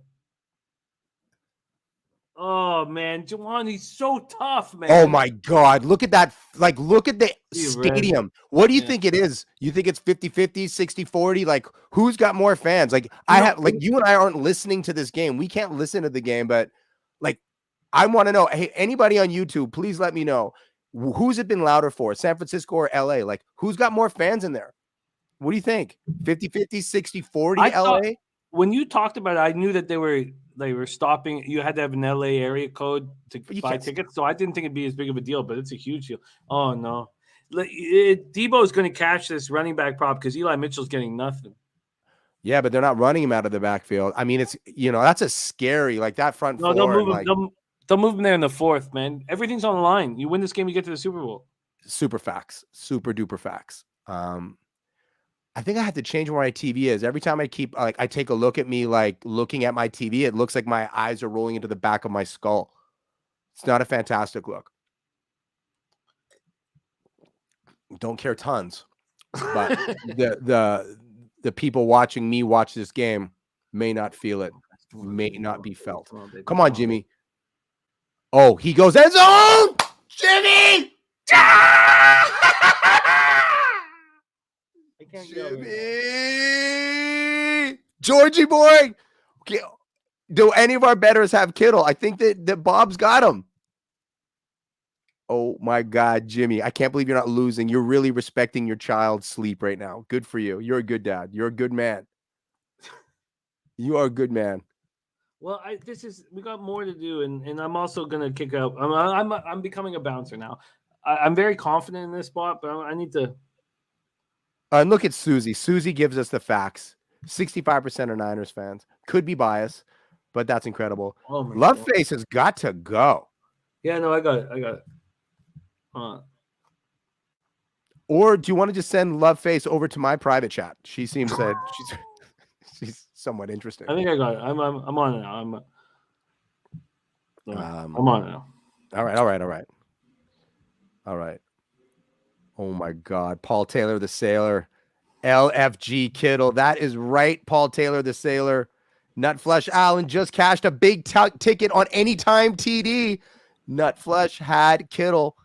Oh, man. Juwan, he's so tough, man. Oh, my God. Look at that. Like, look at the stadium. What do you think it is? You think it's 50-50, 60-40? Like, who's got more fans? Like, you and I aren't listening to this game. We can't listen to the game, but, like, I want to know. Hey, anybody on YouTube, please let me know. Who's it been louder for, San Francisco or LA? Like, who's got more fans in there? What do you think? 50-50, 60-40 LA? When you talked about it, I knew that they were stopping. You had to have an LA area code to buy tickets. So I didn't think it'd be as big of a deal, but it's a huge deal. Oh, no. Debo is going to catch this running back prop because Eli Mitchell's getting nothing. Yeah, but they're not running him out of the backfield. I mean, it's, that's a scary, like that front four. They'll move him. They'll move him there in the fourth, man. Everything's on the line. You win this game, you get to the Super Bowl. Super facts. Super duper facts. I think I have to change where my TV is. Every time I take a look at me, like looking at my TV, it looks like my eyes are rolling into the back of my skull. It's not a fantastic look. Don't care tons, but the people watching me watch this game may not feel it, may not be felt. Come on, Jimmy. Oh, he goes end zone! Jimmy! Jimmy! Georgie boy! Okay. Do any of our bettors have Kittle? I think that Bob's got him. Oh, my God, Jimmy. I can't believe you're not losing. You're really respecting your child's sleep right now. Good for you. You're a good dad. You're a good man. You are a good man. Well, we got more to do, and I'm also gonna kick out. I'm becoming a bouncer now. I'm very confident in this spot, but I need to. And look at Susie. Susie gives us the facts. 65% are Niners fans. Could be biased, but that's incredible. Oh, Love Face has got to go. Yeah, no, I got it. Or do you want to just send Love Face over to my private chat? She seems that she's somewhat interesting. I think I got it. I'm on it now. I'm on it now. All right. Oh my God. Paul Taylor, the Sailor. LFG Kittle. That is right. Paul Taylor, the Sailor. Nutflush Allen just cashed a big ticket on anytime TD. Nutflush had Kittle.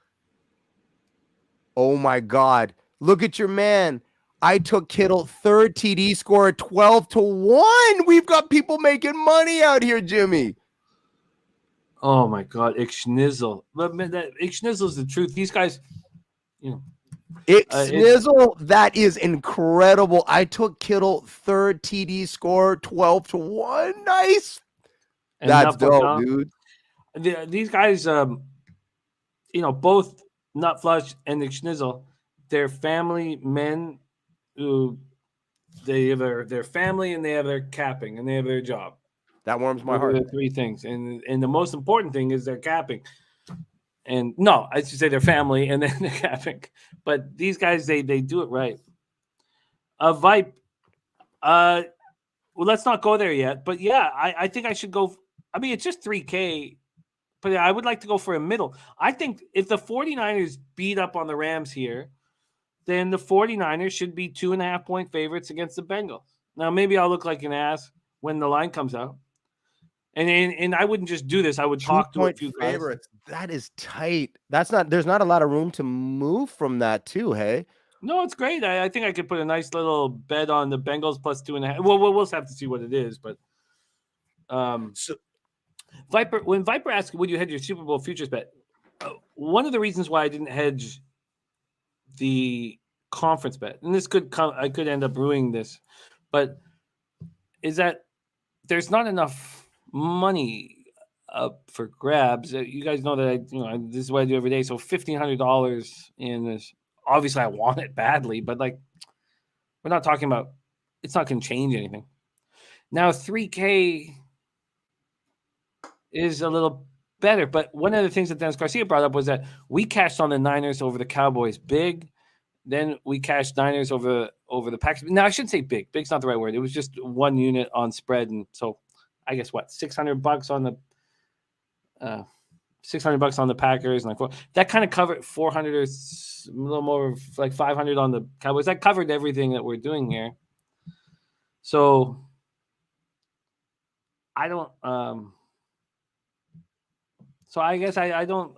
Oh my God. Look at your man. I took Kittle, third TD score, 12-1. We've got people making money out here, Jimmy. Oh my God, Ixnizzle. But man, that Ixnizzle's the truth. These guys, Ixnizzle, that is incredible. I took Kittle, third TD score, 12-1. Nice. That's dope, dude. These guys, both Nutflush and Ixnizzle, they're family men who they have their family and they have their capping and they have their job. That warms my heart. The three things, and the most important thing is their capping. And no, I should say their family and then their capping. But these guys, they do it right. Vipe. Well, let's not go there yet. But yeah, I think I should go. I mean, it's just 3K, but I would like to go for a middle. I think if the 49ers beat up on the Rams here, then the 49ers should be 2.5-point favorites against the Bengals. Now, maybe I'll look like an ass when the line comes out. And I wouldn't just do this. I would talk to a few favorites. That is tight. There's not a lot of room to move from that too, hey? No, it's great. I think I could put a nice little bet on the Bengals plus 2.5. Well, we'll have to see what it is, but so Viper, when Viper asked, would you hedge your Super Bowl futures bet? One of the reasons why I didn't hedge the conference bet, and I could end up ruining this, but is that there's not enough money up for grabs. You guys know that this is what I do every day. So $1,500 in this. Obviously, I want it badly, but we're not talking about. It's not going to change anything. Now, 3K is a little better, but one of the things that Dennis Garcia brought up was that we cashed on the Niners over the Cowboys big. Then we cashed Niners over the Packers. Now, I shouldn't say big. Big's not the right word. It was just one unit on spread, and so I guess $600 on the $600 on the Packers, and that kind of covered 400 or a little more, like 500 on the Cowboys. That covered everything that we're doing here. So I don't. So I guess I don't.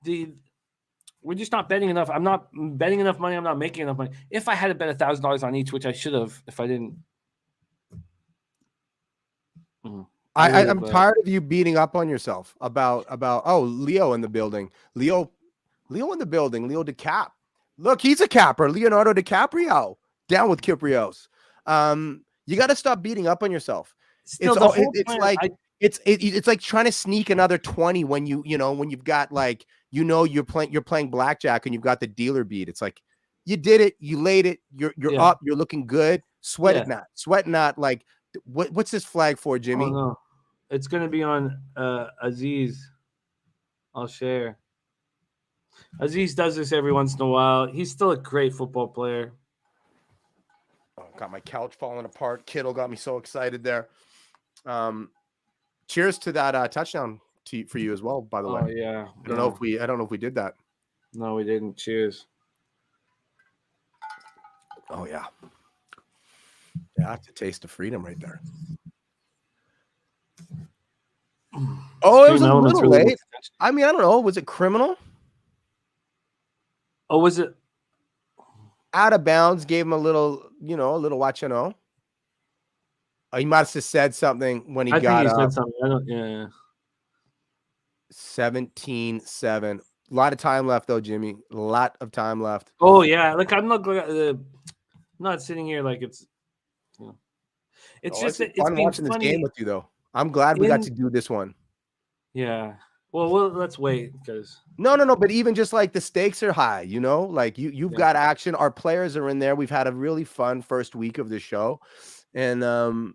We're just not betting enough. I'm not betting enough money. I'm not making enough money. If I had to bet $1,000 on each, which I should have, if I didn't. I'm tired of you beating up on yourself about Leo in the building. Leo in the building. Leo DeCap. Look, he's a capper. Leonardo DiCaprio. Down with Kyprios. You got to stop beating up on yourself. Still, it's like trying to sneak another 20 when when you've got you're playing blackjack and you've got the dealer beat. It's like you did it, you laid it, you're up, you're looking good. Sweat it not. Like what's this flag for, Jimmy? Oh, no. It's gonna be on Aziz. I'll share. Aziz does this every once in a while. He's still a great football player. Oh, got my couch falling apart. Kittle got me so excited there. Cheers to that touchdown for you as well, by the way. Oh yeah. I don't know if we did that. No, we didn't. Cheers. Oh yeah. Yeah, that's a taste of freedom right there. Oh, it was a little late. I mean, I don't know. Was it criminal? Oh, was it? Out of bounds, gave him a little watch. He must have said something when he got up. Said something. I don't. Yeah. 17-7. A lot of time left, though, Jimmy. A lot of time left. Oh yeah, I'm not sitting here like it's. It's just it's fun watching this game with you, though. I'm glad we got to do this one. Yeah. Well, let's wait because. No. But even just like the stakes are high, like you've got action. Our players are in there. We've had a really fun first week of the show, and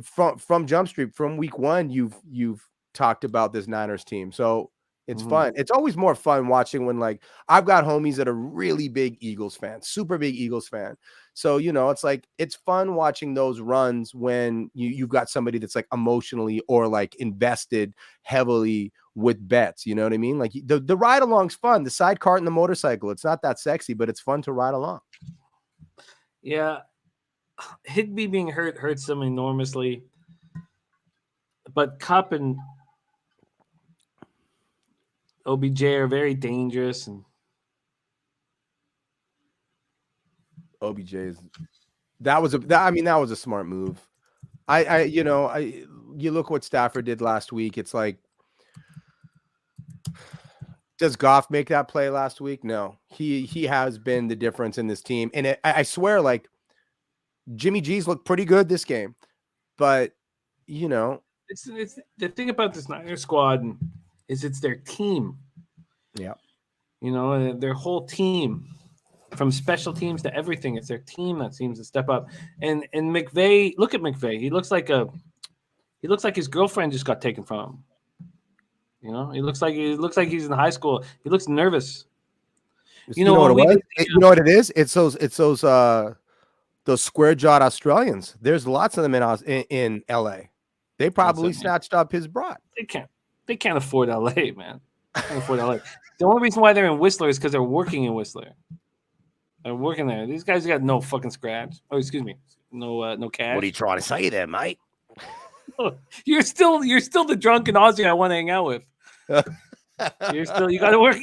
from Jump Street, from week one, you've talked about this Niners team. So It's fun. It's always more fun watching when, like, I've got homies that are really big Eagles fans, super big Eagles fan. So, you know, it's like, it's fun watching those runs when you've got somebody that's like emotionally or like invested heavily with bets. You know what I mean? Like the ride along's fun. The side cart and the motorcycle, it's not that sexy, but it's fun to ride along. Yeah. Higbee being hurts them enormously. But Cup and OBJ are very dangerous, and OBJ that was a smart move. You look what Stafford did last week. It's like, does Goff make that play last week? No, he has been the difference in this team. And I swear, like, Jimmy G's looked pretty good this game, but you know, it's the thing about this Niners squad is it's their team. Yeah. You know, their whole team, from special teams to everything, it's their team that seems to step up. And McVay, look at McVay. He looks like his girlfriend just got taken from him. You know, he looks like he's in high school. He looks nervous. You know what it was? You know what it is? It's those square jawed Australians. There's lots of them in LA. They probably snatched up his broad. They can't afford LA, man. They can't afford LA. The only reason why they're in Whistler is because they're working in Whistler. They're working there. These guys got no fucking scratch. Oh, excuse me, no cash. What are you trying to say there, mate? You're still the drunken Aussie I want to hang out with. You gotta work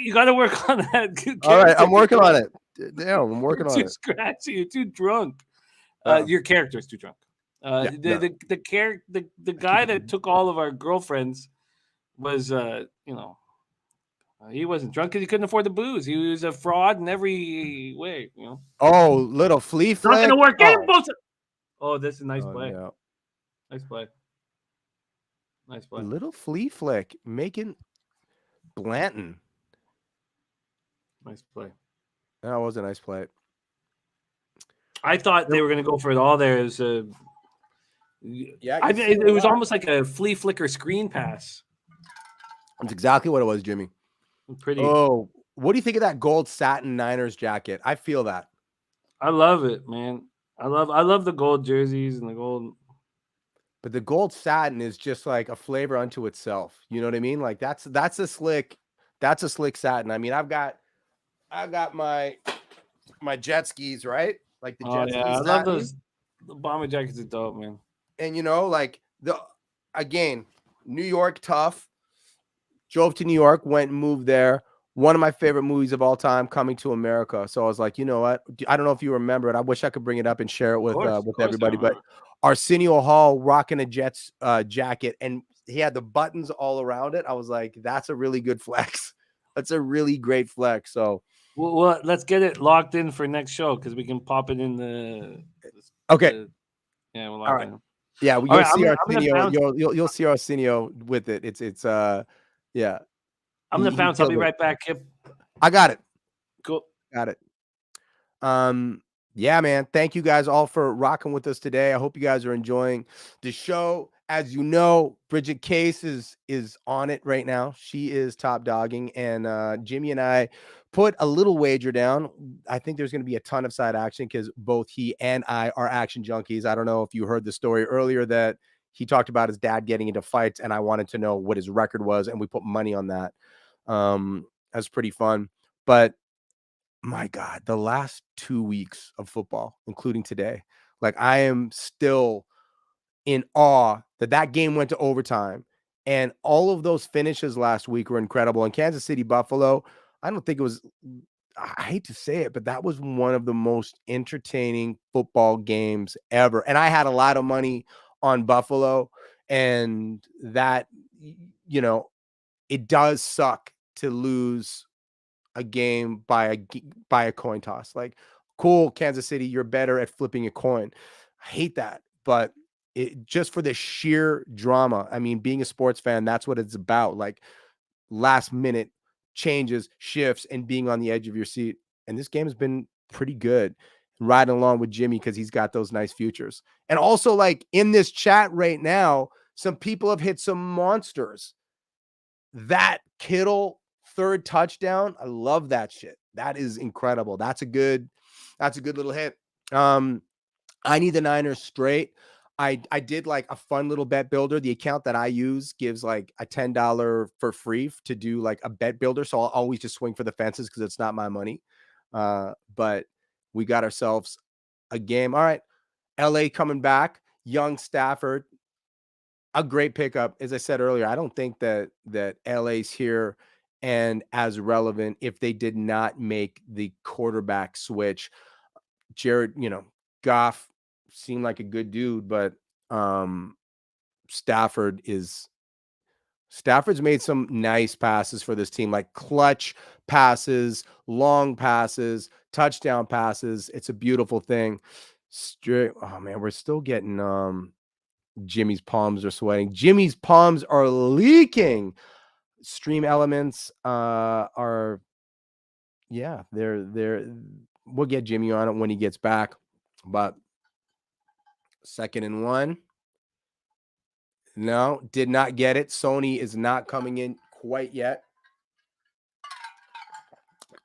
on that. All right, I'm working on it. Yeah, I'm working on it. Too scratchy. You're too drunk. Your character's too drunk. The guy that took all of our girlfriends was he wasn't drunk because he couldn't afford the booze. He was a fraud in every way. You know. Oh, little flea flick. Not gonna work. Oh, this is a nice play. Yeah. Nice play. Nice play. Little flea flick making Blanton. Nice play. That was a nice play. I thought they were going to go for it all there. It was it was almost like a flea flicker screen pass. That's exactly what it was, Jimmy. Pretty. Oh, what do you think of that gold satin Niners jacket? I feel that. I love it, man. I love the gold jerseys and the gold. But the gold satin is just like a flavor unto itself. You know what I mean? Like that's a slick satin. I mean, I've got my jet skis, right? Like the jet skis. I love those. The bomber jackets are dope, man. And you know, like New York tough. Drove to New York, went and moved there. One of my favorite movies of all time, Coming to America. So I was like, you know what? I don't know if you remember it. I wish I could bring it up and share it with everybody. But Arsenio Hall rocking a Jets jacket, and he had the buttons all around it. I was like, that's a really good flex. That's a really great flex. So, well, let's get it locked in for next show because we can pop it in the. Okay. Yeah. We'll lock all right. In. Yeah, you'll see Arsenio. You'll see Arsenio with it. It's yeah. I'm gonna bounce. I'll be right back, Kip. I got it. Cool. Got it. Yeah, man. Thank you guys all for rocking with us today. I hope you guys are enjoying the show. As you know, Bridget Case is on it right now. She is top dogging, and Jimmy and I put a little wager down. I think there's going to be a ton of side action because both he and I are action junkies. I don't know if you heard the story earlier that he talked about his dad getting into fights, and I wanted to know what his record was, and we put money on that. That's pretty fun. But my God, the last 2 weeks of football, including today, like I am still in awe that game went to overtime, and all of those finishes last week were incredible. And Kansas City, Buffalo, I don't think it was, I hate to say it, but that was one of the most entertaining football games ever. And I had a lot of money on Buffalo, and that, you know, it does suck to lose a game by a coin toss. Like, cool, Kansas City, you're better at flipping a coin. I hate that, but just for the sheer drama. I mean, being a sports fan, that's what it's about. Like last minute changes, shifts, and being on the edge of your seat. And this game has been pretty good. Riding along with Jimmy because he's got those nice futures. And also, like in this chat right now, some people have hit some monsters. that Kittle third touchdown, I love that shit. That is incredible. That's a good little hit. I need the Niners straight. I did like a fun little bet builder. The account that I use gives like a $10 for free to do like a bet builder. So I'll always just swing for the fences because it's not my money. But we got ourselves a game. All right. LA coming back. Young Stafford. A great pickup. As I said earlier, I don't think that LA's here and as relevant if they did not make the quarterback switch. Jared, Goff seemed like a good dude, but Stafford's made some nice passes for this team, like clutch passes, long passes, touchdown passes. It's a beautiful thing. Oh man, we're still getting Jimmy's palms are sweating. Jimmy's palms are leaking. Stream elements are they're we'll get Jimmy on it when he gets back. But 2nd and 1. No, did not get it. Sony is not coming in quite yet.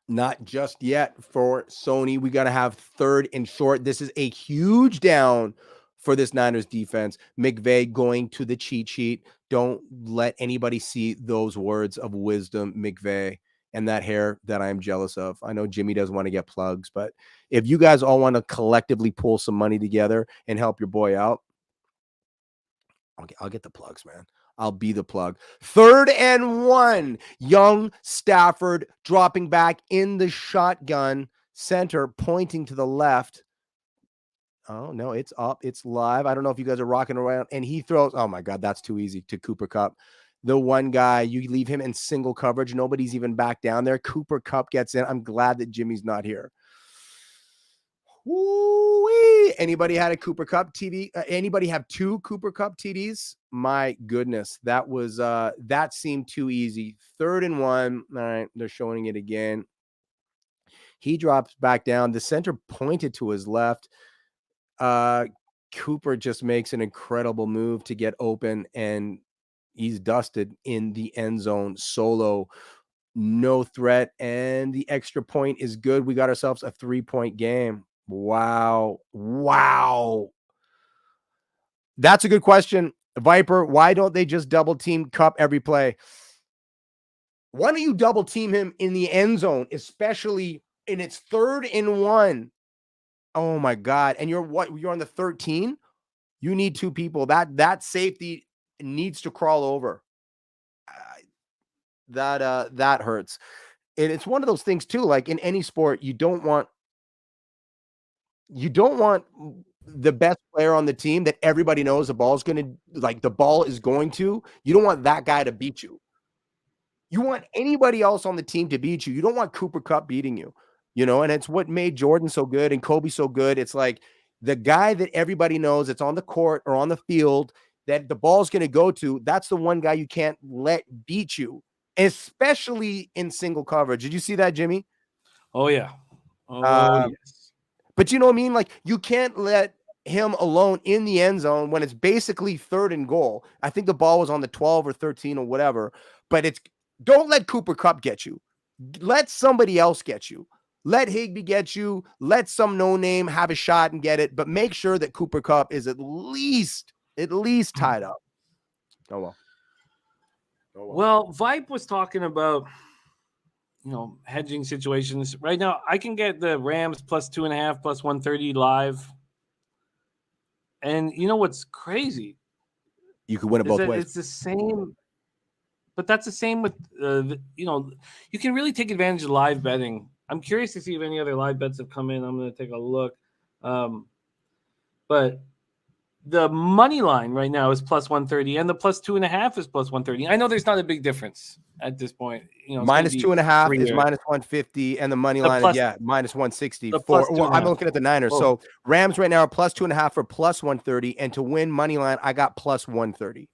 Not just yet for Sony. We got to have 3rd and short. This is a huge down for this Niners defense. McVay going to the cheat sheet. Don't let anybody see those words of wisdom, McVay, and that hair that I am jealous of. I know Jimmy doesn't want to get plugs, but if you guys all want to collectively pull some money together and help your boy out, I'll get the plugs, man. I'll be the plug. 3rd and 1. Young Stafford dropping back in the shotgun. Center pointing to the left. Oh, no, it's up. It's live. I don't know if you guys are rocking around. And he throws. Oh, my God, that's too easy to Cooper Kupp. The one guy, you leave him in single coverage. Nobody's even back down there. Cooper Kupp gets in. I'm glad that Jimmy's not here. Woo-wee. Anybody had a Cooper Kupp TD? Anybody have 2 Cooper Kupp TDs? My goodness, that seemed too easy. 3rd and 1. All right, they're showing it again. He drops back down. The center pointed to his left. Cooper just makes an incredible move to get open, and he's dusted in the end zone solo. No threat, and the extra point is good. We got ourselves a 3-point game. Wow. That's a good question. Viper, why don't they just double team Kupp every play? Why don't you double team him in the end zone, especially in its 3rd and 1? Oh my God. And you're on the 13? You need 2 people. That safety needs to crawl over. That hurts. And it's one of those things too, like in any sport, you don't want the best player on the team that everybody knows the ball is going to. You don't want that guy to beat you. You want anybody else on the team to beat you. You don't want Cooper Kupp beating you, and it's what made Jordan so good and Kobe so good. It's like the guy that everybody knows that's on the court or on the field that the ball's going to go to. That's the one guy you can't let beat you, especially in single coverage. Did you see that, Jimmy? Oh, yeah. Yes. But you know what I mean? Like, you can't let him alone in the end zone when it's basically 3rd and goal. I think the ball was on the 12 or 13 or whatever. But don't let Cooper Kupp get you. Let somebody else get you. Let Higbee get you. Let some no-name have a shot and get it. But make sure that Cooper Kupp is at least tied up. Oh, well. Well, Vipe was talking about hedging situations. Right now, I can get the Rams plus 2.5 plus 130 live. And you know what's crazy? You could win it both ways. It's the same, but that's the same with you can really take advantage of live betting. I'm curious to see if any other live bets have come in. I'm going to take a look. But the money line right now is plus 130, and the plus 2.5 is plus 130. I know there's not a big difference at this point. Minus 2.5 is minus 150, and the money line is minus 160. I'm looking at the Niners. So Rams right now are plus 2.5 for plus 130, and to win money line, I got plus 130.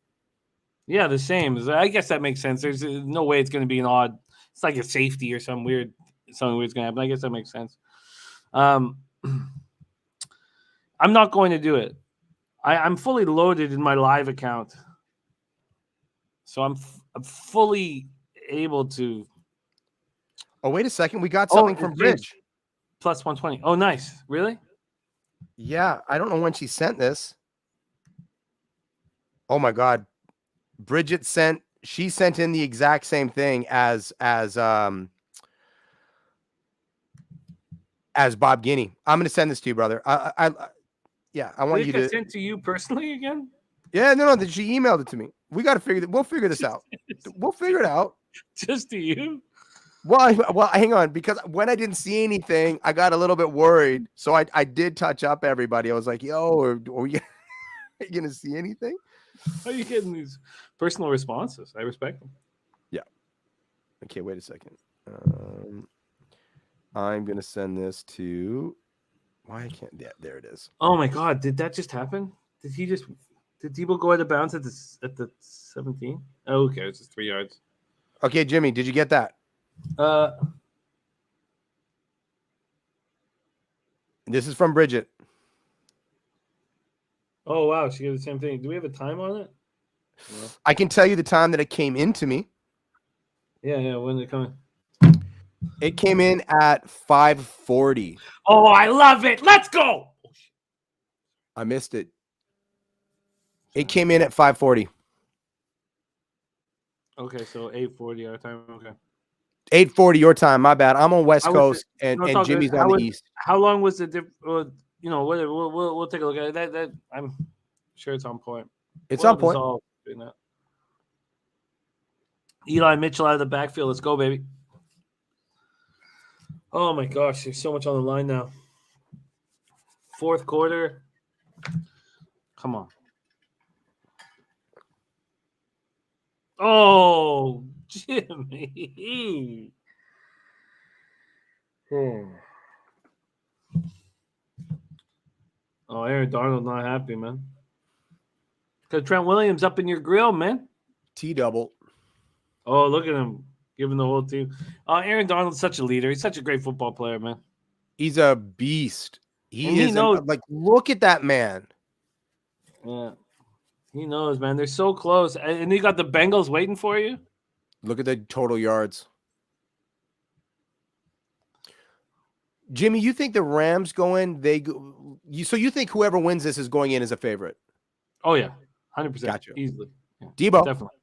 Yeah, the same. I guess that makes sense. There's no way it's going to be an odd. It's like a safety or something weird's going to happen. I guess that makes sense. I'm not going to do it. I'm fully loaded in my live account. So I'm fully able to. Oh, wait a second. We got something from Bridge. Plus 120. Oh, nice. Really? Yeah. I don't know when she sent this. Oh my God. Bridget sent in the exact same thing as Bob Guiney. I'm gonna send this to you, brother. I want Did you it get to sent to you personally again? Yeah, no, she emailed it to me. We gotta we'll figure this out. We'll figure it out. Just to you? Well, hang on, because when I didn't see anything, I got a little bit worried. So I did touch up everybody. I was like, yo, are you gonna see anything? How are you getting these personal responses? I respect them. Yeah. Okay, wait a second. I'm gonna send this to why I can't there it is. Oh my God, did that just happen? Did Debo go out of bounds at the 17? Oh, who cares? It's 3 yards. Okay, Jimmy, did you get that? This is from Bridget. Oh wow, she got the same thing. Do we have a time on it? No. I can tell you the time that it came into me. Yeah. When did it come in? It came in at 5:40. Oh, I love it. Let's go. I missed it. It came in at 5:40. Okay, so 8:40 our time. Okay. 8:40 your time. My bad. I'm on West Coast and Jimmy's on the East. How long was the whatever. We'll take a look at it. That I'm sure it's on point. It's on point. Eli Mitchell out of the backfield. Let's go, baby. Oh my gosh, there's so much on the line now. Fourth quarter. Come on. Oh, Jimmy. Oh, Aaron Darnold not happy, man. Because Trent Williams up in your grill, man. T-double. Oh, look at him giving the whole team. Aaron Donald's such a leader. He's such a great football player, man. He's a beast. He knows. Like, look at that man. Yeah. He knows, man. They're so close. And you got the Bengals waiting for you. Look at the total yards. Jimmy, you think the Rams go in? So you think whoever wins this is going in as a favorite? Oh, yeah. 100%. Gotcha. Easily. Yeah, Debo. Definitely.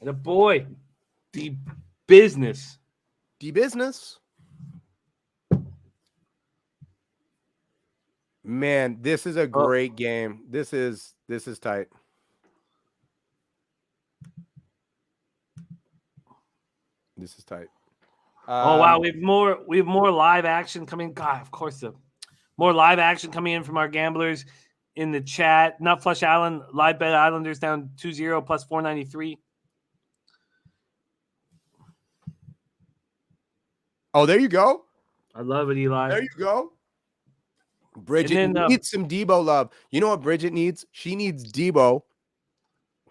And a boy. The business. Man, this is a great game. This is tight. This is tight. Oh wow, we have more live action coming. God, of course, more live action coming in from our gamblers in the chat. Nut Flush Allen, live bet Islanders down 2-0 plus 493. Oh, there you go. I love it, Eli. There you go. Bridget needs some Debo love. You know what Bridget needs? She needs Debo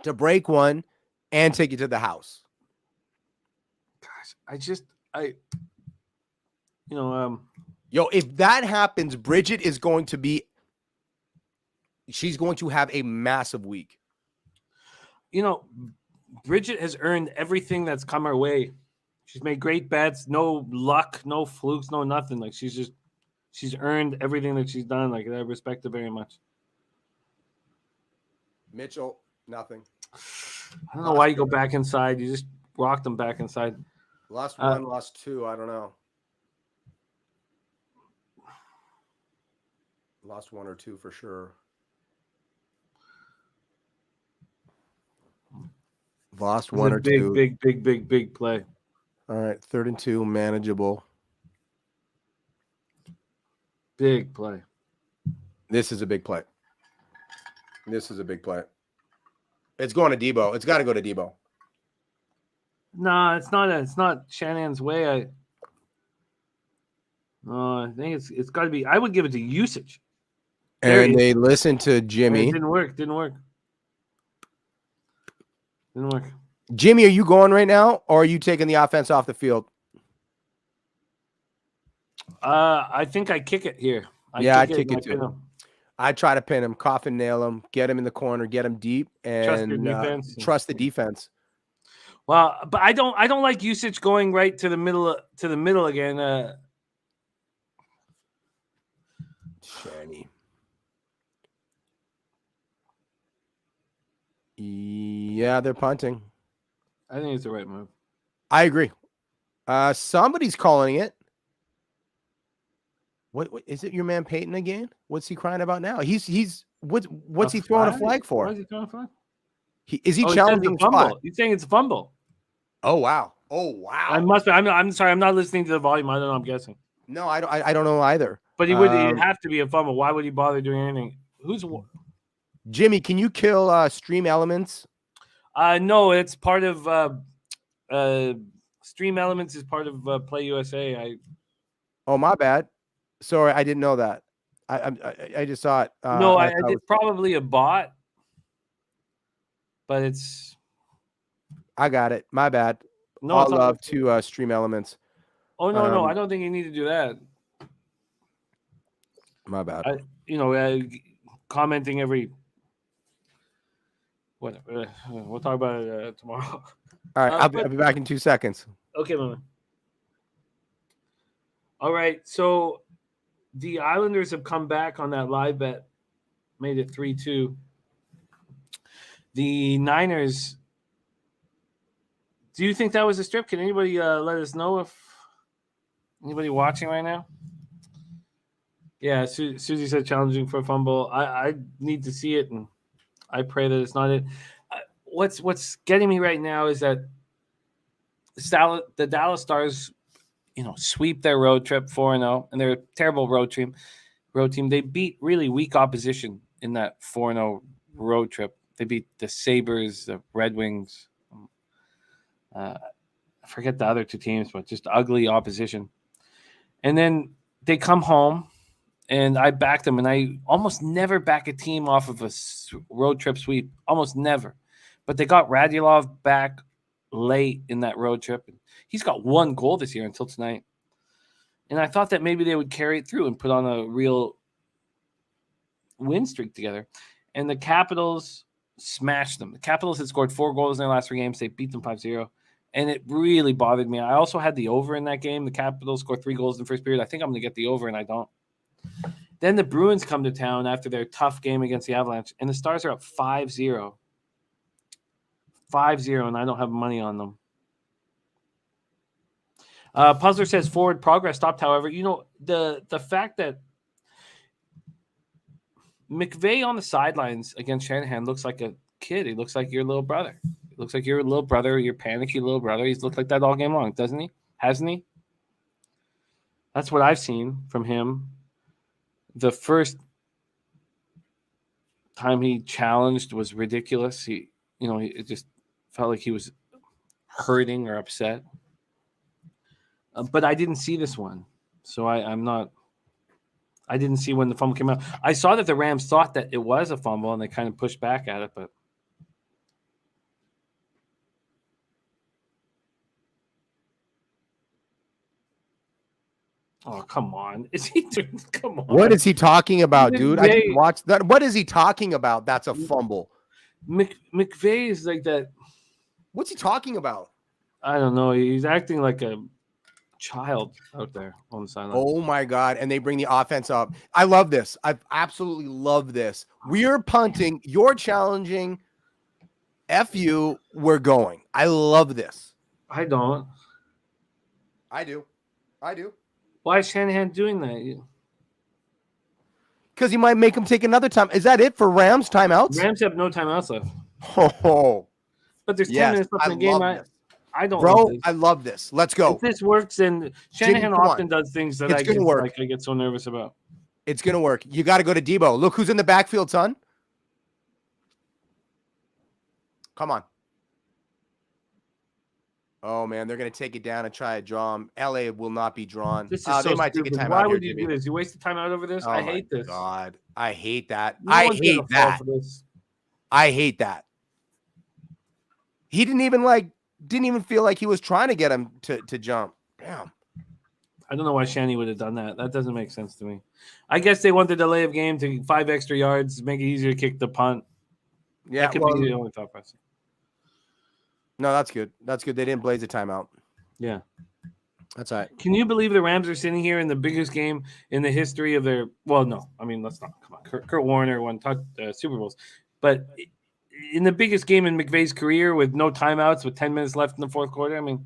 to break one and take it to the house. Gosh, Yo, if that happens, Bridget is going to she's going to have a massive week. Bridget has earned everything that's come her way. She's made great bets, no luck, no flukes, no nothing. Like she's earned everything that she's done. Like I respect her very much. Mitchell, nothing. I don't know why you go back inside. You just rock them back inside. Lost one, lost two. I don't know. Lost one or two for sure. Lost one or two. Big play. All right, 3rd and 2, manageable. Big play. This is a big play. It's going to Debo. It's got to go to Debo. No, it's not. It's not Shanahan's way. I think it's got to be. I would give it to usage. And they listened to Jimmy. It didn't work. Jimmy, are you going right now, or are you taking the offense off the field? I think I kick it here. I'd kick it too. I try to pin him, coffin nail him, get him in the corner, get him deep, Trust your and defense. trust the defense. Well, but I don't like usage going right to the middle again. Shani. Yeah, they're punting. I think it's the right move. I agree. Somebody's calling it. What is it? Your man Peyton again? What's he crying about now? What's he throwing a flag for? Why is he throwing a flag? Is he challenging fumble? spot? He's saying it's a fumble. Oh wow! Oh wow! I must be. I'm sorry. I'm not listening to the volume. I don't know. I'm guessing. No, I don't know either. But he would have to be a fumble. Why would he bother doing anything? Who's Jimmy? Can you kill Stream Elements? No, it's part of Stream Elements is part of Play USA. Oh my bad. Sorry, I didn't know that. I just saw it. No, it's probably a bot, but it's. I got it. My bad. No, all love to Stream Elements. Oh no, I don't think you need to do that. My bad. Commenting every. Whatever. We'll talk about it tomorrow. All right, I'll be back in 2 seconds. Okay, man. All right, so the Islanders have come back on that live bet, made it 3-2. The Niners. Do you think that was a strip? Can anybody let us know if anybody watching right now? Yeah, Susie said challenging for a fumble. I need to see it, and I pray that it's not it. What's getting me right now is that the Dallas Stars, sweep their road trip 4-0, and they're a terrible road team. They beat really weak opposition in that 4-0 road trip. They beat the Sabres, the Red Wings. I forget the other two teams, but just ugly opposition. And then they come home, and I backed them, and I almost never back a team off of a road trip sweep, almost never. But they got Radulov back late in that road trip. He's got one goal this year until tonight. And I thought that maybe they would carry it through and put on a real win streak together. And the Capitals smashed them. The Capitals had scored 4 goals in their last 3 games. They beat them 5-0. And it really bothered me. I also had the over in that game. The Capitals scored 3 goals in the first period. I think I'm going to get the over, and I don't. Then the Bruins come to town after their tough game against the Avalanche, and the Stars are up 5-0. 5-0, and I don't have money on them. Puzzler says forward progress stopped, however. The fact that McVay on the sidelines against Shanahan looks like a kid. He looks like your little brother. He looks like your little brother, your panicky little brother. He's looked like that all game long, doesn't he? Hasn't he? That's what I've seen from him. The first time he challenged was ridiculous. It just felt like he was hurting or upset. But I didn't see this one, so I'm not. I didn't see when the fumble came out. I saw that the Rams thought that it was a fumble, and they kind of pushed back at it, but. Oh, come on. Is he doing? Come on. What is he talking about, dude? I didn't watch that. What is he talking about? That's a fumble. McVay is like that. What's he talking about? I don't know. He's acting like a child out there on the sideline. Oh, my God. And they bring the offense up. I love this. I absolutely love this. We're punting. You're challenging. F you. We're going. I love this. I don't. I do. Why is Shanahan doing that? Because he might make him take another time. Is that it for Rams timeouts? Rams have no timeouts left. Oh, but there's 10 minutes left in the game. I don't Bro, I love this. Let's go. If this works, and Shanahan often does things that I get so nervous about. It's going to work. You got to go to Debo. Look who's in the backfield, son. Come on. Oh, man, they're going to take it down and try to draw him. LA will not be drawn. This is they might stupid. take a timeout. Why would you do this? You waste the timeout over this? Oh, I hate this. God, I hate that. I hate that. He didn't even feel like he was trying to get him to jump. Damn. I don't know why Shanny would have done that. That doesn't make sense to me. I guess they want the delay of game to 5 extra yards, make it easier to kick the punt. Yeah, That could be the only thought process. No, that's good. That's good. They didn't blaze a timeout. Yeah. That's all right. Can you believe the Rams are sitting here in the biggest game in the history of their? Well, no. I mean, let's not. Come on. Kurt Warner won Super Bowls, but in the biggest game in McVay's career with no timeouts, with 10 minutes left in the fourth quarter. I mean,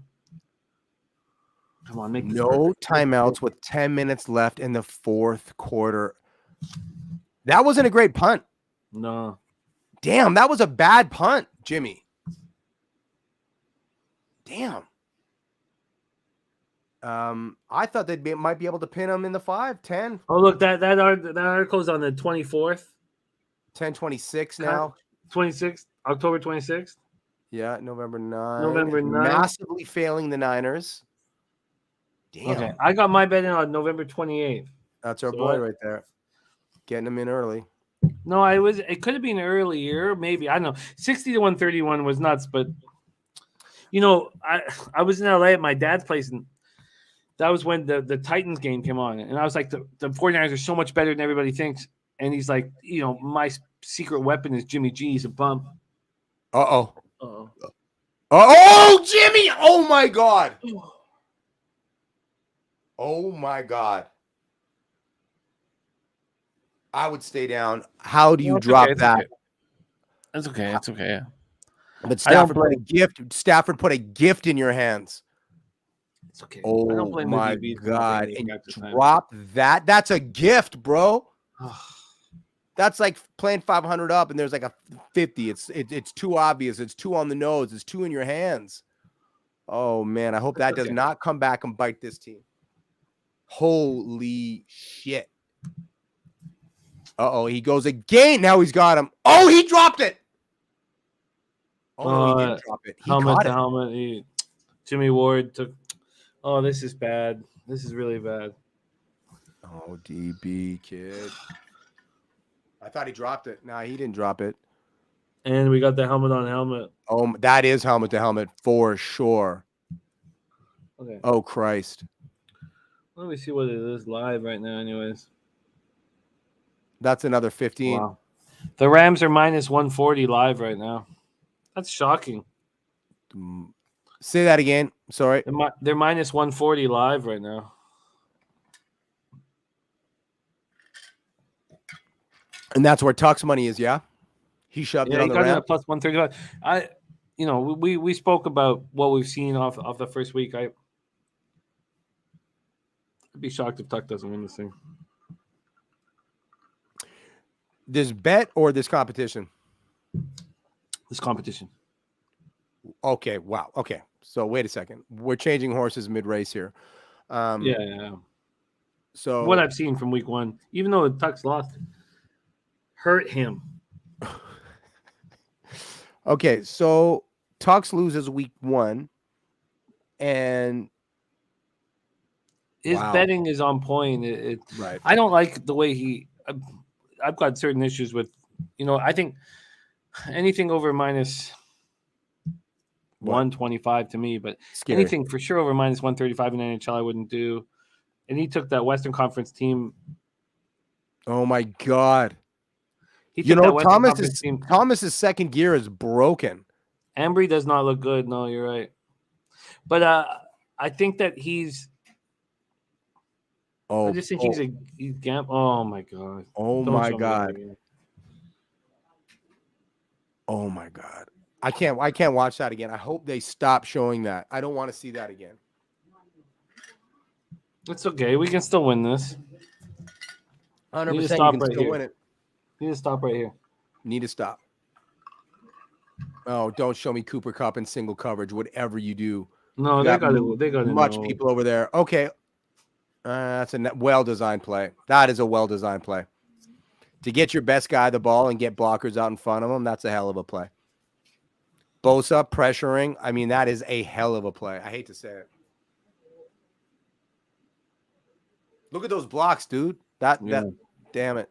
come on, make this no perfect. timeouts with 10 minutes left in the fourth quarter. That wasn't a great punt. No. Damn, that was a bad punt, Jimmy. Damn. I thought might be able to pin him in the 5, 10. Oh, look, that article's on the 24th. 10-26 now. 26th, October 26th. Yeah, November 9. November 9. Massively failing the Niners. Damn. Okay, I got my bet in on November 28th. That's our boy right there. Getting him in early. No, it could have been earlier, maybe. I don't know. 60 to 131 was nuts, but I was in LA at my dad's place, and that was when the Titans game came on, and I was like, the 49ers are so much better than everybody thinks. And he's like, my secret weapon is Jimmy G. He's a bump. Uh-oh. Uh-oh. Oh, Jimmy! Oh, my God. Oh, my God. I would stay down. How do you drop that? Okay. That's okay. It's okay. But Stafford put a gift. Stafford put a gift in your hands. It's okay. Oh, my God. And drop that. That's a gift, bro. That's like playing 500 up and there's like a 50. It's too obvious. It's too on the nose. It's too in your hands. Oh, man. I hope that does not come back and bite this team. Holy shit. Uh-oh. He goes again. Now he's got him. Oh, he dropped it. Oh, no, he didn't drop it. He helmet got to it. helmet. Jimmy Ward took. Oh, this is bad. This is really bad. Oh, DB, kid. I thought he dropped it. Nah, he didn't drop it. And we got the helmet on helmet. Oh, that is helmet to helmet for sure. Okay. Oh, Christ. Let me see what it is live right now, anyways. That's another 15. Wow. The Rams are minus 140 live right now. That's shocking. Say that again. Sorry. They're minus 140 live right now. And that's where Tuck's money is, yeah? He shoved it on the Rams. Plus 135. We spoke about what we've seen off the first week. I'd be shocked if Tuck doesn't win this thing. This bet or this competition? This competition. Okay, wow. Okay. So wait a second. We're changing horses mid-race here. Yeah. So what I've seen from week 1, even though Tuck's lost, hurt him. Okay, so Tux loses week 1, and his betting is on point. Right. I don't like the way I've got certain issues with, I think anything over minus 125 to me, but Scary. Anything for sure over minus 135 in NHL I wouldn't do. And he took that Western Conference team. Oh my God. Thomas's second gear is broken. Embry does not look good. No, you're right. But I think that he's. I just think he's oh my God. Oh my God. Oh my God. I can't watch that again. I hope they stop showing that. I don't want to see that again. It's okay. We can still win this. 100% you can still win it. Need to stop right here. Need to stop. Oh, don't show me Cooper Kupp in single coverage. Whatever you do. No, they got much people over there. Okay. That's a well-designed play. That is a well-designed play. To get your best guy the ball and get blockers out in front of him, that's a hell of a play. Bosa pressuring. I mean, that is a hell of a play. I hate to say it. Look at those blocks, dude. That damn it.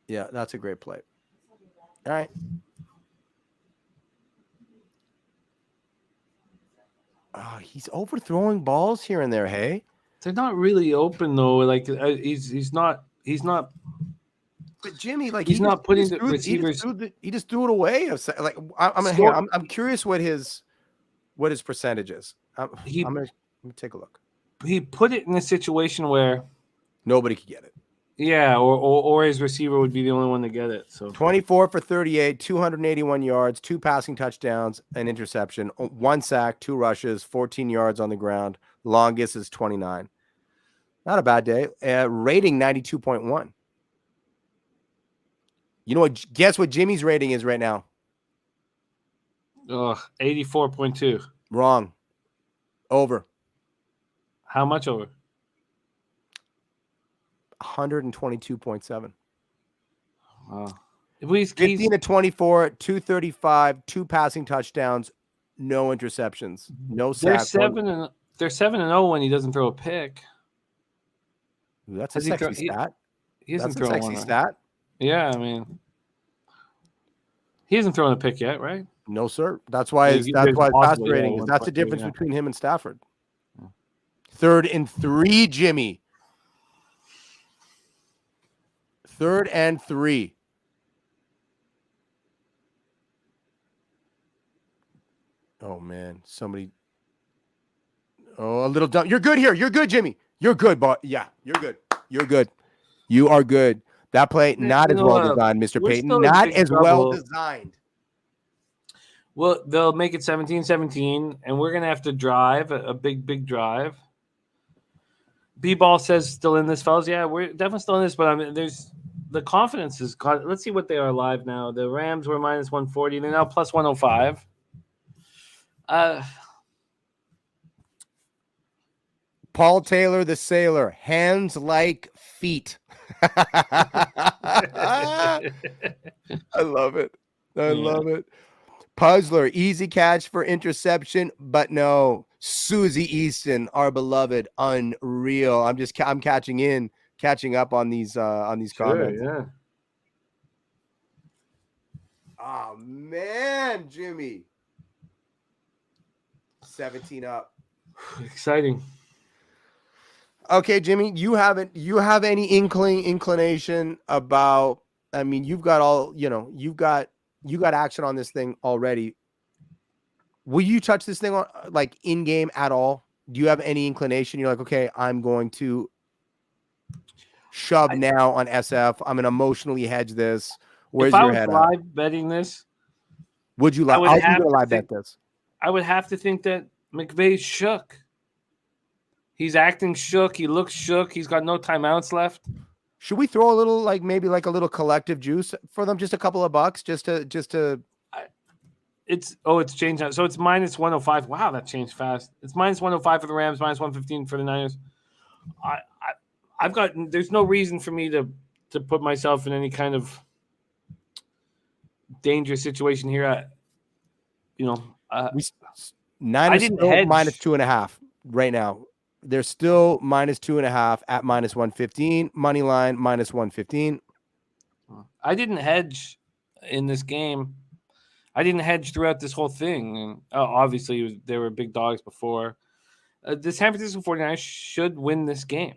Yeah, that's a great play. All right. He's overthrowing balls here and there. Hey, They're not really open though. Like he's not. but Jimmy, like He's not putting the receivers. He just threw it away. Like I'm curious what his percentage is. Let me take a look. He put it in a situation where nobody could get it. Yeah, or his receiver would be the only one to get it. So 24 for 38, 281 yards, 2 passing touchdowns, an interception, 1 sack, 2 rushes, 14 yards on the ground. Longest is 29. Not a bad day. Rating 92.1. You know what? Guess what Jimmy's rating is right now? 84.2. Wrong. Over. How much over? 122.7. Wow. 15 to 24, 235, 2 passing touchdowns, no interceptions, no sacks. They're 7-0 when he doesn't throw a pick. Ooh, that's a sexy stat. That's a sexy stat. Yeah, I mean, he hasn't thrown a pick yet, right? No, sir. That's why his pass rating is. That's the difference between him and Stafford. 3rd and 3, Jimmy. 3rd and 3. Oh man, somebody. Oh, a little dumb. You're good here. You're good, Jimmy. You're good, but yeah, you're good. You're good. You are good. That play not as well designed, Mr. Payton. Not as well designed. Well, they'll make it 17-17, and we're gonna have to drive a big drive. B-ball says still in this, fellas. Yeah, we're definitely still in this, but I mean, there's the confidence is got. Let's see what they are live now. The Rams were minus 140. They're now plus 105. Paul Taylor, the sailor, hands like feet. I love it. I love it. Puzzler, easy catch for interception, but no. Susie Easton, our beloved, unreal. I'm catching up on these comments. Yeah. Oh man, Jimmy. 17 up. Exciting. Okay, Jimmy, you have any inclination about, I mean, you've got action on this thing already. Will you touch this thing on like in game at all? Do you have any inclination? You're like, okay, I'm going to shove now on SF. I'm gonna emotionally hedge this. Where's your head? If I was live betting this, would you live? I'll do live bet this. I would have to think that McVay's shook. He's acting shook. He looks shook. He's got no timeouts left. Should we throw a little, like maybe like a little collective juice for them? Just a couple of bucks, just to. It's changed now. So it's minus 105. Wow, that changed fast. It's minus 105 for the Rams, minus 115 for the Niners. There's no reason for me to put myself in any kind of dangerous situation here. Niners still minus 2.5 right now. They're still minus 2.5 at minus 115. Money line minus 115. I didn't hedge in this game. I didn't hedge throughout this whole thing. And obviously, they were big dogs before. The San Francisco 49ers should win this game.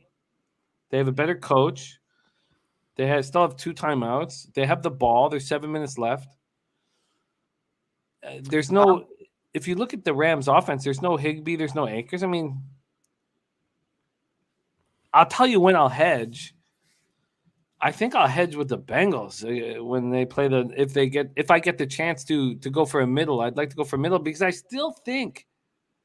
They have a better coach. They still have 2 timeouts. They have the ball. There's 7 minutes left. There's no – if you look at the Rams' offense, there's no Higbee. There's no Akers. I mean, I'll tell you when I'll hedge. I think I'll hedge with the Bengals when they play if I get the chance to go for a middle. I'd like to go for a middle because I still think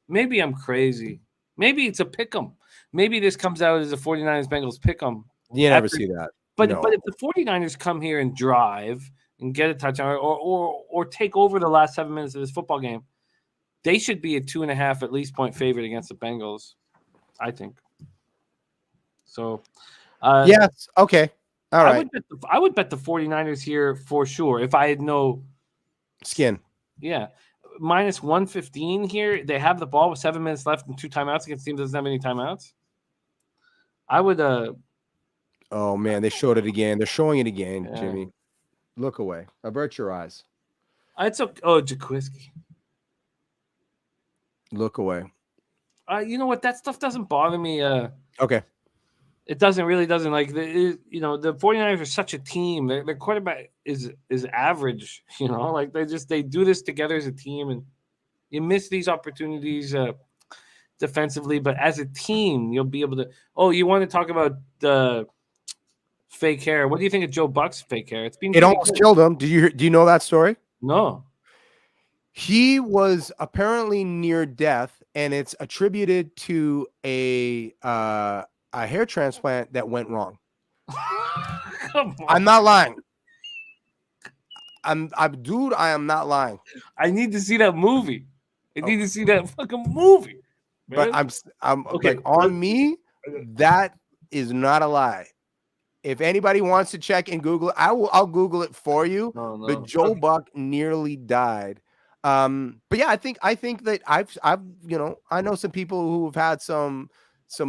maybe I'm crazy. Maybe it's a pick 'em. Maybe this comes out as a 49ers Bengals pick 'em. You never see that. But if the 49ers come here and drive and get a touchdown or take over the last 7 minutes of this football game, they should be a 2.5 at least point favorite against the Bengals, I think. So yes, okay. All right. I would bet the 49ers here for sure if I had no skin. Yeah. Minus 115 here. They have the ball with 7 minutes left and 2 timeouts against a team that doesn't have any timeouts. I would oh man, they showed it again. They're showing it again, yeah. Jimmy. Look away. Avert your eyes. It's okay. Oh, Jaquiski. Look away. You know what? That stuff doesn't bother me. Okay. It really doesn't. Like the 49ers are such a team. Their quarterback is average. Like they do this together as a team, and you miss these opportunities defensively. But as a team, you'll be able to. Oh, you want to talk about the fake hair? What do you think of Joe Buck's fake hair? It's been It pretty almost good. killed him. Do you know that story? No. He was apparently near death, and it's attributed to a hair transplant that went wrong. Come on. I'm not lying. Dude, I am not lying. I need to see that movie. I need to see that fucking movie. But man. I'm Okay, like, on me, that is not a lie. If anybody wants to check and Google it, I'll Google it for you. No. But Joe Buck nearly died. But yeah, I think that I've I know some people who have had some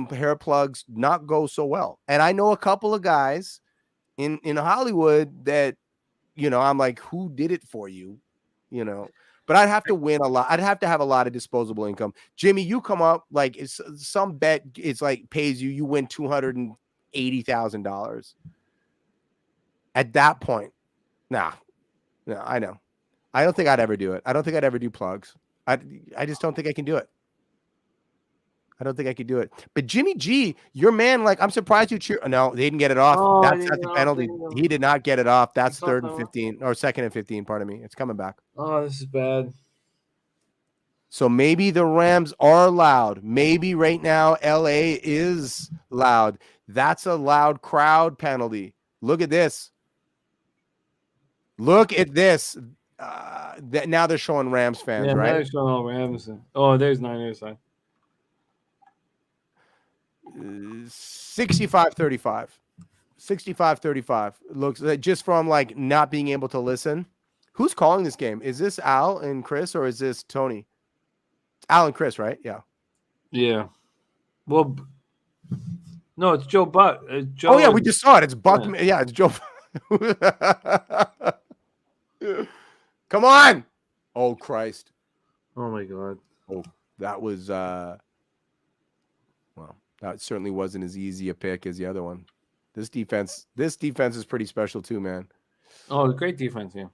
hair plugs not go so well. And I know a couple of guys in Hollywood that, I'm like, who did it for you? But I'd have to win a lot. I'd have to have a lot of disposable income. Jimmy, you come up like it's some bet. It's like pays you win $280,000. At that point, no, I know. I don't think I'd ever do it. I don't think I'd ever do plugs. I just don't think I can do it. I don't think I could do it. But Jimmy G, your man, like, I'm surprised you cheer. No, they didn't get it off. Oh, That's a penalty. He did not get it off. That's thought 3rd and so. 15 or 2nd and 15. Pardon me. It's coming back. Oh, this is bad. So maybe the Rams are loud. Maybe right now LA is loud. That's a loud crowd penalty. Look at this. Look at this. That now they're showing Rams fans, Now right? they're showing all Rams. Oh, there's Niners side. 65-35. 65-35. Looks like just from like not being able to listen. Who's calling this game? Is this Al and Chris or is this Tony? Al and Chris, right? Yeah. Yeah. Well, no, it's Joe Buck. Joe Oh yeah, we just saw it. It's Buck. Yeah, it's Joe. Come on. Oh Christ. Oh my God. Oh, that was well, that certainly wasn't as easy a pick as the other one. This defense is pretty special too, man. Oh, great defense, yeah.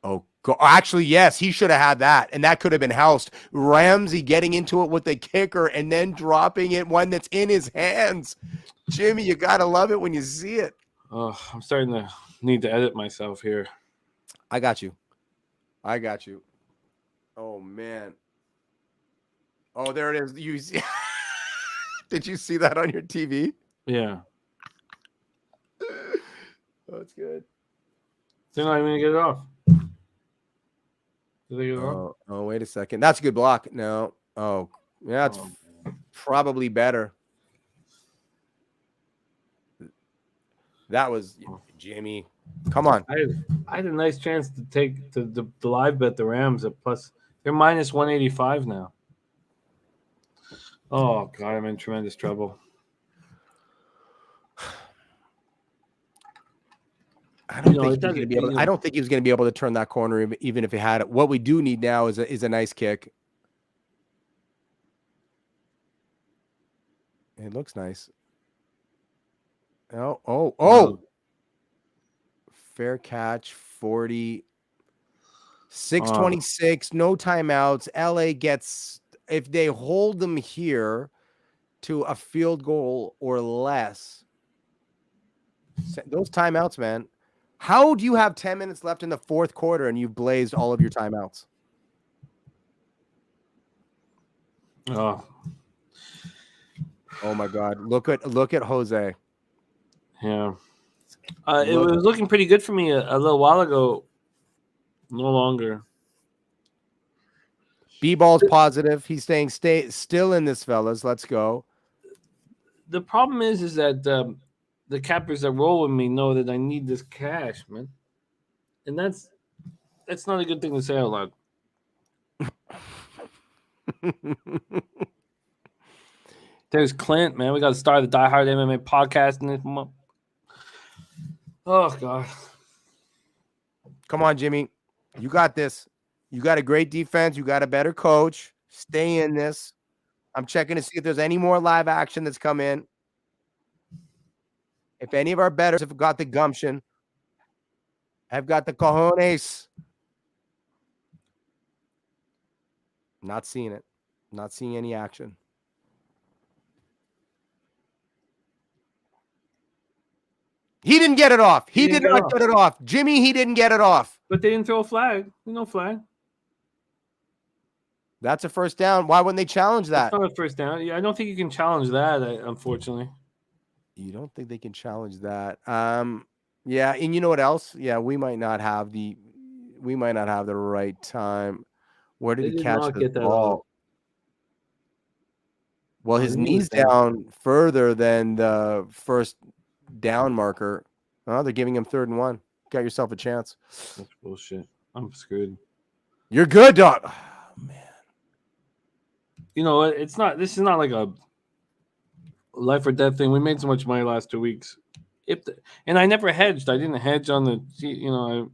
Oh, actually, yes, he should have had that, and that could have been housed. Ramsey getting into it with the kicker and then dropping it, one that's in his hands. Jimmy, you gotta love it when you see it. Oh, I'm starting to need to edit myself here. I got you. Oh man. Oh, there it is. You see? Did you see that on your TV? Yeah. Oh, it's good. They're not even gonna get it off. Did they get it off? Oh, wait a second. That's a good block. No. Oh, yeah, it's probably better. That was Jimmy. Come on. I had a nice chance to take the live bet the Rams at plus. They're minus 185 now. Oh God, I'm in tremendous trouble. I don't think he was going to be able to turn that corner even if he had it. What we do need now is a nice kick. It looks nice. Oh. Fair catch, 40. 6:26, no timeouts. LA gets, if they hold them here to a field goal or less. Those timeouts, man. How do you have 10 minutes left in the fourth quarter and you've blazed all of your timeouts? Oh my God. Look at Jose. Yeah. It was looking pretty good for me a little while ago. No longer. B-ball's positive. He's saying stay still in this, fellas. Let's go. The problem is that the cappers that roll with me know that I need this cash, man. And that's not a good thing to say out loud. There's Clint, man. We got to start the Die Hard MMA podcast in this month. Oh, God. Come on, Jimmy. You got this. You got a great defense. You got a better coach. Stay in this. I'm checking to see if there's any more live action that's come in. If any of our bettors have got the gumption, have got the cojones. Not seeing it. Not seeing any action. He didn't get it off. He did not get it off. Jimmy, he didn't get it off. But they didn't throw a flag. No flag. That's a first down. Why wouldn't they challenge that? It's not a first down. Yeah, I don't think you can challenge that, unfortunately. You don't think they can challenge that? Yeah, and you know what else? Yeah, we might not have the right time. Where did he catch the ball? Well, his knee's down further than the first down marker. Oh, they're giving him 3rd and 1. Got yourself a chance. That's bullshit. I'm screwed. You're good, dog. Oh, man. You know, it's not. This is not like a life or death thing. We made so much money last 2 weeks. And I never hedged. I didn't hedge on the. You know,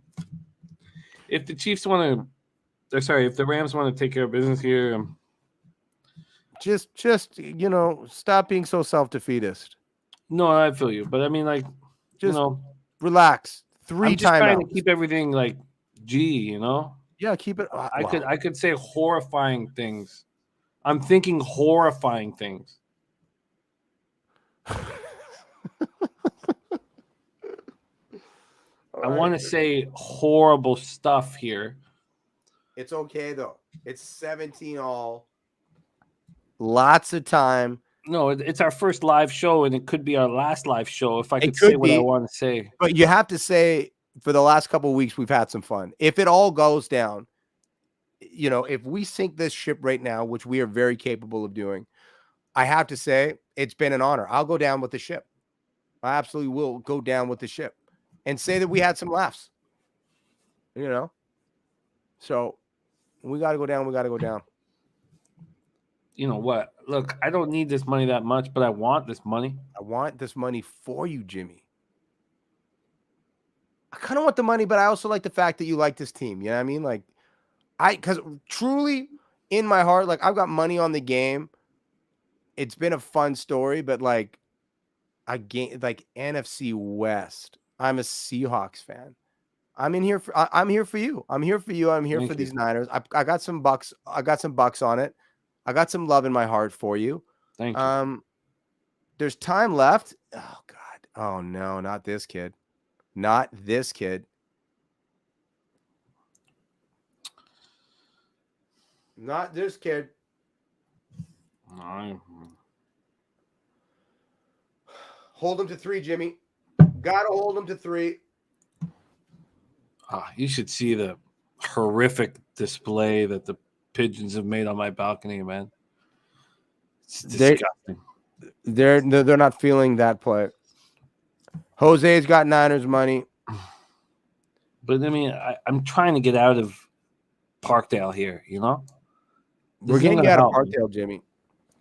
if the Chiefs want to, if the Rams want to take care of business here, just stop being so self-defeatist. No, I feel you, but I mean, like, just relax. 3 times. Trying to keep everything like G. Yeah, keep it. I could say horrifying things. I'm thinking horrifying things. I want to say horrible stuff here. It's okay though. It's 17 all. Lots of time. No, it's our first live show, and it could be our last live show if I could say what I want to say. But you have to say, for the last couple of weeks, we've had some fun. If it all goes down, if we sink this ship right now, which we are very capable of doing, I have to say it's been an honor. I'll go down with the ship. I absolutely will go down with the ship and say that we had some laughs. So we got to go down. We got to go down. You know what? Look, I don't need this money that much, but I want this money. I want this money for you, Jimmy. I kind of want the money, but I also like the fact that you like this team. You know what I mean? Like, because truly in my heart, like, I've got money on the game. It's been a fun story, but like, NFC West. I'm a Seahawks fan. I'm here for you. I'm here for you. I'm here for these Niners. I got some bucks. I got some bucks on it. I got some love in my heart for you. Thank you. There's time left. Oh God. Oh no, not this kid. Not this kid. Not this kid. Hold him to 3, Jimmy. Gotta hold him to 3. You should see the horrific display that the pigeons have made on my balcony, man. It's disgusting. They're not feeling that play. Jose's got Niners money. But I mean, I'm trying to get out of Parkdale here, We're getting you out of Parkdale, Jimmy.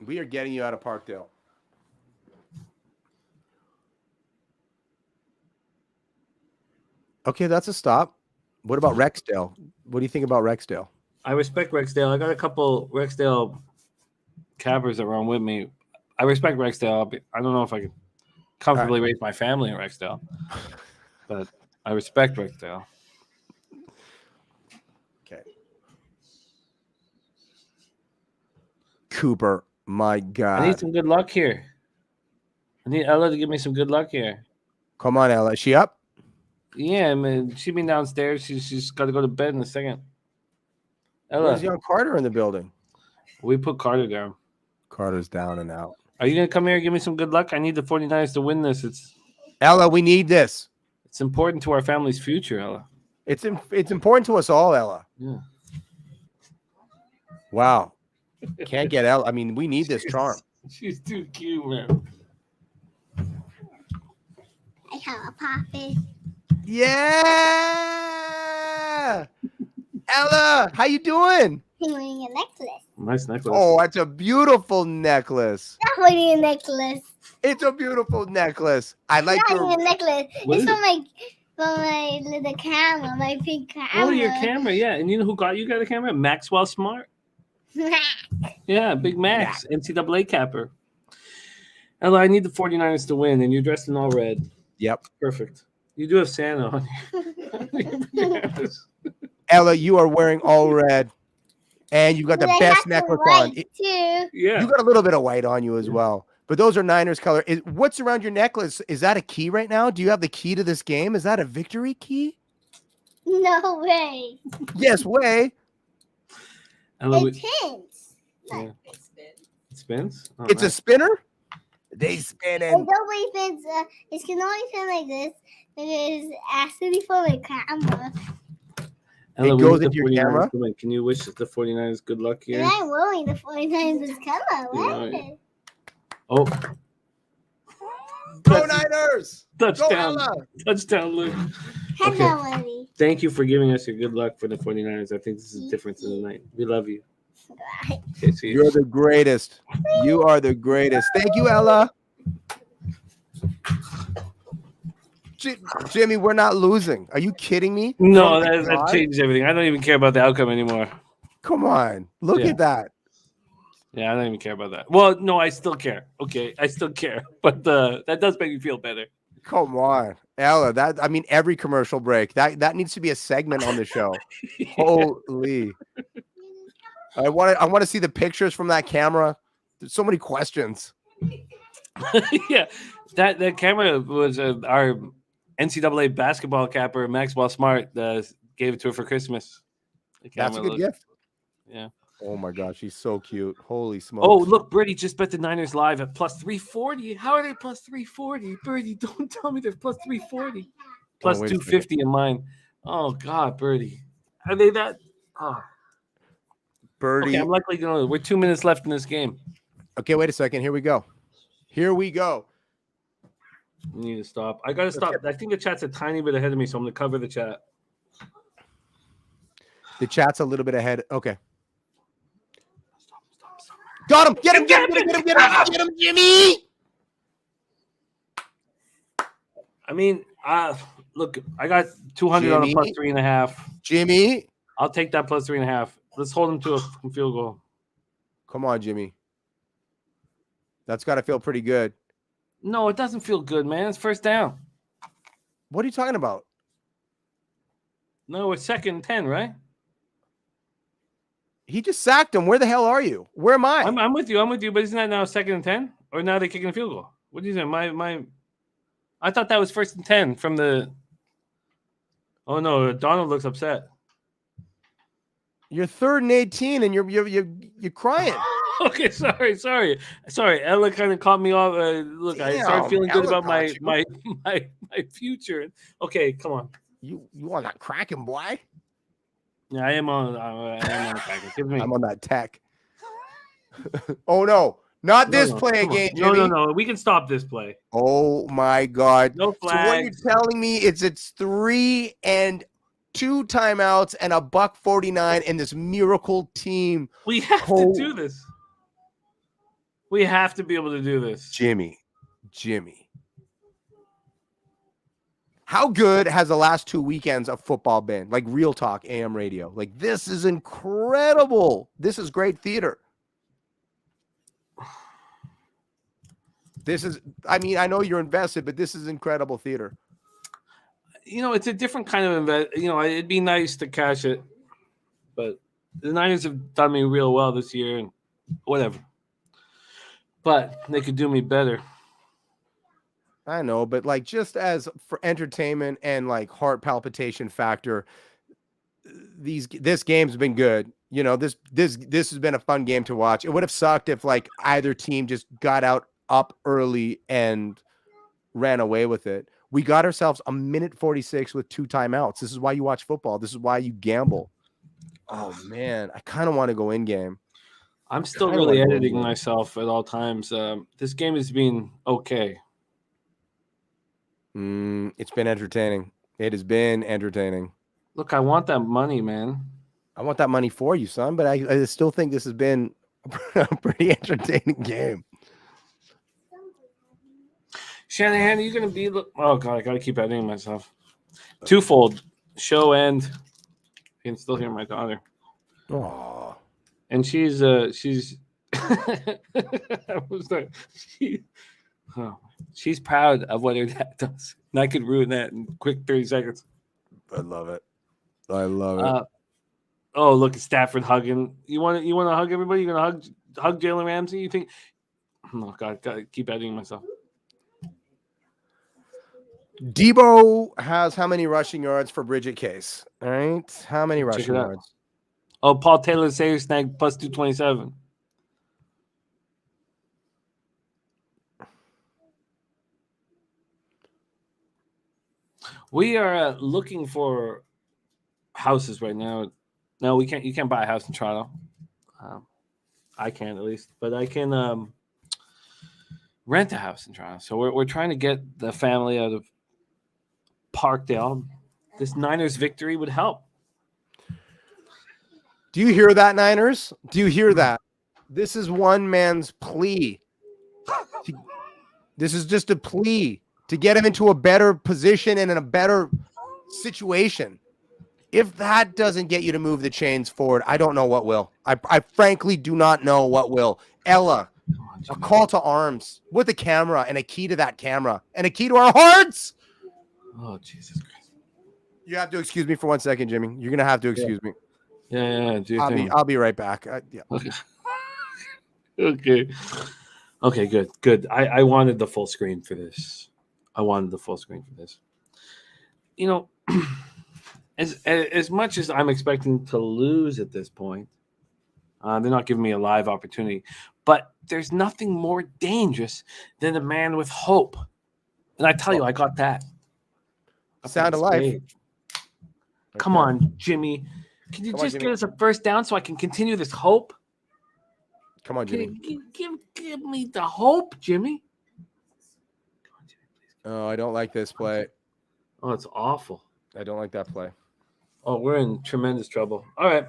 We are getting you out of Parkdale. Okay, that's a stop. What about Rexdale? What do you think about Rexdale? I respect Rexdale. I got a couple Rexdale cabbers that run with me. I respect Rexdale. I don't know if I could comfortably raise my family in Rexdale, but I respect Rexdale. Okay. Cooper, my God. I need some good luck here. I need Ella to give me some good luck here. Come on, Ella. Is she up? Yeah, man. She's been downstairs. She's got to go to bed in a second. Ella. Where's young Carter in the building? We put Carter down. Carter's down and out. Are you going to come here and give me some good luck? I need the 49ers to win this. Ella, we need this. It's important to our family's future, Ella. It's important to us all, Ella. Yeah. Wow. Can't get Ella. I mean, we need this charm. She's too cute, man. I have a puppy. Yeah. Ella, how you doing? I'm wearing a necklace. Nice necklace. Oh, that's a beautiful necklace. I'm wearing a necklace. It's a beautiful necklace. I like I'm your wearing a necklace. What It's is for my little camera, my pink camera. Oh, your camera, yeah. And you know who got you a camera? Maxwell Smart. Yeah, Big Max, NCAA capper. Ella, I need the 49ers to win, and you're dressed in all red. Yep. Perfect. You do have Santa on you. Ella, you are wearing all red, and you've got the But I best have necklace the on. white too. Yeah. You got a little bit of white on you as well. But those are Niners color. What's around your necklace? Is that a key right now? Do you have the key to this game? Is that a victory key? No way. Yes, way. Ella, It pins. yeah. It spins? Oh, It's a nice. spinner? They It spinning. only pins. It can only pin like this because it has to be for the camera. Ella, It we goes need into your the 49ers camera? to win. Can you wish the 49ers good luck here? And I'm wearing the 49ers camera. What? Yeah. Oh, Go Niners! Go touchdown. Ella! Touchdown, Luke. Hello, Eddie. Thank you for giving us your good luck for the 49ers. I think this is the difference in the night. We love you. Okay, see you. You're the greatest. You are the greatest. Thank you, Ella. Jimmy, we're not losing. Are you kidding me? No, Oh my that God. changes everything. I don't even care about the outcome anymore. Come on. Look Yeah. at that. Yeah, I don't even care about that. Well, no, I still care. Okay, I still care. But that does make me feel better. Come on. Ella, every commercial break. That needs to be a segment on the show. Holy. I want to see the pictures from that camera. There's so many questions. Yeah, that camera was our NCAA basketball capper, Maxwell Smart, gave it to her for Christmas. The That's a camera good gift. Yeah. Oh my gosh, she's so cute. Holy smokes. Oh, look, Birdie just bet the Niners live at plus 340. How are they plus 340? Birdie, don't tell me they're plus 340. Plus wait a 250 in mine. Oh, God, Birdie. Are they that? Oh. Birdie. Okay, I'm likely going to. We're 2 minutes left in this game. Okay, wait a second. Here we go. Here we go. I need to stop. I got to stop. I think the chat's a tiny bit ahead of me, so I'm going to cover the chat. The chat's a little bit ahead. Okay. Got him. Get him, Jimmy. I mean, look, I got 200 on a plus 3.5. Jimmy. I'll take that plus 3.5. Let's hold him to a field goal. Come on, Jimmy. That's got to feel pretty good. No, it doesn't feel good, man. It's first down. What are you talking about? No, it's 2nd and 10, right? He just sacked him. Where the hell are you? Where am I? I'm with you. But isn't that now 2nd and 10? Or now they're kicking a field goal? What do you say? I thought that was 1st and 10 from the. Oh no, Donald looks upset. You're 3rd and 18, and you're crying. Okay, sorry. Ella kind of caught me off. Look, I started feeling good Ella about my future. Okay, come on. You on that cracking, boy? Yeah, I am on the Give me. I'm on that tech. Oh no, not this play come on. again, Jimmy. No. We can stop this play. Oh my God. No So what flags. you're telling me is it's 3 and 2 timeouts and a $1.49 and this miracle team. We have to do this. We have to be able to do this. Jimmy. How good has the last 2 weekends of football been? Like real talk, AM radio. Like this is incredible. This is great theater. I know you're invested, but this is incredible theater. It's a different kind of invest. It'd be nice to cash it, but the Niners have done me real well this year, and whatever. But they could do me better. I know, but like just as for entertainment and like heart palpitation factor, this game's been good. This has been a fun game to watch. It would have sucked if like either team just got up early and ran away with it. We got ourselves a minute 46 with 2 timeouts. This is why you watch football. This is why you gamble. Oh man, I kind of want to go in game. I'm still really editing myself at all times. This game has been okay. It's been entertaining. It has been entertaining. Look, I want that money, man. I want that money for you, son, but I still think this has been a pretty entertaining game. Shanahan, are you going to be... Oh, God, I got to keep editing myself. Twofold. Show and... You can still hear my daughter. Oh, And she's she's proud of what her dad does. And I could ruin that in quick 30 seconds. I love it. I love it. Oh, look at Stafford hugging. You want to hug everybody? You gonna hug Jalen Ramsey? You think? Oh God, gotta keep editing myself. Debo has how many rushing yards for Bridget Case? All right. How many rushing yards? Oh, Paul Taylor Sayers snagged plus 227. We are looking for houses right now. No, you can't buy a house in Toronto. I can't, at least, but I can rent a house in Toronto. So we're trying to get the family out of Parkdale. This Niners victory would help. Do you hear that, Niners? Do you hear that? This is one man's plea. This is just a plea to get him into a better position and in a better situation. If that doesn't get you to move the chains forward, I don't know what will. I frankly do not know what will. Ella, a call to arms with a camera and a key to that camera and a key to our hearts. Oh, Jesus Christ. You have to excuse me for 1 second, Jimmy. You're going to have to excuse me. Yeah. I'll be right back. Yeah. Okay. Okay, good. I wanted the full screen for this. You know, as much as I'm expecting to lose at this point, they're not giving me a live opportunity. But there's nothing more dangerous than a man with hope. And I tell you, I got that. Sound of life. Come on, Jimmy. Can you just get us a first down so I can continue this hope? Come on, Jimmy. Give me the hope, Jimmy. Come on, Jimmy, please. Oh, I don't like this play. Oh, it's awful. I don't like that play. Oh, we're in tremendous trouble. All right.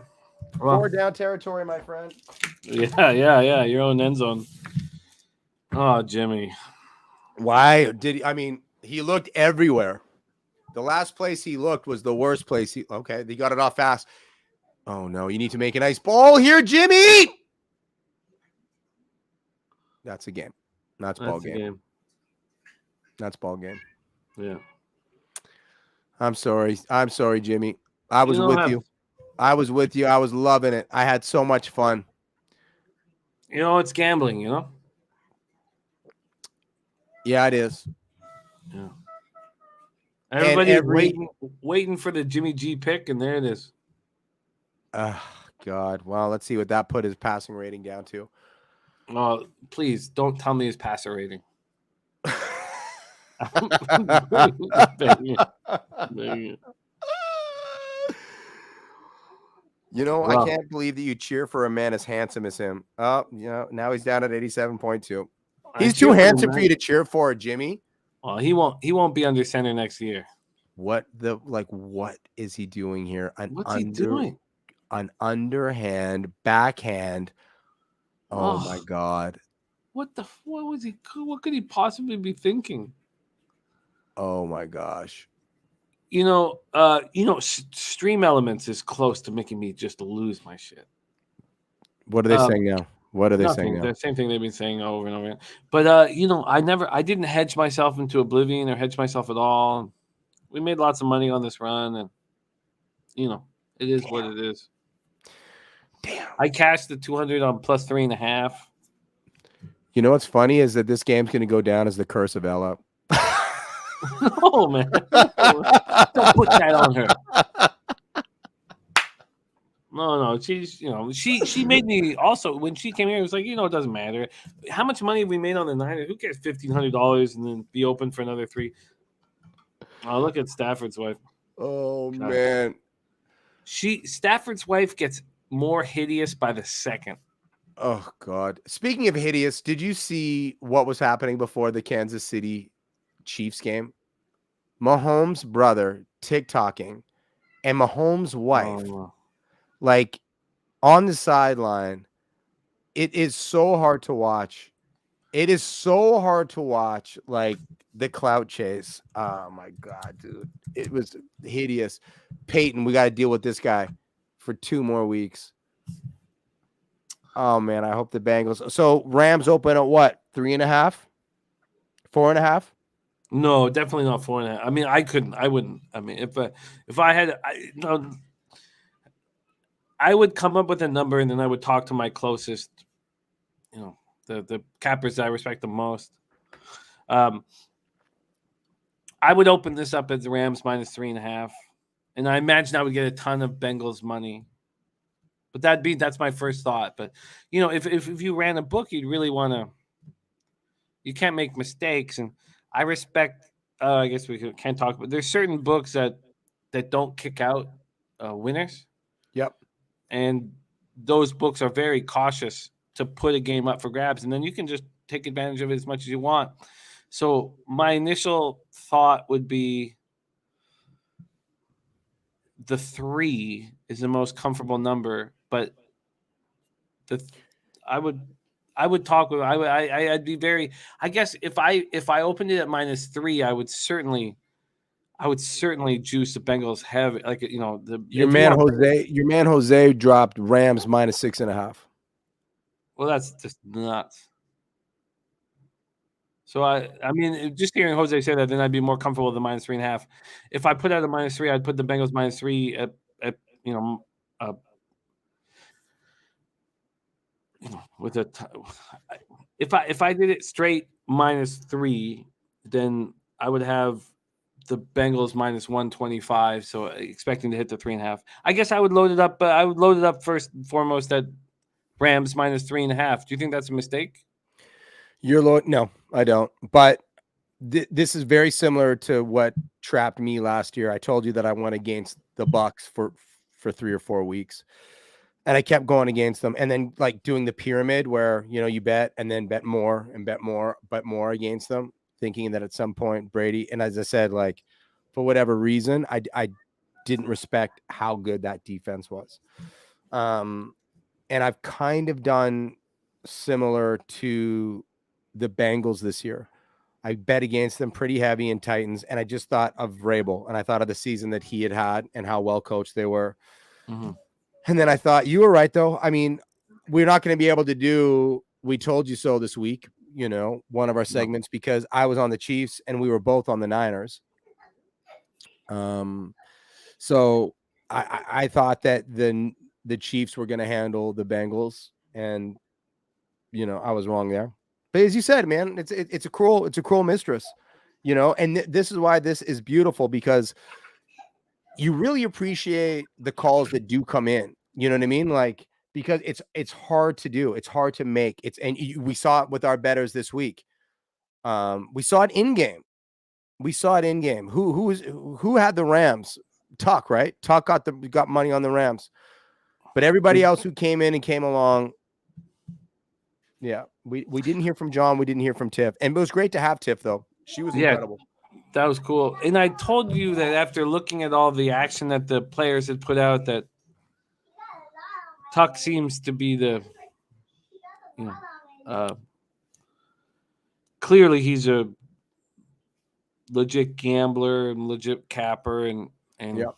Well, 4 down territory, my friend. Yeah. Your own end zone. Oh, Jimmy. Why did he? I mean, he looked everywhere. The last place he looked was the worst place. Okay, they got it off fast. Oh, no. You need to make a nice ball here, Jimmy. That's a game. That's ball game. That's ball game. Yeah. I'm sorry, Jimmy. I was with you. I was loving it. I had so much fun. You know, it's gambling, you know? Yeah, it is. Yeah. Everybody's waiting for the Jimmy G pick, and there it is. God. Well, let's see what that put his passing rating down to. Oh, please don't tell me his passer rating. You know, I can't believe that you cheer for a man as handsome as him. Oh, now he's down at 87.2. He's too handsome for you to cheer for, Jimmy. Oh, he won't be under center next year. What is he doing here? What's he doing? An underhand backhand. Oh my God. What could he possibly be thinking? Oh my gosh. Stream Elements is close to making me just lose my shit. What are they saying now? What are they saying now? The same thing they've been saying over and over again. But I didn't hedge myself into oblivion or hedge myself at all. We made lots of money on this run, and it is what it is. Damn. I cashed the 200 on plus 3.5. You know what's funny is that this game's going to go down as the curse of Ella. No, man. Don't put that on her. No. She's, she made me also, when she came here, it was like, it doesn't matter. How much money have we made on the Niners? Who cares? $1,500 and then be open for another 3. Oh, look at Stafford's wife. Oh, God. Man. Stafford's wife gets more hideous by the second. Oh, God. Speaking of hideous, did you see what was happening before the Kansas City Chiefs game? Mahomes' brother TikToking and Mahomes' wife like on the sideline. It is so hard to watch. Like the clout chase. Oh my God, dude. It was hideous. Peyton, we got to deal with this guy for 2 more weeks. Oh man, I hope the Bengals. So Rams open at what? 3.5, 4.5. No, definitely not 4.5. I mean, I wouldn't. I mean, if I had, no, I would come up with a number and then I would talk to my closest, the cappers that I respect the most. I would open this up as the Rams minus 3.5, and I imagine I would get a ton of Bengals money. But that's my first thought. But if you ran a book, you'd really want to. You can't make mistakes, and I respect. I guess we can't talk, but there's certain books that don't kick out winners. Yep. And those books are very cautious to put a game up for grabs, and then you can just take advantage of it as much as you want. So my initial thought would be the 3 is the most comfortable number, but I would talk with I'd be very. I guess if I opened it at minus 3, I would certainly juice the Bengals heavy. Like your man Jose dropped Rams minus 6.5. Well, that's just nuts. So I mean, just hearing Jose say that, then I'd be more comfortable with the minus 3.5. If I put out a minus 3, I'd put the Bengals minus 3 at with a. If I did it straight minus 3, then I would have the Bengals minus 125. So expecting to hit the 3.5. I guess I would load it up. I would load it up first and foremost at Rams minus 3.5. Do you think that's a mistake? No, I don't. But this is very similar to what trapped me last year. I told you that I went against the Bucks for 3 or 4 weeks, and I kept going against them. And then like doing the pyramid where you bet and then bet more and bet more, but more against them, thinking that at some point Brady. And as I said, like for whatever reason, I didn't respect how good that defense was. And I've kind of done similar to the Bengals this year. I bet against them pretty heavy in Titans, and I just thought of Vrabel, and I thought of the season that he had and how well coached they were. Mm-hmm. And then I thought, you were right, though. I mean, we're not going to be able to do We Told You So this week, one of our segments, because I was on the Chiefs and we were both on the Niners. So I thought that the Chiefs were going to handle the Bengals, and I was wrong there. But as you said, man, it's a cruel mistress, and this is why this is beautiful, because you really appreciate the calls that do come in. You know what I mean? Like, because it's hard to do, it's hard to make. We saw it with our bettors this week. We saw it in game. Who had the Rams? Tuck, right? Tuck got money on the Rams, but everybody else who came in and came along. Yeah, we didn't hear from John. We didn't hear from Tiff. And it was great to have Tiff, though. She was incredible. That was cool. And I told you that after looking at all the action that the players had put out, that Tuck seems to be the, clearly he's a legit gambler and legit capper. And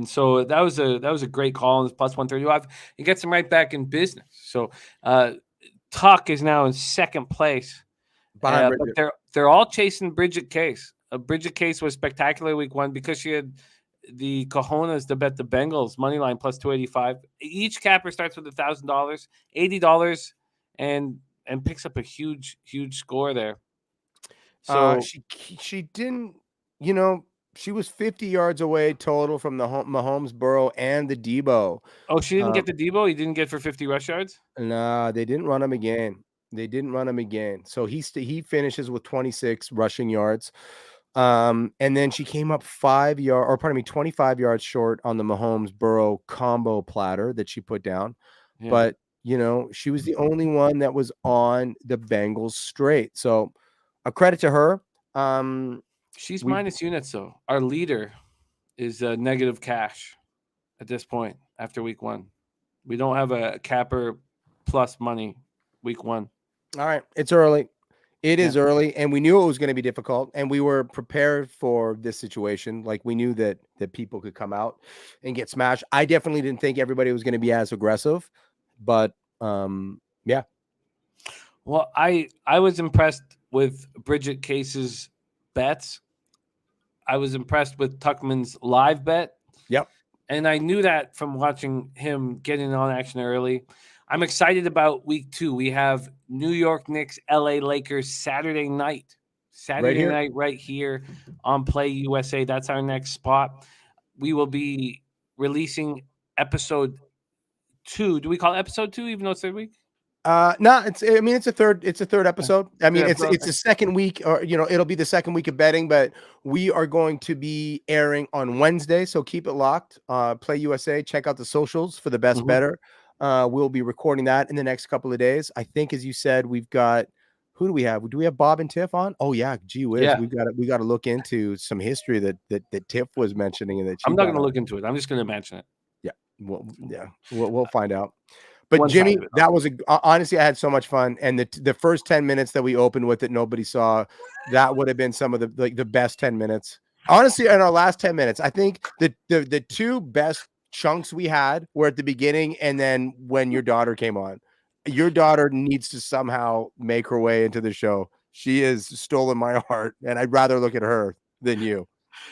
so that was a great call. And it's plus 135. It gets him right back in business. So, Tuck is now in second place, but they're all chasing Bridget Case. Bridget Case was spectacular week 1 because she had the cojones to bet the Bengals money line plus 285. Each capper starts with $1,000, $80, and picks up a huge score there. So she didn't, she was 50 yards away total from the Mahomes, Burrow, and the Debo. Oh, she didn't get the Debo? He didn't get for 50 rush yards? No, they didn't run him again. So he finishes with 26 rushing yards. And then she came up 25 yards short on the Mahomes Burrow combo platter that she put down. Yeah. But, she was the only one that was on the Bengals straight. So a credit to her. She's minus units, though. Our leader is negative cash at this point after week 1. We don't have a capper plus money week 1. All right. It's early. It is early, and we knew it was going to be difficult, and we were prepared for this situation. Like, we knew that people could come out and get smashed. I definitely didn't think everybody was going to be as aggressive, but Yeah. Well, I was impressed with Bridget Case's bets. I was impressed with Tuchman's live bet. Yep. And I knew that from watching him getting on action early. I'm excited about week 2. We have New York Knicks, LA Lakers Saturday night. Right here on Play USA. That's our next spot. We will be releasing episode 2. Do we call it episode 2 even though it's 3rd week? No, it's a third episode. I mean, Yeah, it's the second week, or it'll be the second week of betting, but we are going to be airing on Wednesday, so keep it locked. Play USA, check out the socials for the best better. We'll be recording that in the next couple of days. I think, as you said, we've got, who do we have? Do we have Bob and Tiff on? Oh yeah, gee whiz, Yeah. we got to look into some history that Tiff was mentioning, and that I'm not going to look into it. I'm just going to mention it. Yeah, we'll find out. But One Jimmy, side of it. that was honestly, I had so much fun, and the first 10 minutes that we opened with that nobody saw, that would have been some of the best 10 minutes. Honestly, in our last 10 minutes, I think the two best chunks we had were at the beginning, and then when your daughter came on. Your daughter needs to somehow make her way into the show. She has stolen my heart, and I'd rather look at her than you.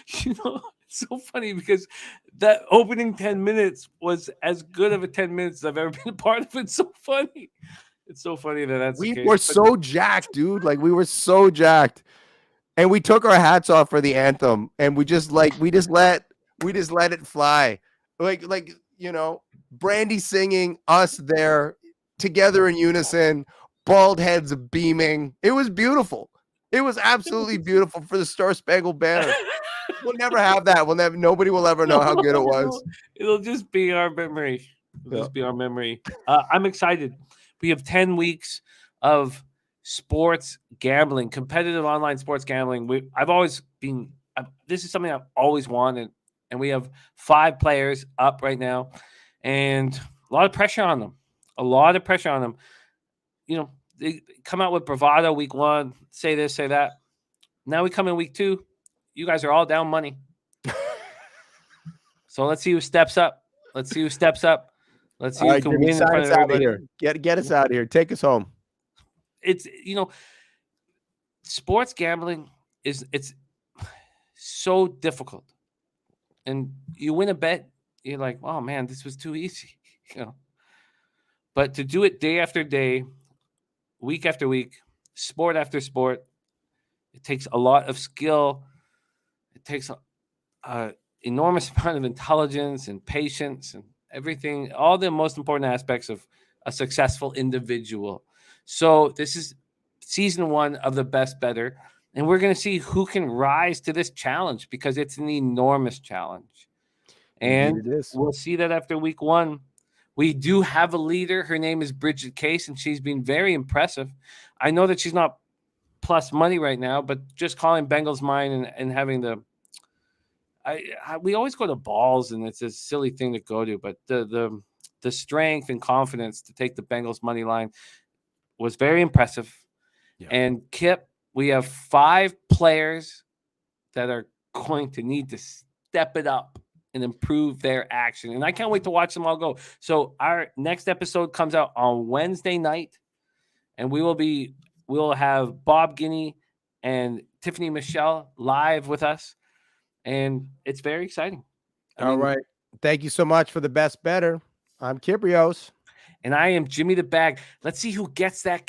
It's so funny because that opening 10 minutes was as good of a 10 minutes as I've ever been a part of. It's so funny. It's so funny that's the case. Were so jacked, dude. Like, we were so jacked. And we took our hats off for the anthem, and we just let it fly. Like Brandy singing, us there together in unison, bald heads beaming. It was beautiful. It was absolutely beautiful for the Star Spangled Banner. We'll never have that. Nobody will ever know how good it was. It'll just be our memory. I'm excited. We have 10 weeks of sports gambling, competitive online sports gambling. I've always been, this is something I've always wanted. And we have 5 players up right now, and a lot of pressure on them. They come out with bravado week 1, say this, say that. Now we come in week 2. You guys are all down money. So let's see who steps up. Let's see who who can win in front of everybody. Get us out of here. Take us home. It's sports gambling it's so difficult. And you win a bet, you're like, oh man, this was too easy. But to do it day after day, week after week, sport after sport, it takes a lot of skill. It takes an enormous amount of intelligence and patience and everything, all the most important aspects of a successful individual. So this is season 1 of the Best Better, and we're going to see who can rise to this challenge, because it's an enormous challenge. And we'll see that after week 1. We do have a leader. Her name is Bridget Case, and she's been very impressive. I know that she's not plus money right now, but just calling Bengals mine and having we always go to balls, and it's a silly thing to go to, but the strength and confidence to take the Bengals money line was very impressive. Yeah. And Kip, we have 5 players that are going to need to step it up and improve their action. And I can't wait to watch them all go. So our next episode comes out on Wednesday night, and we'll have Bob Guiney and Tiffany Michelle live with us. And it's very exciting. All right. Thank you so much for the Best Better. I'm Kyprios. And I am Jimmy the Bag. Let's see who gets that